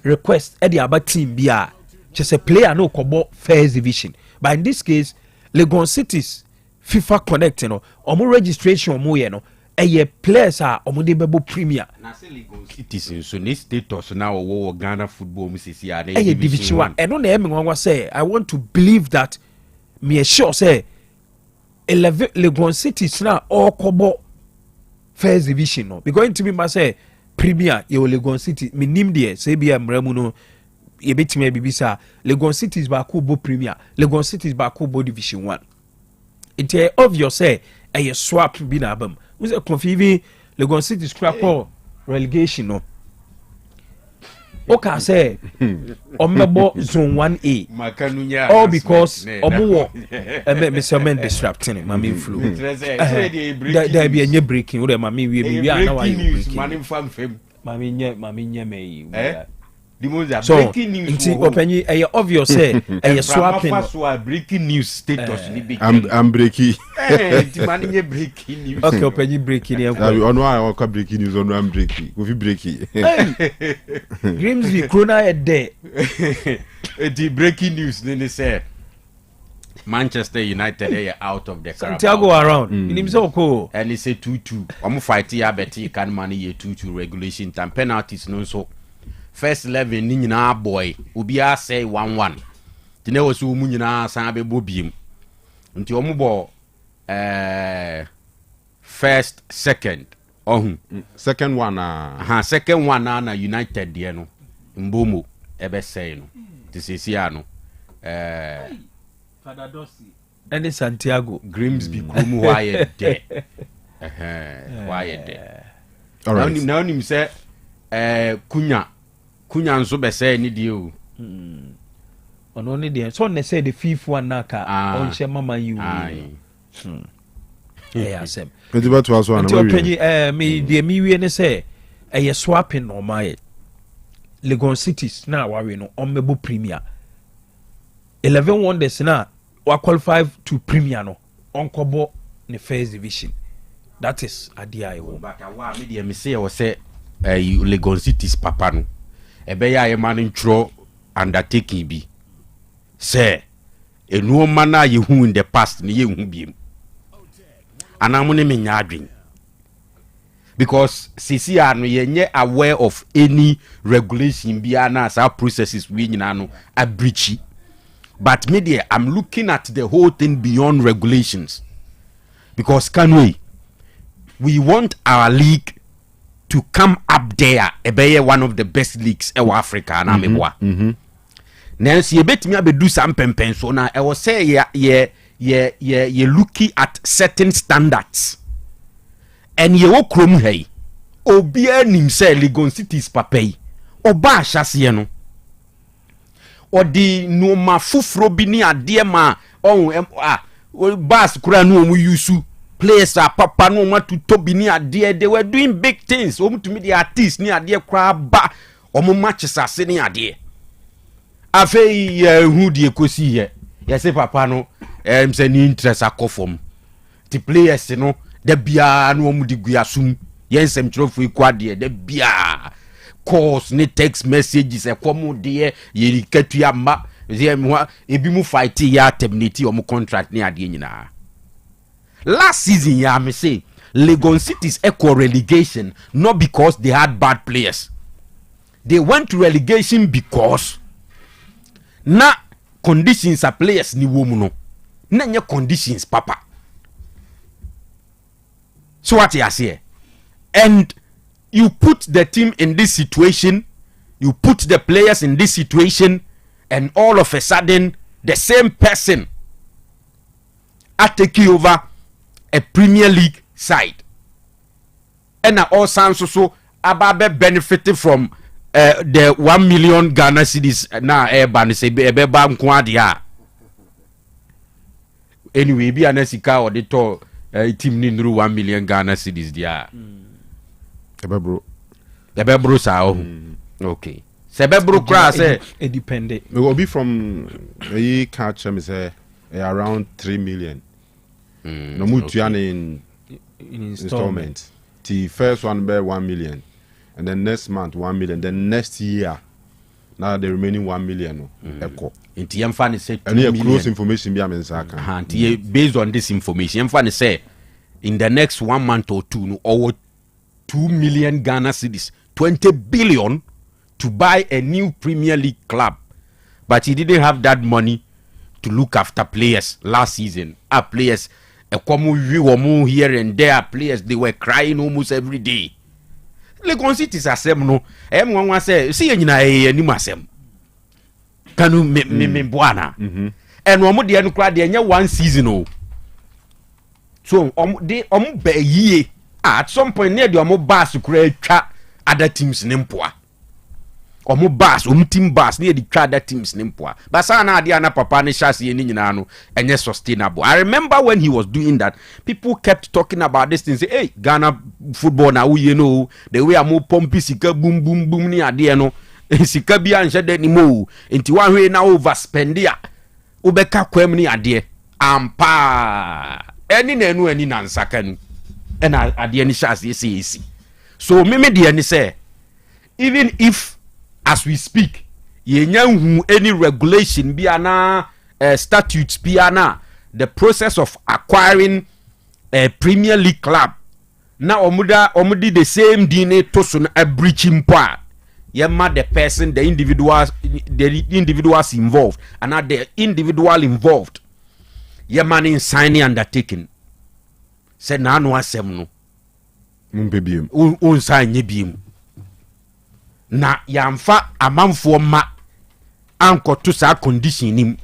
request e dey about team bia just a player no kobo first division but in this case Lagos City's FIFA connect no omo registration omo ye no eye players are omo de bebo premier na say Lagos Cities so ni status na wo Ghana football mu sisi ya na division 1 and no na me wan say I want to believe that me sure say 11 Lagos Cities na all kobo first division no because to me must say premier ye Lagos City me nim there say bia mramu no ye betime bibisa Lagos Cities ba ko bo premier Lagos Cities ba ko bo division 1 it is obvious say a swap bi na abam we say confusing Lagos Cities scrap relegation no okay say omebo zone 1A all because omo me say men disrupting mami flu there be any breaking we mami we na why breaking mami nye me so breaking news nti openyi e obvious say e swapping breaking news status ni be I'm breaking nti mani nye breaking news okay openyi breaking e ko ono I want breaking news ono am breaking we fi breaking Grimsby Krona e de the breaking news they say Manchester United they out of the Santiago around. In himself, and it's a 2-2. I'm fighting ya betty can money a 2-2 regulation time penalties no so. First 11 ni nyina boy ubia say 1-1. Tine was mu nyina san be bobiem. Nti omo bo first second second one second one na United de no mbomo ebe say no. Tisisia no and Santiago Grimsby kumu why there why there. All right. Now him say Kunya nso be say ni die o ono ni die so ne say the fifth one naka on she mama you asem Petiba to aso na me die mi wie ne say swapping no my Legon cities na worry no on mebo premier 11 wonders na wa qualify to premier no on kobo ne first division. That is adia e wo but wa me dey me say o say Legon cities papa no ebe ya ye man ntro undertaking bi say enu ma na ye hu in the past ne ye hu biem anamu ne me nya adwen because CCR no ye aware of any regulation bia na as our processes we nyina no abreachy. But media I'm looking at the whole thing beyond regulations because Kanu, we want our league to come up there be one of the best leagues in Africa na meboa nancy ye betimi abedu some pempen so na I was say ye looking at certain standards and ye wo krom hey obia nim say Legon cities papai oba ahase no odi no ma fufuro bi ni ade ma bas kura no mu yusu players papa no ma to bi ni ade they were doing big things to me the artists ni ade kura ba omo matches ase ni ade afei hu die kosi ye say papa no say ni interest akofom the players no da bia no mu diguasum yensem trofo ikwade da bia calls ni text messages komo de ye katua ma ebi mu fight ya terminate omo contract ni ade nyina. Last season ya me say Legon cities equal relegation not because they had bad players. They went to relegation because na conditions are players ni wo mu no na nye conditions papa. So what you say? And you put the team in this situation, you put the players in this situation, and all of a sudden the same person are taking over a Premier League side. And all sounds so about benefiting from the 1 million Ghana cedis na ban say beba nkwadia. Anyway, be anesika or the to team ni nuru 1 million Ghana cedis dia. Ebebro sa okay. Sebebro kra say it depended. We will be from a catch me say around 3 million. No mutuan in installment. The first one be 1 million, and then next month 1 million. Then next year, now the remaining 1 million. Echo. Inti yemfa say 2 million. And close information be amensaka. Based on this information, yemfa say in the next 1 month or two, or 2 million Ghana cedis, 20 billion to buy a new Premier League club, but he didn't have that money to look after players last season. Our players, here and there, players they were crying almost every day. Legon cities asem no, M1 say, see you ni masem. Kanu me bwana. And one more the anu crowd there 1 season oh. So they be ye. At some point near the omo bus kura twa other teams nimpoa. Omo bus team bus near the twa other teams nimpoa. But sana ade na papa ne shase ni nyina no enye sustainable. I remember when he was doing that, people kept talking about this thing say, hey, Ghana football na we know the way amo pompi sika boom boom boom ni ade no. Sika bia nche de ni mo. Enti wan hwe na overspend ya. Ubeka kwem ni ade. Ampa. Eni na enu eni na nsaka nu. And at the end, so me say, even if as we speak, ye any regulation be ana statutes be ana the process of acquiring a Premier League club. Now omudi the same DNA tosun a breaching part. Yema the person, the individuals involved, and not the individual involved. Yema in signing undertaking. Said na no asem no. Mumbebiem. Unsign yebiem. Na yamfa amanfo ma anko to sa condition nim.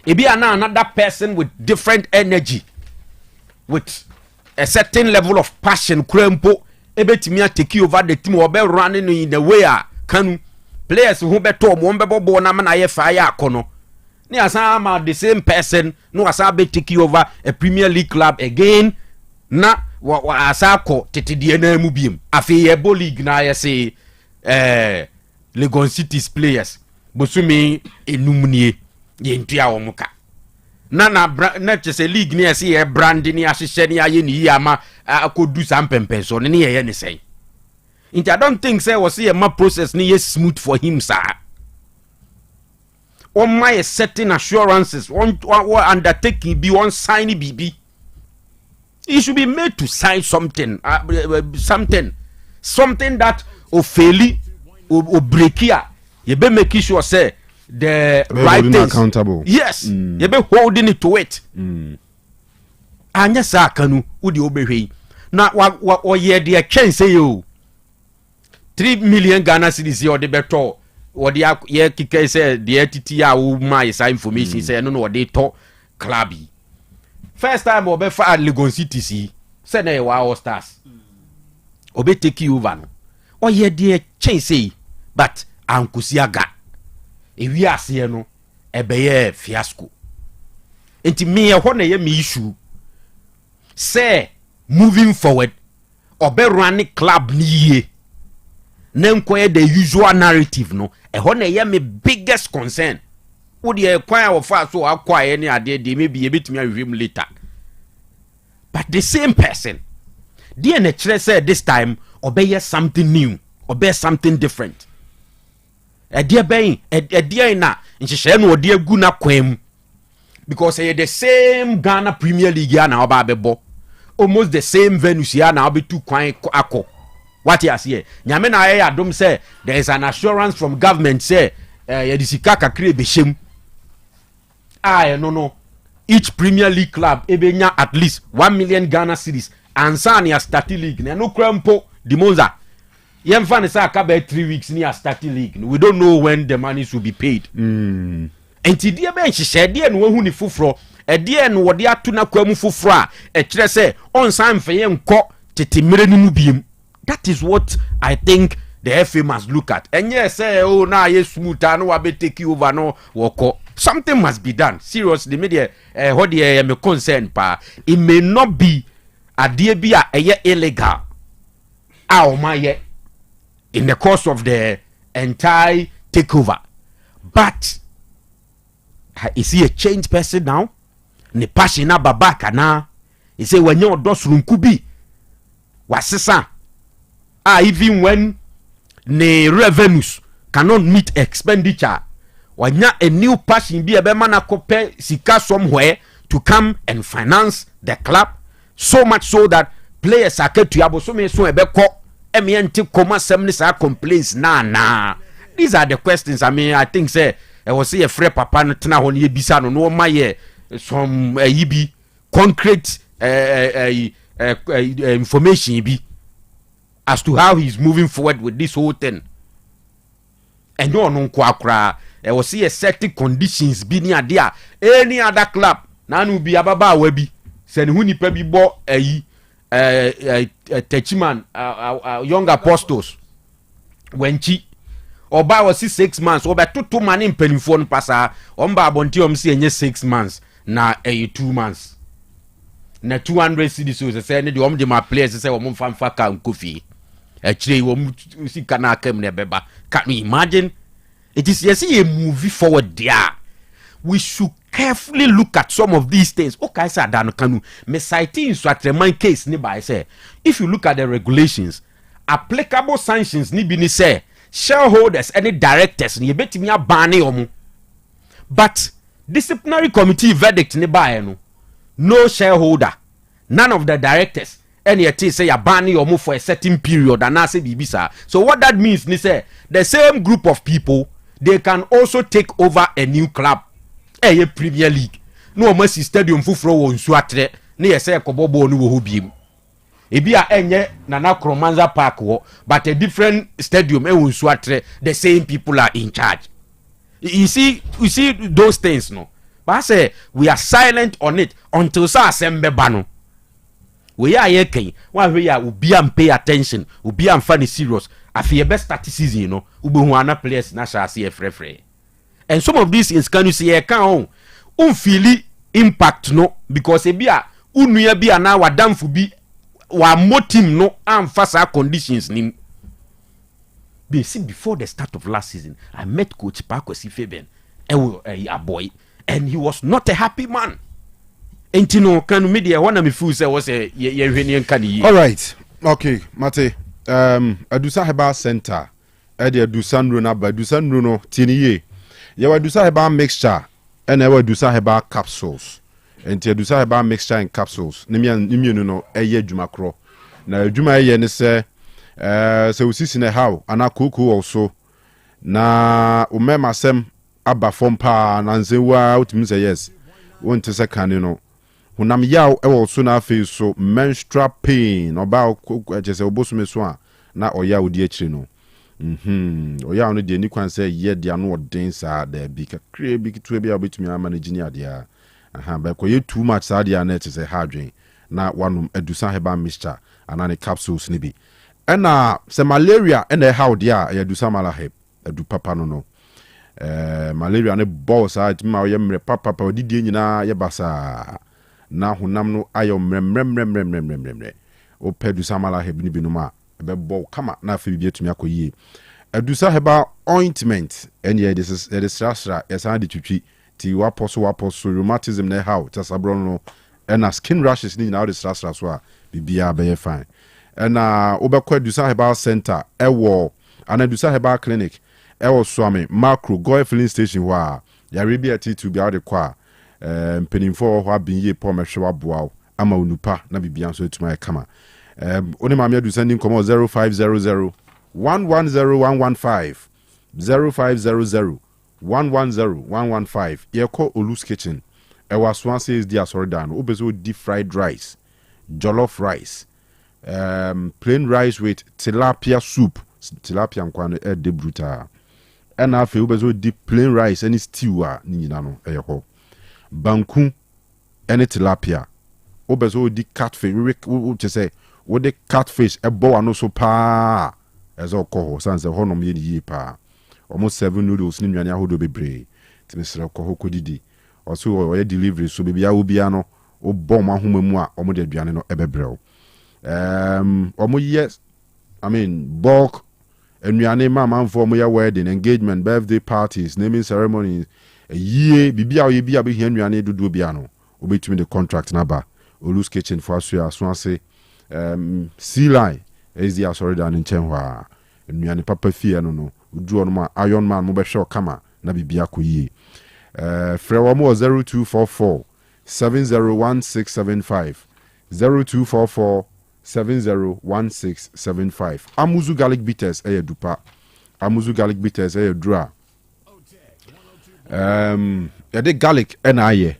Ebi ana another person with different energy, with a certain level of passion, krempo ebetimi take over the team or be running in the way Kanu players who be to mo be bobo na na ye fire akono ni asama the same person no asa be take over a Premier League club again na asako tetedie na mu biem afi ye bo league na ye say Legon City's players bosumi enumnie ye ntua wo muka na chese league ni ase ye brand ni ahihye ni aye ni ama akodu sampempen so ni ye ni say. I don't think say was see a process ni ye smooth for him sir. On my certain assurances, one undertaking be one sign BB. He should be made to sign something, something that ofeli or break here. You be making sure say the right things accountable. Yes, you be holding it to it. Anya sa Kanu udi obehwe. Na wa ye de twen say yo 3 million Ghana cedis or the beto or the ye kike say the titi a wo my information say no they talk clubby. First time obe fa Legon City si say na wa All Stars. Obe take you over no. O ye de twen say but ankusiaga. Ewi ase no ebeye fiasco. Enti me ho na ye me issue. Say moving forward obe run club ni ye. Nenkoye the usual narrative no. Eho na ye me biggest concern. Wo de kwan of fa so akwaye ni ade de maybe e betimi ahwem later. But the same person the na kire say this time obey something new, obey something different. Edia ben edia na nhihye na ode agu na kwam because the same Ghana Premier League ya na oba bebo almost the same venues ya na obetu kwan akọ. What you say? Nyame na aye adom say there is an assurance from government say yedisika kakre beshem. No. Each Premier League club ebenya at least 1 million Ghana cedis ansa na starting league na no krampo di monza. Yemfa ne say aka 3 weeks near starting league. We don't know when the money will be paid. Enti die be nhihye die no hu ni foforo die no wode ato na kwamu foforo a kire say onsan mfeye nko tetemire ni mu biem. That is what I think the FA must look at. And yes, say, oh, now yes, smooth, no, I be take you over, no, walk. Something must be done. Seriously, media, what the me concern, pa. It may not be a dear be a illegal. Oh my, in the course of the entire takeover, but is he a changed person now? Ne passion na babaka na. He say when you dos runkubi, wasisa. Even when the revenues cannot meet expenditure, wanya a new passion be a bemana kope sika somewhere to come and finance the club, so much so that players are kept to yabo so me so ebeko emienti koma semnisa complaints na. These are the questions. I mean, I think say I was see a free papa no tena ho ne bisa no my some yibi concrete information be as to how he's moving forward with this whole thing. And no one kwakra was see a certain conditions be near there. Any other club nanu be ababa webi send who ni pebi bo techiman young apostles when chi oba was 6 months oba 2 man in penifon pasa omba abonti omsi enye 6 months na 2 months na 200 cedis so say ne de the my players say omfa famfa ka nkofi actually we see kana kem ne beba. Can you imagine? It is yes a movie forward there. We should carefully look at some of these things. Okay, sir, Dan Kanu me citing Swatreman case ni by say if you look at the regulations, applicable sanctions ni bi ni say shareholders any directors ni betimi abane omo. But disciplinary committee verdict ne bae no shareholder, none of the directors, and yet say a ban your for a certain period and I say bibisa. So what that means ni say the same group of people they can also take over a new club, a Premier League. No mercy stadium fufro won suatre ne yese kobobo no wo biem. Ebia enye Nana Kromanza Park wo, but a different stadium won suatre, the same people are in charge. You see those things no. But I say we are silent on it until sa asembe bano. We are here one we are ubi and pay attention, ubi and funny serious. I feel best start season, you know, ubuana players na shall see a free. And some of these is can you see a can feel impact no because ebia unuya bia na wadam fu bi wa motim no am fasa conditions nim. Be see before the start of last season, I met Coach Pakwesi Fabian, a boy, and he was not a happy man. And you know, Kanu media one of me fools was a Iranian Kadi. All right, okay, Mate. Adusa Heba Center, Adusan Runa, Adusan Runo, Tiniye. Yawa Adusa Heba mixture, and ever Adusa Heba capsules. And Adusa Heba mixture and capsules. Nimian Nimuno, a ye Jumakro. Now Juma yen say. So we see in a how and a cuckoo also na umema sem aba from pa nanze wa utimi say yes won to say Kanu no hunam yaw e also na face so menstrual pain oba je say obosume so a na oya odi akire no oya no de ni kwan say ye de ano odin sa da bi ka kre bi kitu bi abetumi manage ni ade a ba ko ye too much sa ade na say hardwen na wanum Adusa Heba mixture anane capsules ni bi. Ena se malaria ena how dia ya Adusa malaheb adu papa no malaria ne boss a ma o yemre papa odidie nyina ye basa na honam no ayo mremremremremremremre o pe Adusa malaheb ni binum a be bo kama na afa bibia tumi akoyie Adusa Heba ointment enya this is strastra yesa de twitwi ti waposo rheumatism ne how tasabro no ena skin rashes ni na o de strastra so a bibia be fine. And Obekwa Adusa Heba Center, Ewo, and Adusa Heba Clinic, Ewo Swami, Macro, Goy Filling Station, wa, Yaribia T to be out the qua, penning for who have been ye poor Meshawa Bow, Ama Unupa, Nabi so to my kama. Only my do sending come 0500 110115 0500 110115. Yeko Olus Kitchen, Ewa Swansea is the Asoridan, Obezo deep fried rice, jollof rice. Plain rice with tilapia soup, tilapia nkwane de bruta. And afi ubezo deep plain rice any stew ni no eyeko. Banku any tilapia. Ubezo di catfish we say wo de catfish ebo ano so pa. Ezo ko sanse honom ye ni pa. Almost 7 noodles ni nwane ahodo bebre. Timisere ko hokodidi. Also o delivery so bibia obia no obom ahomam a omo de aduane no ebebrel. Yes, I mean bulk enuane mama for my wedding, engagement, birthday parties, naming ceremonies, a year bibia ye bia be enuane dudu biano obetumi the contract naba Olus Kitchen for Swansea sea line is the asori dan nchen hwa enuane papa fie no udu on ma iron man mo be hwe kama na bibia koyie frewa mo 0244 701675 0244 701675. Amuzu garlic bitters dupa. Amuzu garlic bitters dura. Yade garlic aye.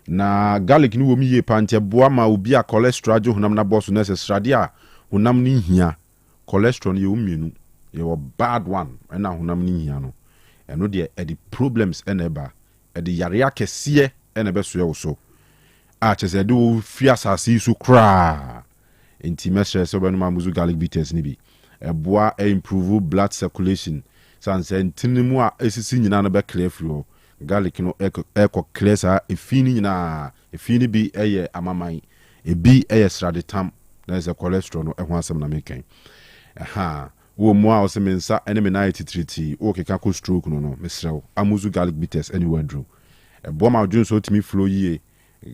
Na garlic ni womi ye pante boa ma obi a cholesterol jo hunam na boss na strade a hunam ni hia. Cholesterol ni omienu. Ye wo bad one na hunam ni hia no. Eno de the problems eneba. E de yare akese enebe so ye wo so. A chese de wo fi asase su kra. Inti mesre so banu Amuzu garlic bitters ni bi boa improve blood circulation sanse ntinimu a esisi nyina no be clear free garlic no eko clear sa efini nyina efini bi eye amaman ebi eye sradetam na is cholesterol no ehwo asem na meken wo mo a osemensa ene me 93 o keka ko stroke no mesrew Amuzu garlic bitters anywhere drew boa ma dun so timi flow yie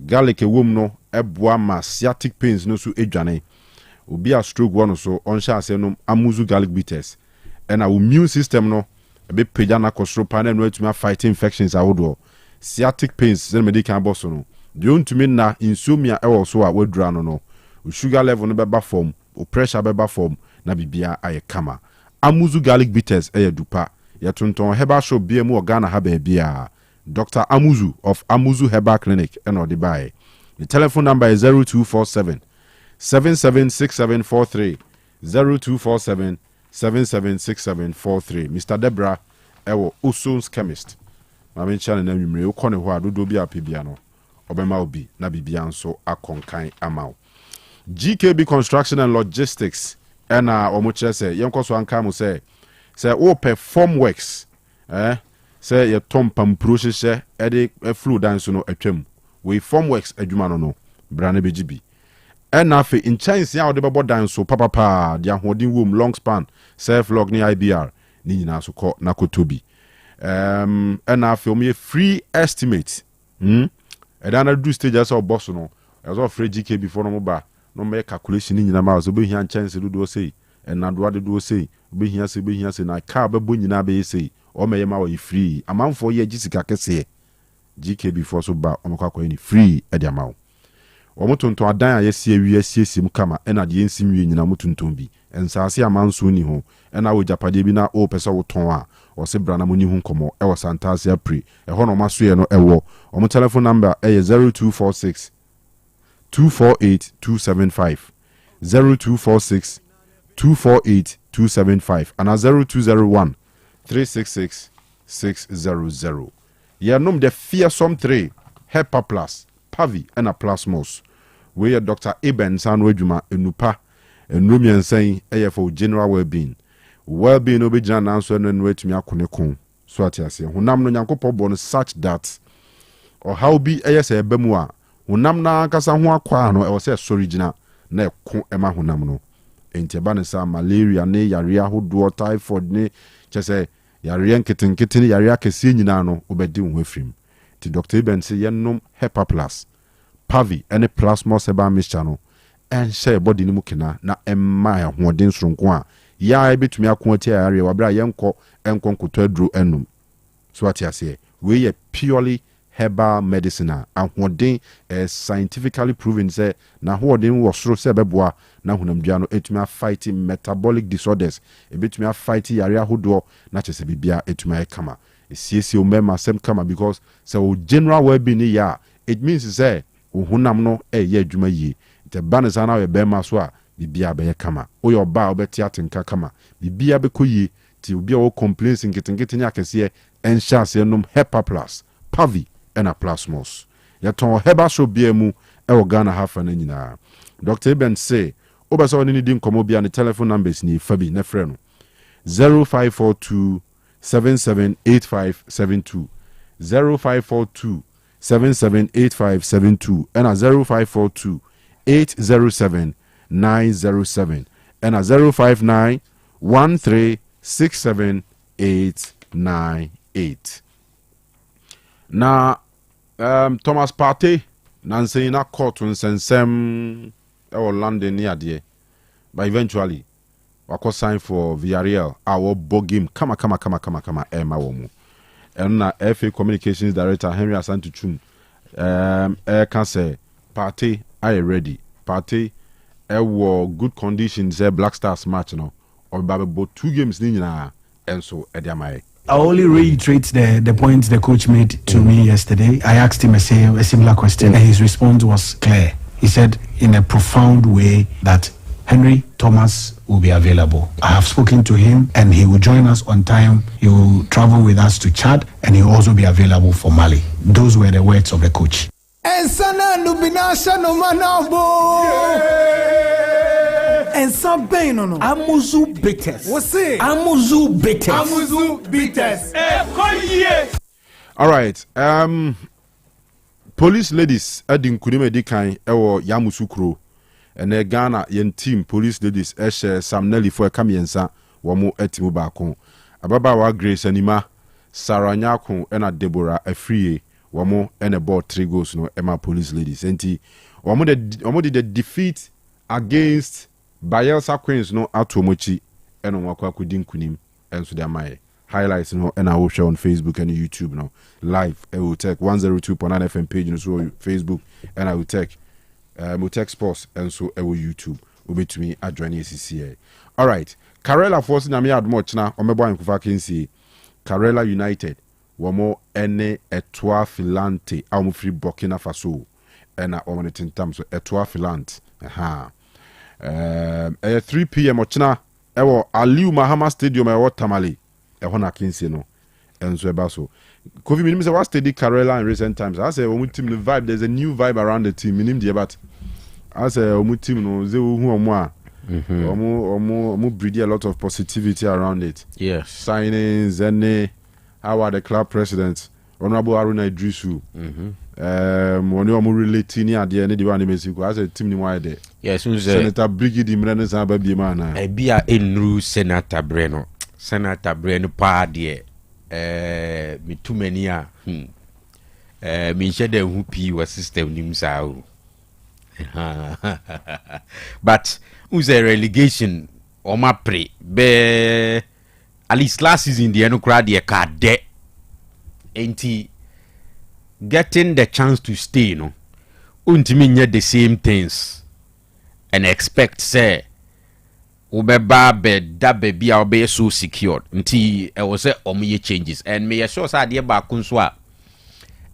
garlic ewom no eboa ma sciatic pains no so edwane obi a stroke one so on sha say no Amuzu garlic bitters and our immune system no be peja na kosro pa na no atuma fight infections awodo sciatic pains then medical boss no the untumi na insomnia ewo so a wadura no sugar level no beba form o pressure beba form na bibia aye kama amuzu garlic bitters dupa yetonton herbal shop bia mu Ghana ha bia Dr. Amuzu of Amuzu Herbal Clinic and the buy. The telephone number is 0247 776743 0247 776743. Mr. Debra Ewo Uson's Chemist. I mention the name you kone ho adodo bi apibiano. Obema obi na bibia nso akonkan amao. GKB Construction and Logistics and omoche say yenko so anka mo say o perform works say ye tom pampro hye e flu dance no atwam we form works adwuma no brane begibi and afi in chance ya wo de bebo dance so papa dia hodin wom long span self log ni IBR ni nyina so ko nakotobi and afi o me free estimate and then do stage as boss no as of free GK before no ba no make calculation ni nyina ma so be hian chance do say and na do do say be hian say na car be bo nyina be say o me yema we free amanfo ye gisika kese GK before so ba o mekwa kwa ni free e dia ma o mutonton adan ayesie wi asie mu kama e na de ensim wi nyina mutonton bi ensase amanso ni ho e na wo japade bi na o pese wo ton a o se bra na mo ni hu komo e wo santase apre e ho no maso ye no e wo o mo telephone number e 0246 248 275 0246 248 275 and 0201 366 600. Ya nom de fearsome 3 Hepa Plus Pavi and a Plasmos. We are Dr. Eben Sanwejuma Enupa Enumian saying for general well-being. Well-being obijan answer and wait me akonekon. So at yase. Hunam no nyankopo bon such that or how be ayase bemua. Hunam na kasa ho akwa no e wo se original na ekon ema hunam no. Enti ba ne sa malaria ne yare ahodo typhoid ne chese yare nketen yare akese nyina no obedi wo afrim. Ti Dr. Eben say yenom Hepa Plus Pavi any Plasmos eba mixture no en share body ni mu kena na emma ya hoden soronko a ya ebetumi akon ati yare wa bra yenko enkonkoto aduro enum. So ati ase we ye purely herbal medicine ahoden scientifically proven say na hoden wo soro se beboa na hunamdua no etumi fight metabolic disorders ebetumi fight yare ahodo na chese bibia etumi kama esiesie o mema sem kama because so general well-being ya it means say ohunam no ye adwuma yie te banisa na we bema so a bibia be kama oyo ba obeti atenka kama bibia be koyie ti obi o complaints nketen ya kese enchance enum Hepa Plus Pavi and a Plasmos. Yaton Heba so biemu e Ghana hafa na nyina. Dr. Eben say obaso ni din komo bia ne telephone numbers ni fabi ne frɛ no 0542 778572 0542 778572 and a 0542 807 907 and a 059 1367898. Na Thomas Partey Nancy na court nsensem London near there, but eventually wako sign for Villarreal our bog game kama Emma womu and na FA Communications Director Henry Asantuchun can say Partey are ready Partey were good conditions Black Stars match no or about 2 games nina and so ediamai. I only reiterate the points the coach made to me yesterday. I asked him a similar question and his response was clear. He said in a profound way that Henry Thomas will be available. I have spoken to him and he will join us on time. He will travel with us to Chad and he will also be available for Mali. Those were the words of the coach. And some pain no. Amuzu bitters. What's it? Amuzu bitters. Amuzu bitters. All right. Police ladies adin kunime dikan ewo Yamusukro and Ghana yen team police ladies Sam Nelly for kamiensa womo etimu baako. Ababa Grace Anima Sarah Nyako and Deborah Afriye womo and about 3 goals no Emma police ladies. Enti womo the defeat against Bayelsa Queens no atomochi eno wakwa kudin kunim enso de amaye highlights no and I will share on Facebook and YouTube now live. I will take 102.9FM page no so Facebook and I will take Otec Sports and so I will YouTube. Will to me at join ACCA. All right, Karela force na me add much na omebo an kufa kensi Karela United wamo ene etwa filante a free Burkina Faso ena omane tintam so etwa filante aha 3 p.m. ochna ewo Aliu Mahama Stadium ewo Tamale eho na kensi no enso eba so Kofi minim say what steady Karela in recent times I say omu team the vibe there's a new vibe around the team minim the but I say omu team no ze hu omu a omu breed a lot of positivity around it. Yes. Signings and how are the club presidents Honorable Aruna Idrisu oni omu relating at the end the one Mexico as a team ni wide. Yes, Senator Brigidi Mrene sa ba bi ma na. E bia enru Senator Breno. Senator Breno pa de me too many a me shede hu pi wa system nim sa o. But who's a relegation or my pre be at least last season the eno crowd the card de ain't getting the chance to stay no untimi the same things and expect say ubeba be da baby a be so secured nti e was say omoye changes and me sure say de ba kunso a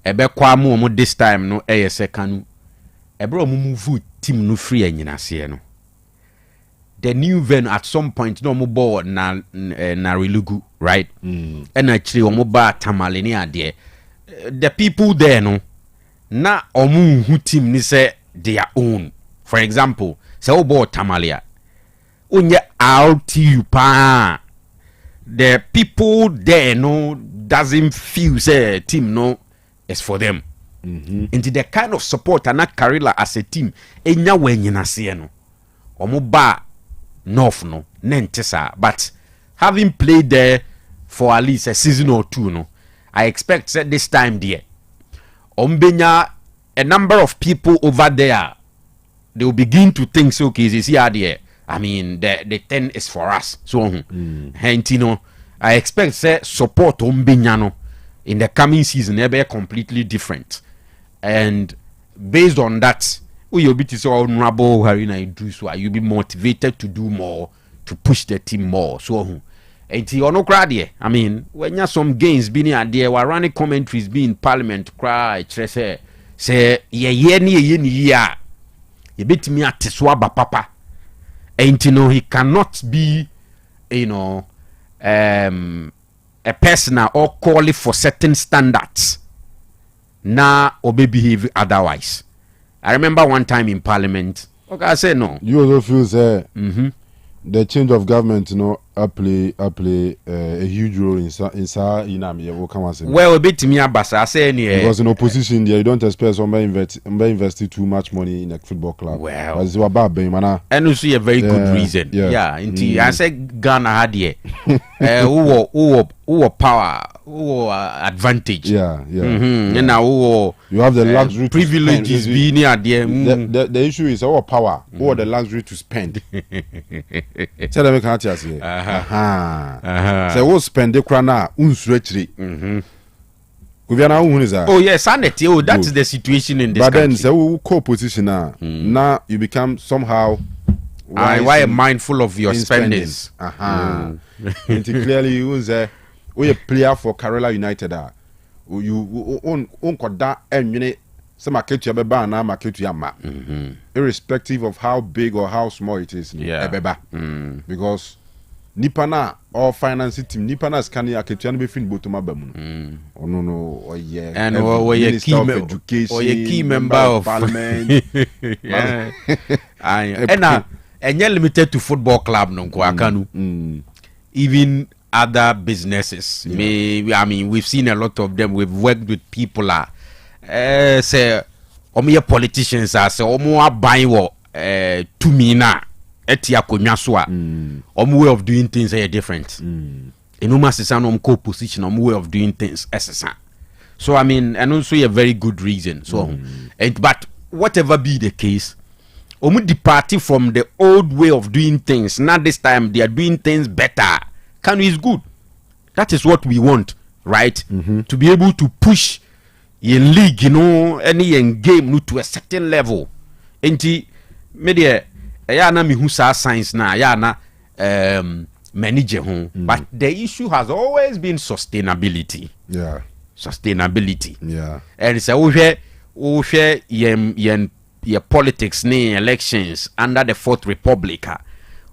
ebe kwa mu this time no e yese Kanu ebro move team no free anyinase no the new venue at some point no mo board na Relugu right and actually omo ba Tamale ni ade the people there no na omu hu team ni say their own. For example say obo Tamale onye RTU pa the people there no doesn't feel say team no is for them. Into the kind of support and Karela as a team enya wenyinase no omo ba north no nentesa but having played there for at least a season or two no I expect that this time there ombenya a number of people over there they will begin to think so okay is here there I mean the 10 is for us so hence you know I expect say support ombenya no in the coming season will be completely different. And based on that, you'll be so honorable Harina do so you'll be motivated to do more, to push the team more. So and no crowd I mean, when you have some games being there, we're running commentaries being parliament cry, say yeah, you beat me at Swaba Papa. And you know he cannot be, you know, a person or call it for certain standards. Now or behave otherwise. I remember one time in Parliament. Okay, I said no. You also feel say the change of government, you know, play a huge role in well, a bit to me, Abbas. I say because in opposition there, you don't expect somebody investing too much money in a football club. Well, and you see a very good reason. Yeah, indeed. I said Ghana had here. Who power, who advantage. Yeah. And now you have the luxury privileges being here. The issue is our power, or the luxury to spend. Tell them can't you say. So we'll spend the krana unsretri. Oh yes, sanity. Oh, that's the situation in this but country. Then so co-position now you become somehow why mindful of your spendings. And clearly you say we a player for Karela United you own koda enwene se market you beba na market you ama irrespective of how big or how small it is beba because nipa na or finance team nipa na scan ya ketua no be fin botoma ba mu no no oye and oye key member of parliament and enye limited to football club no kwa Kanu even other businesses I mean we've seen a lot of them. We've worked with people say omo politicians say omo aban wo to me na etia konwa so a omo way of doing things are different enuma sesa no ko position omo way of doing things esesa so I mean and also a very good reason so but whatever be the case omo departing from the old way of doing things. Now this time they are doing things better. Kanu is good. That is what we want, right? To be able to push your league, any game to a certain level. Enti media ya na me hu sa science na ya na manager ho. But the issue has always been sustainability. Yeah. Sustainability. Yeah. And so we share yen politics ni elections under the Fourth Republic.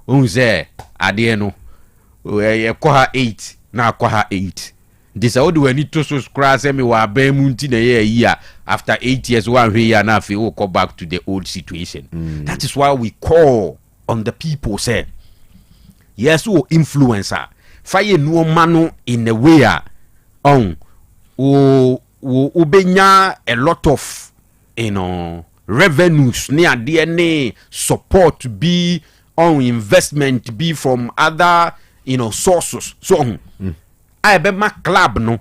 Unze adieno ye kwa 8 na kwa 8. This how do we need to subscribe me wa be munti na year after 8 years one year na we will go back to the old situation. That is why we call on the people say yes who influencer fire no mano in a way on ubenya a lot of revenues near DNA support be on investment be from other sources. So I be my club no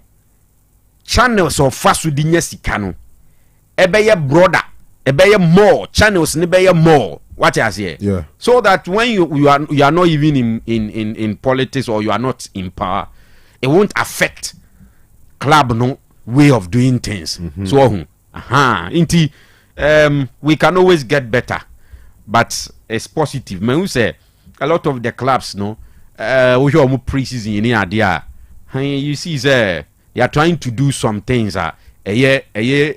channels of fasu dinya sika no ebe ye brother ebe ye more channels ne be ye more what I say. Yeah. So that when you are not even in politics or you are not in power, it won't affect club no way of doing things. So inti we can always get better, but it's positive. Man, we say a lot of the clubs no we show more pre-season in idea. You see they are trying to do some things a year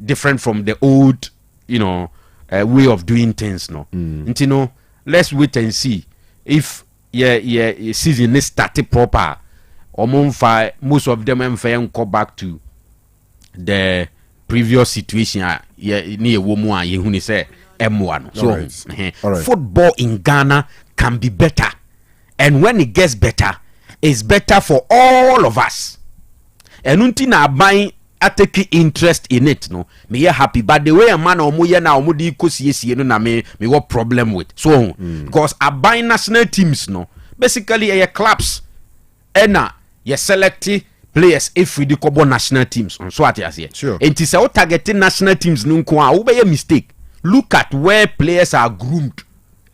different from the old way of doing things no. Let's wait and see if season is started proper or most of them go back to the previous situation near woman you say M1. So football in Ghana can be better, and when it gets better, it's better for all of us. And until now buying take interest in it no me happy, but the way a man omuye na omudi ikosie no na me what problem with so because I buy national teams no basically a clubs ena you select players if we do kobo national teams on so at here sure and is how targeting national teams no nko a be a mistake. Look at where players are groomed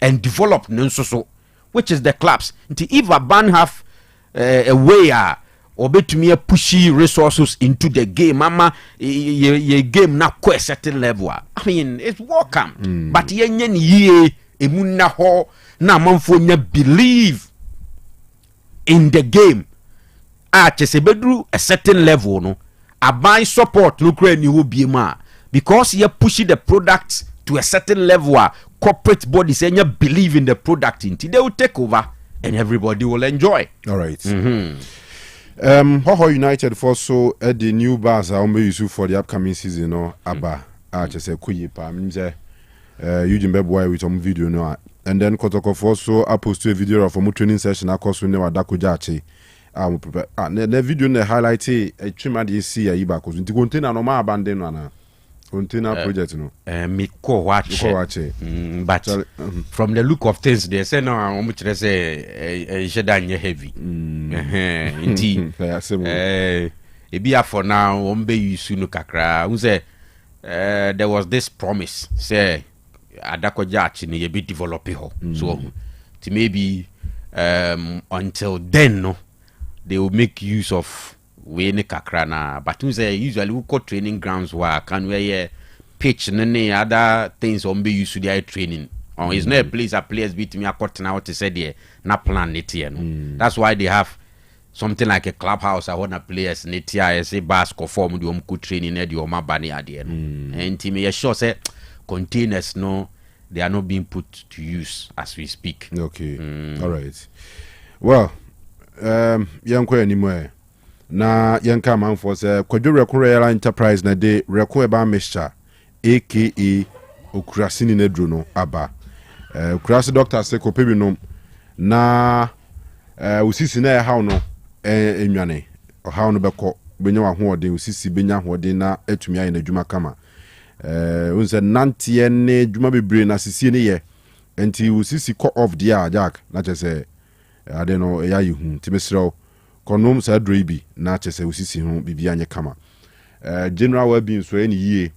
and developed no so which is the clubs. If a band have a way or bet me pushy resources into the game, mama, ye game na quite a certain level. I mean, it's welcome. But ye emuna ho na manfonya believe in the game. Chese bedru a certain level no. I buy support no kre ni wo bi ma because ye pushy the product to a certain level. Corporate bodies and you believe in the product they will take over and everybody will enjoy. All right. How United for so at the new bars I use for the upcoming season no aba just say kuyipa means Eugene Beboy with some video no and then Kotoko for so I post a video of a training session across when they were dakujachi prepare the video ne highlight a chima de see a iba cause into container no ma abandon na container project no me ko watch but from the look of things they say no I'm try say shedanye heavy indeed e be for now ombe yusu no kakra who say there was this promise say adakojachi ne be develop ho so to maybe until then no they will make use of we ne kakra na but we say usually we call training grounds where can we pitch and other things on be used to their training or it's not a place that players beat me according now to say there not plan it here no. That's why they have something like a clubhouse I want players net here say basketball form the could training the oma bani at the and team me sure say containers no they are not being put to use as we speak. Okay. All right. Well, yanko anymore. Na yanka man for say Kwadwo Rekoreala Enterprise na de Reko Eba Mixture aka Okurasini Nedro no aba. Okurasi doctor say ko pebi no na usisi na how no enwane how no beko benya wa hoode usisi benya hoode na etumi aye na dwuma kama. Unse nantie ne dwuma bebre na sisi ne ye enti usisi call off dia Jack na chese ade no ya yihu timesrew konom sa droibi na chese usisi ho bibia nye kama. General well-being so any ye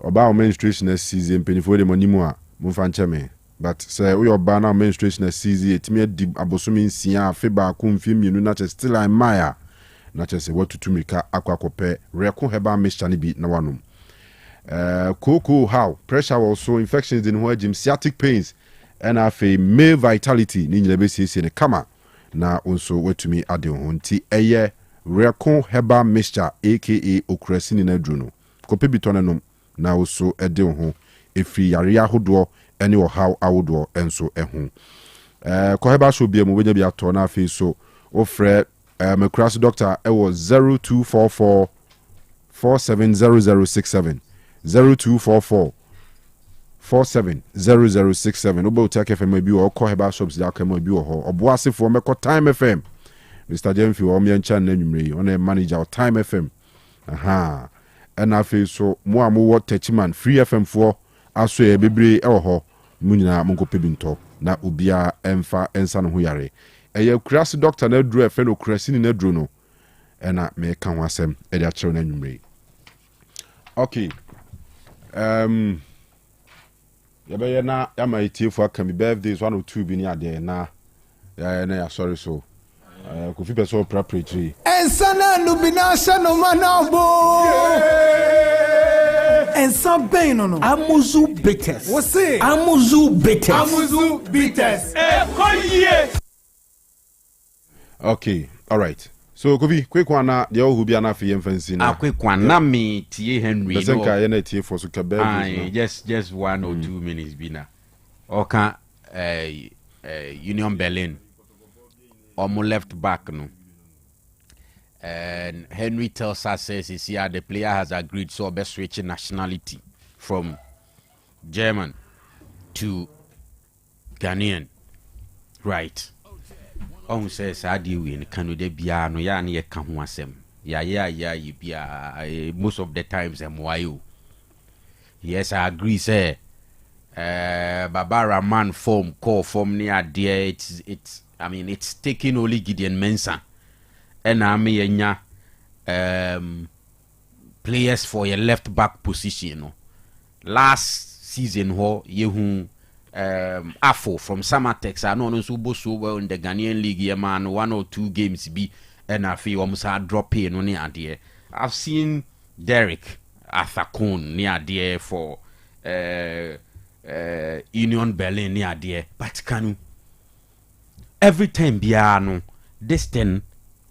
oba menstruation season penifo de monimu a mumfa ncheme but say we oba na menstruation season etimi adi abosomi nsia fe ba ko mfie mienu na chese still I maya na kyerɛ sɛ watutu mirika akɔ akɔpɛ reko heba mixture no bi na wanom. Cocoa how pressure also infections in ho agim sciatic pains and afei male vitality ni nyina bɛsiesie ne kama na nso watumi ade ho nti ɛyɛ reko heba mixture aka okrasini na aduro no kɔpɛ bi tɔne nom na also ɛde ho ɛfiri yare ahodoɔ ɛne ɔhaw ahodoɔ ɛnso ɛho. Kɔheba so bia mu wenya bi atɔ na afei so wofrɛ makurase doctor ɛwɔ 0244 470067 0244 470067 obo Otec FM bi o Kɔheba shops ya kama bi ho oboasefo mekɔ Time FM Mr. Jemfi o me ncha na nwumre on manager Time FM aha ɛna afei so mo amwo Techiman Free FM fo aso e bebre ɛwɔ ho mu nyina mo nkɔpɛ bi ntɔ na obia emfa ensa no ho yare ɛyɛ kurase doctor na aduro efe no kurase ni na aduro no ɛna me ka ho asɛm ɛde akyerɛ na nwumre. Okay, yɛbɛyɛ na yama etiefo aka mi birthdays 102 bi ni ade na ya sorry so kofi person preparatory ensana nubina shano manabo ensa bɛn no amuzu bitters wɔse amuzu bitters koye. Okay, all right. So Kofi, quick one na the ohu bia na fe yemfansi na. Quick one na me tie Henry no. Besenka ye na tie for so kabe. Just 1 or 2 minutes bi na. Oka Union Berlin. Omo left back no. And Henry tells us says the player has agreed so be switching nationality from German to Ghanaian. Right. On says I deal in Kanu de bia no ya na ye ka ho asem ya bia most of the times MYO. Yes, I agree say Barbara man form call form near there it's I mean it's taking only Gideon Mensah and I mean players for your left back position, you know. Last season ho yehu Afo from Samatex I know so well in the Ghanaian league yeah, man 1 or 2 games be and I feel almost drop in on the idea. I've seen Derek Athakun near there for Union Berlin near there, but Kanu every time biano this thing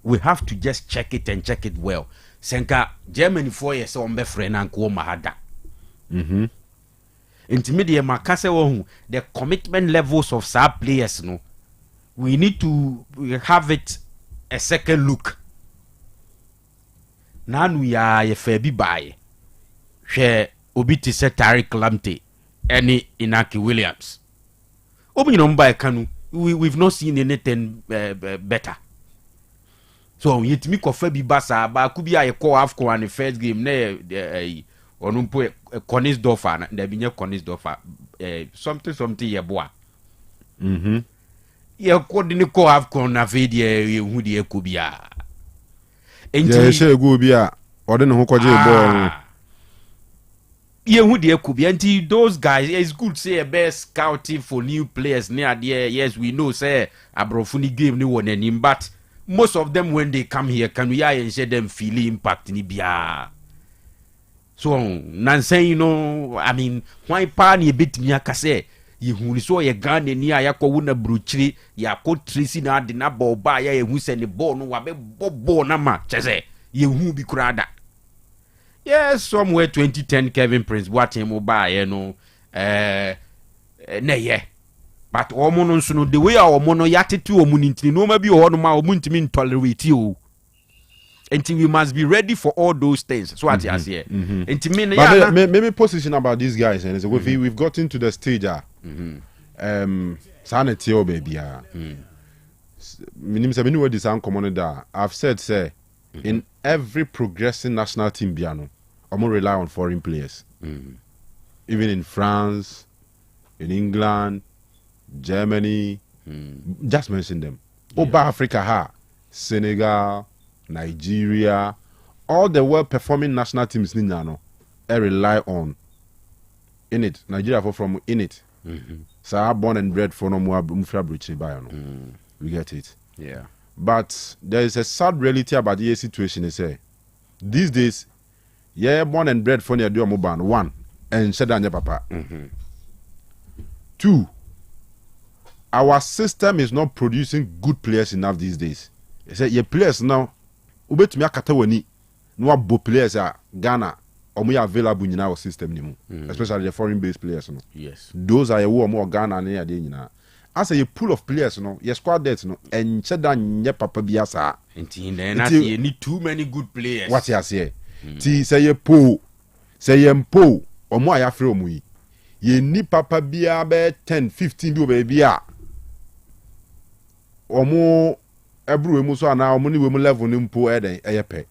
we have to just check it and check it well. Senka Germany 4 years on be friend and ko mahada. Intermediate makase wo the commitment levels of sub players no we need to have it a second look. Nanu ya ye fa bi bae hwe obi ti se Tariq Lamptey any Inaki Williams obi no mba Kanu we've not seen anything better. So yetimi kofa bi basa ba ku bi aye call AFCON the first game na onumpo Konisdorfer na da binye Konisdorfer something ye boa ye kodini ko AFCON na fedi ye hu de ekobia enti ye she egu bia ode ne ho koje ball ye hu de ekobia enti those guys it's good say a best scouting for new players near there. Yes, we know say abrofuni game ni won but most of them when they come here can we ensure them feel impact ni bia. So nansen you know I mean why pa na ebetimi aka say ye hu so ye Ghana ni ayakọ na bruchiri ya ko trisi na de na ball ba ya ye hu se ne ball no wa be ball na ma chese ye hu bi kurada. Yes, somewhere 2010 Kevin Prince Boateng ba ye no na ye but omo no nso no the way omo no yatete omo ntini no ma bi ho no ma omo ntimi intolerate o. Until we must be ready for all those things. So what you say? Until maybe position about these guys and so we've gotten to the stage sanity o baby minim say many word this common that I've said say in every progressing national team biano omo rely on foreign players. Even in France, in England, Germany, just mention them. Oba Africa Senegal, Nigeria, all the well-performing national teams no, rely on in it. Nigeria from in it. So born and bred for no more we get it. Yeah. But there is a sad reality about the situation. They say these days, born and bred for near do ban one and said your papa. Two, our system is not producing good players enough these days. They say your players now, ubet me akatawani, no abo players are Ghana. Or available in our system, especially the foreign-based players. No? Yes, those are more Ghana and Yadina. As a pool of players, no, your squad debts, no, and Chedan Papa Biasa. And you need too many good players. What you say? Say ye po, say ye po, or more ya from we. Ye need Papa Bia 10, 15 do baby. Or more every muso now, money women level in po eden a pay.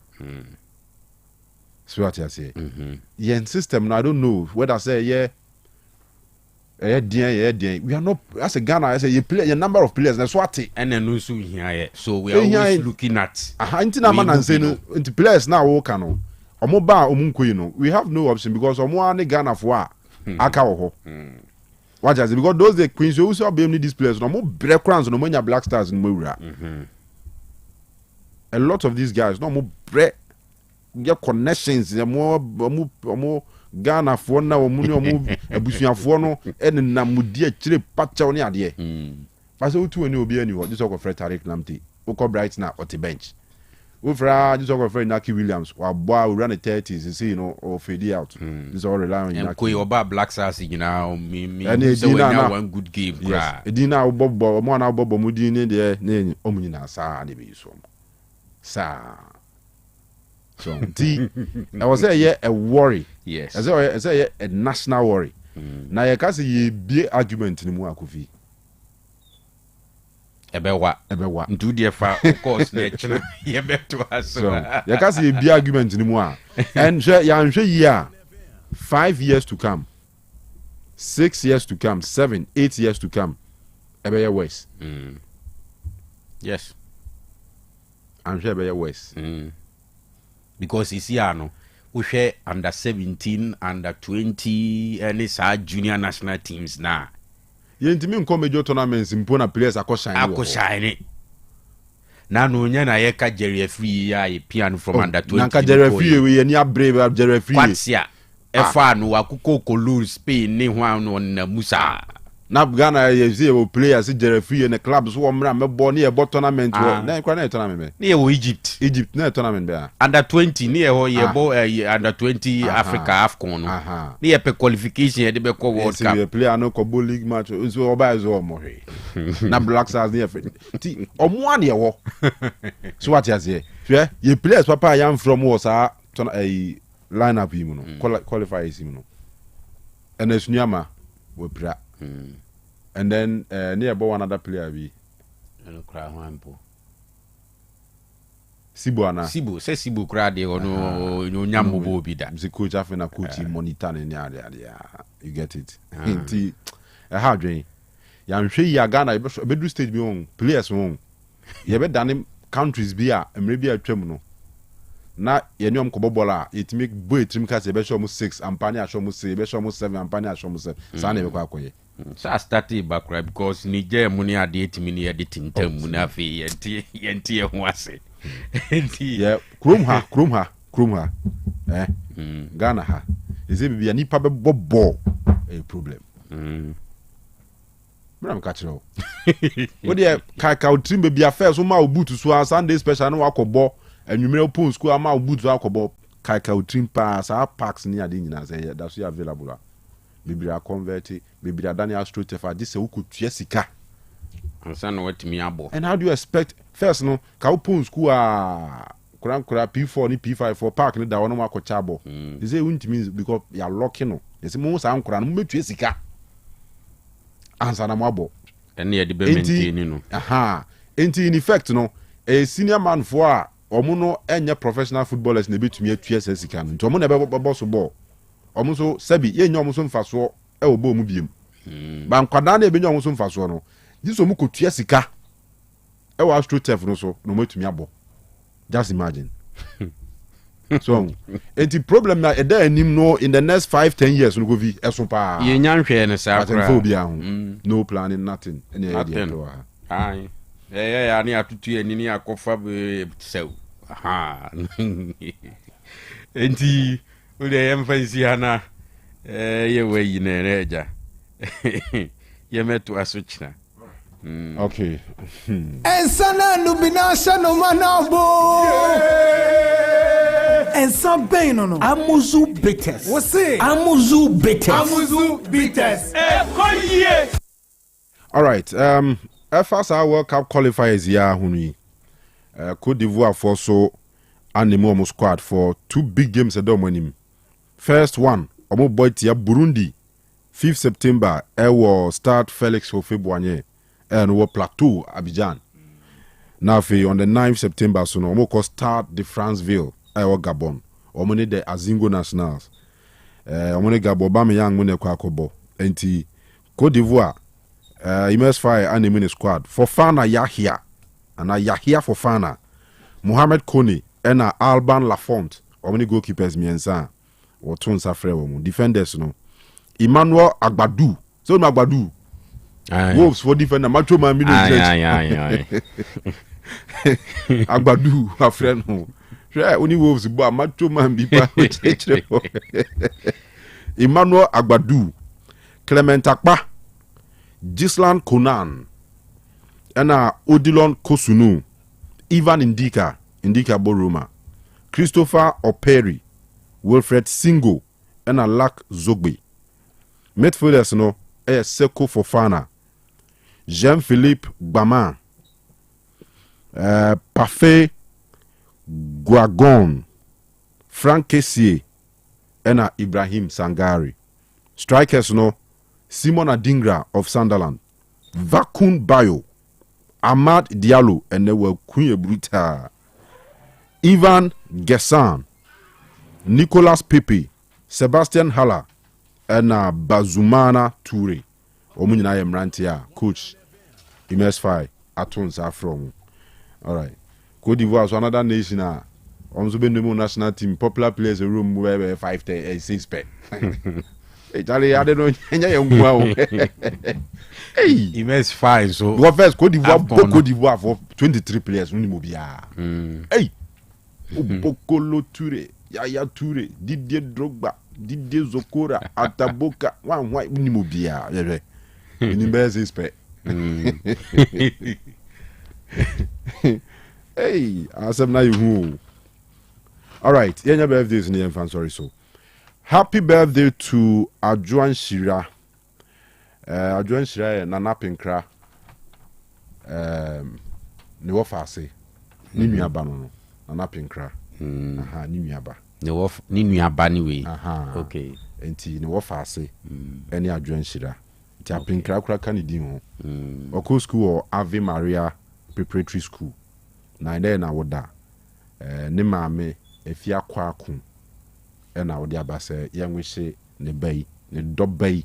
So what you say? Yen system, I don't know whether I say we are not as a Ghana. I say you play a number of players. That's what it. And then also here, so we are always looking at. Intina man and saying into players now work no. Omoba omunku no. We have no option because omo ane Ghana for aka ho. What you say? Because those the Queens you also be need these players. No more black crowns, no more Black Stars in Mura. A lot of these guys no more break. Get connections, more Ghana for now, or Bushia for no, and Namudia chili patch on the idea. But so too, and you'll be anywhere. This of Fred Tariq Lamte, Oko Bright now at the bench. Ufra, this of Fred Naki Williams, or boy run the 30s, you see, or fade out. This all relying on Naki. About Black Stars, you know, me, and it's one good game. Yes, Edina Bob, one hour Bob Mudin, there, name Omina, Sa, and be so. Sa. So, I was a worry. Yes. As a national worry. Now, you can see a big argument in Muakufi. Ebewa. Do the far, of course, nature. You bet to us. So, you can see a big argument in Mua. And I'm sure, yeah, 5 years to come, 6 years to come, 7, 8 years to come, Ebeya West. Yes. I'm sure Ebeya West. Because it's here no we share under 17, under 20 and it's our junior national teams now. You intimi nko major tournaments impona players akoshaine. Na no nya na yeka Jerry Free ya piano from under 20. Nanka Jerry Free we ni abrave Jerry Free. Kwatia. Efa no akukọ Kolu Spain ni hwan no na Musa. Na Ghana you see players Jerry Free in the clubs who mra mebo ni e tournament na kwa na tournament ni e Egypt na tournament be under 20 ni e ho ye bo under 20 Africa AFCON no ni e pe qualification e de be ko World Cup see player no ko league match so oba zo mo he na Black Stars ni e ti omo an ye wo so what you say ye players papa yam from was a lineup him no qualify him no and esunyama we pra. And then near about another player be Sibu cry de no nyambo bo bi da. The coach after coach monitor you get it. A hard drain. Yam hwe ya Ghana be do stage be on players on. Ye be dane countries be a maybe atwam no. Na ye nyom ko bobola it make boy trim cast be show mo 6 ampani a show mo 6 be show mo 7 ampani a show mo 7 sa na be kwa akoye. So I started back right because Niger money had 8 minutes editing time munafi yenti wase. Yeah, krum ha. Ghana ha. Is it be nipa be bobo a problem. Bram catcho. What dey ka trim be bia first so ma obutu so Sunday special no akobo enwumere pon school ama obutu akobo ka trim pa sa parks ni ade nyina say that's available. Bibiri a convert, bibiri a Daniel Strotefa, this is who sika. And son what me abo. And how do you expect first no ka upon school kura P4 ni P5 for park ni da wono ma ko chabo. They say won't means because you are locking no. They say mo sa nkura no metua sika. Answer na mo abo. And near the maintain no. In effect no, a senior man for omo no enye professional footballers na betumi atua sika no. Nto omo na be boss ball. Omuso sabi ye nya omuso mfaso e obo mu biem ba nkwada na ebe nya omuso mfaso no jiso mu kotua sika e wa astrotef no so no matumi abo just imagine so enti problem na eda anim no in the next 5-10 years no go vi eso pa ye nya nhwe ne sa akra no planning nothing any idea to aye ya ni atutu ya nini akofa sew aha enti ule emfansi hana ye we ne eja ye metu asuchina okay Ensana nubinasha no manabo. Ensa bem no. Amuzu bitters. Você? Amuzu bitters. Amuzu bitters. Koye. All right. First our World Cup qualifiers here, Huni. Cote d'Ivoire for so Animo squad for 2 big games at Domonim. First one, Omo Boitia Burundi, 5th September, will start Felix Houphouët-Boigny and wo Plateau Abidjan. Now on the 9th September, so no Omo start the Franceville, Gabon. Omo need the Azingo Nationals. Omo ne Gabon Bamiyang Mune Kwakobo. Enti Cote d'Ivoire. Immense Fire and the squad. Fofana Yahia. And Yahia Fofana. Mohamed Kone and Alban Lafont. How many goalkeepers miensa? Or Tun Safre. Defenders no. Emmanuel Agbadu. So Agbadu. Wolves for defender. Macho man. Agbadu. A friend. Only Wolves. But Macho man. Emmanuel Agbadu. Clement Akpa. Gislan Konan and Odilon Kosunu, Ivan Indika Boruma, Christopher Operi, Wilfred Singo, and Lak Zogbe. Midfielders no Seko Fofana, Jean-Philippe Baman, Parfait Guagon, Frank Kessier, and Ibrahim Sangari. Strikers no Simon Adingra of Sunderland, Vakun Bayo, Ahmad Diallo, and they were Queen Bruta, Ivan Gessan, Nicolas Pepe, Sebastian Haller, and Bazumana Toure. Omunina Emrantia, coach, MS5, Atons are from. All right. Cote d'Ivoire is another nation. On the national team, popular players a room where 5 6 pay. Charlie, I don't know. Hey, he makes fine. So, what first Cote d'Ivoire for 23 players. Hey, Bokolo Toure, Yaya Toure, Didier Drogba, Didier Zokora, Ataboka, one white Nimobia. Inimbez is pay. Hey, I said now you. All right, your birthday is in the infant. Sorry, so. Happy birthday to Adjuan Shira. Adjuan Shira Nana Pinkra. Ne wofase. Ni nuaba no. Nana Pinkra. Aha, ni nuaba. Ni nuaba ni we. Aha. Okay. Enti ne wofase. Eni Adjuan Shira. Ti Pinkra kura kan di ho. Oko school or Ave Maria Preparatory School. Na ide na woda. Ne maame efia kwa akun. Na wodi abase yanwehye ne bai ne dobai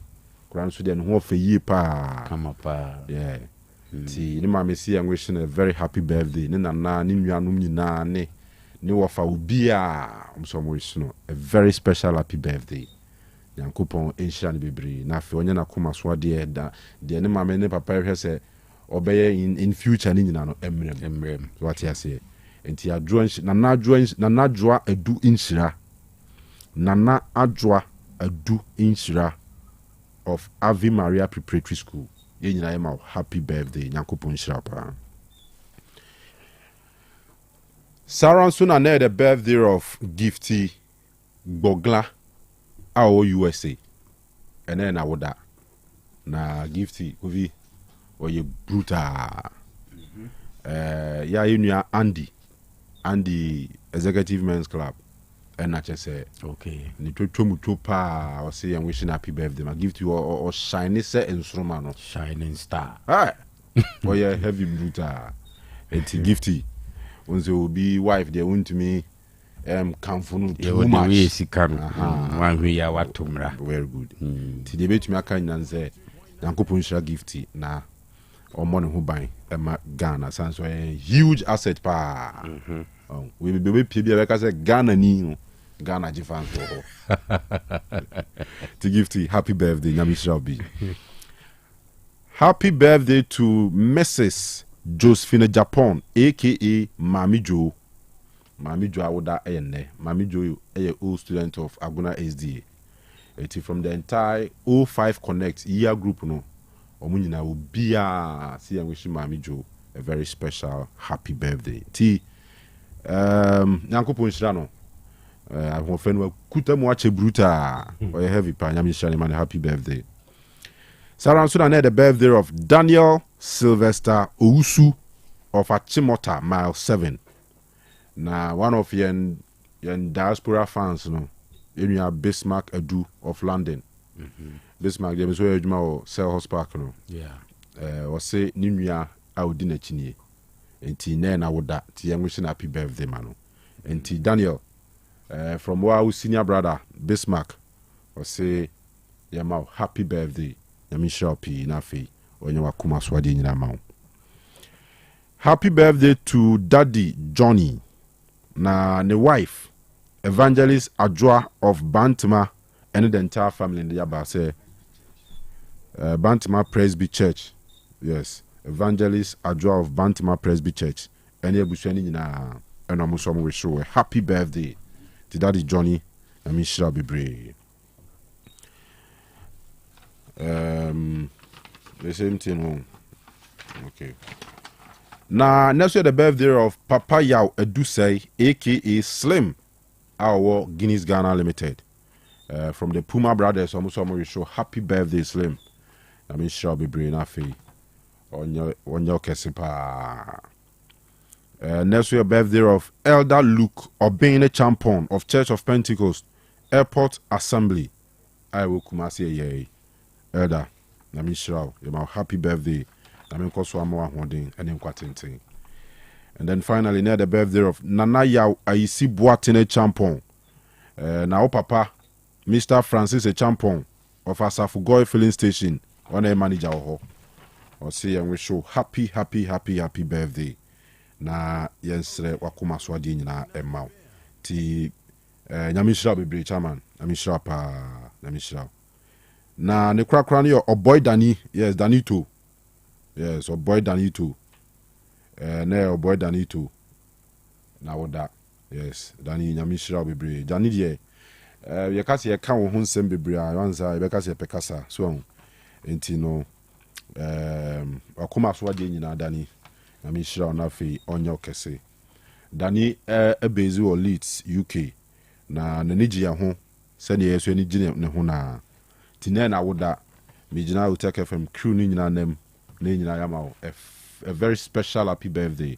kuran so de ne ho fa yi pa kama pa yeah ti ni ma mesi yanwehye na very happy birthday ne nana ne nuanom nyina ne wofa obi a omso no a very special happy birthday yankopon enhira ne bebre na afi onye na koma so de da de ne ma me ne papa hwe se obeye in future ne nyina no emrem so what you say enti adwo nana adwoa edu enhira Nana Adwa Adu Inshira of Ave Maria Preparatory School. Yenyina happy birthday. Nyankopon Inshira pa. Sarah Suna ne the birthday of Gifty Gbogla ao USA. And then I would na Gifty ovi oye bruta. Ya yenu Andy Executive Men's Club. And I just say, okay. Ni to pa or say I'm wishing happy birthday. I give to you or shiny set instrument. Shining star. Ah, oh yeah, heavy brutal. It's gifty. Once will be wife, they want to me. Kamfunu too much. One we are what tomorrow. Very good. Today, bet me a kind and say, Nankopun gifty na or money who buy Ghana. Sounds a huge asset pa. We be PB because Ghana ni. Ghana Jifan to give to happy birthday, Nyami Shrabi. Happy birthday to Mrs. Josephine Japan aka Mami Joe awoda ene Mami Joe a old student of Aguna SDA. It from the entire 05 Connect year group no omunyina will be see and wish Mami Joe a very special happy birthday. Nyankopon hyira no ahofen wa kuta mu ache bruta or heavy pa nyame hyira man happy birthday. Sarah so na the birthday of Daniel Sylvester Owusu of Achimota mile 7. Na one of yen diaspora fans no enya Bismarck Edu of London. Bismarck dem so eduma o Selhurst Park no. O say ni nua a odi na chinie. Enti na woda ti yen wish happy birthday mano. Enti Daniel from our senior brother Bismarck o say yama happy birthday. Yami shopi na fe onye wakuma swadi nyina ma. Happy birthday to Daddy Johnny na ne wife Evangelist Adjoa of Bantama and the entire family in the Yaba say Bantama Presby Church. Yes, Evangelist Adjoa of Bantama Presby Church. And you busheni na enomusomo we show a happy birthday to Daddy Johnny. I mean shall be brave. The same thing. Okay. Now, next year the birthday of Papa Yao Edusei, aka Slim, our Guinness Ghana Limited. From the Puma Brothers, almost we show happy birthday, Slim. I mean, shall be brain afi on your kesipa. Next year birthday of Elder Luke Obeyne Champon of Church of Pentecost, Airport Assembly. I will come and say, yay. Elder, I mean, sure, you know, happy birthday. I mean, cause one more holding and then quatinting. And then finally, near the birthday of Nana Yao Aisi Boatine Champon. Now, Papa, Mr. Francis a Champon of Asafugoy filling station on a manager or say, and we show happy birthday. Na yensre wakuma swadi na emma. Ti nyamishra be chairman. Nyamishra pa nyamishra. Na ne krakra ne Oboy Dani, yes Danito. Yes, Oboy Danito. Ne Oboy Danito. Na woda. Yes, Dani nyamishra bebre. Dani de ye kase ye kan wo ho nsem bebre a wanza ye kase pekasa so enti no wakuma swadi nyina Dani. Nyamishra ona fe onyo kese. Dani ebezi o Leeds UK. Na naniji ya ho sene yeso ni gine ne ho na tine na woda mijina Otec FM crew ni nyina nem na nyina yama a very special happy birthday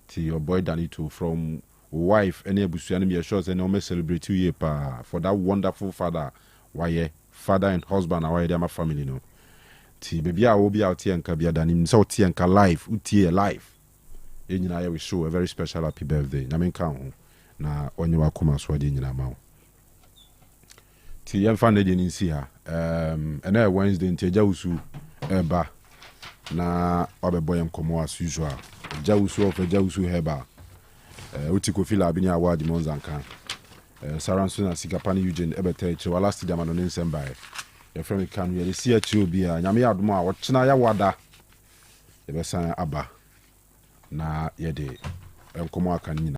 to your boy Danito from wife any abusu and me sure say no me celebrate you pa for that wonderful father why father and husband why they my family no ti baby a wo bi out here nka bia danim so tie nka live utie live nyina ya we show a very special happy birthday na me nka ho na onye wakoma so de nyina ma ti yem fa na de nsi ha na Wednesday nti Jawusu eba na obeboy nkomo as usual Jawusu heba utiko fila abini award monzanka Saranso na Sikapani Eugene ebete che wala stadium no nsemba e from Kanu ye si achi obi a nyame adom a wochena ya wada e besan aba na ye de nkomo aka nyina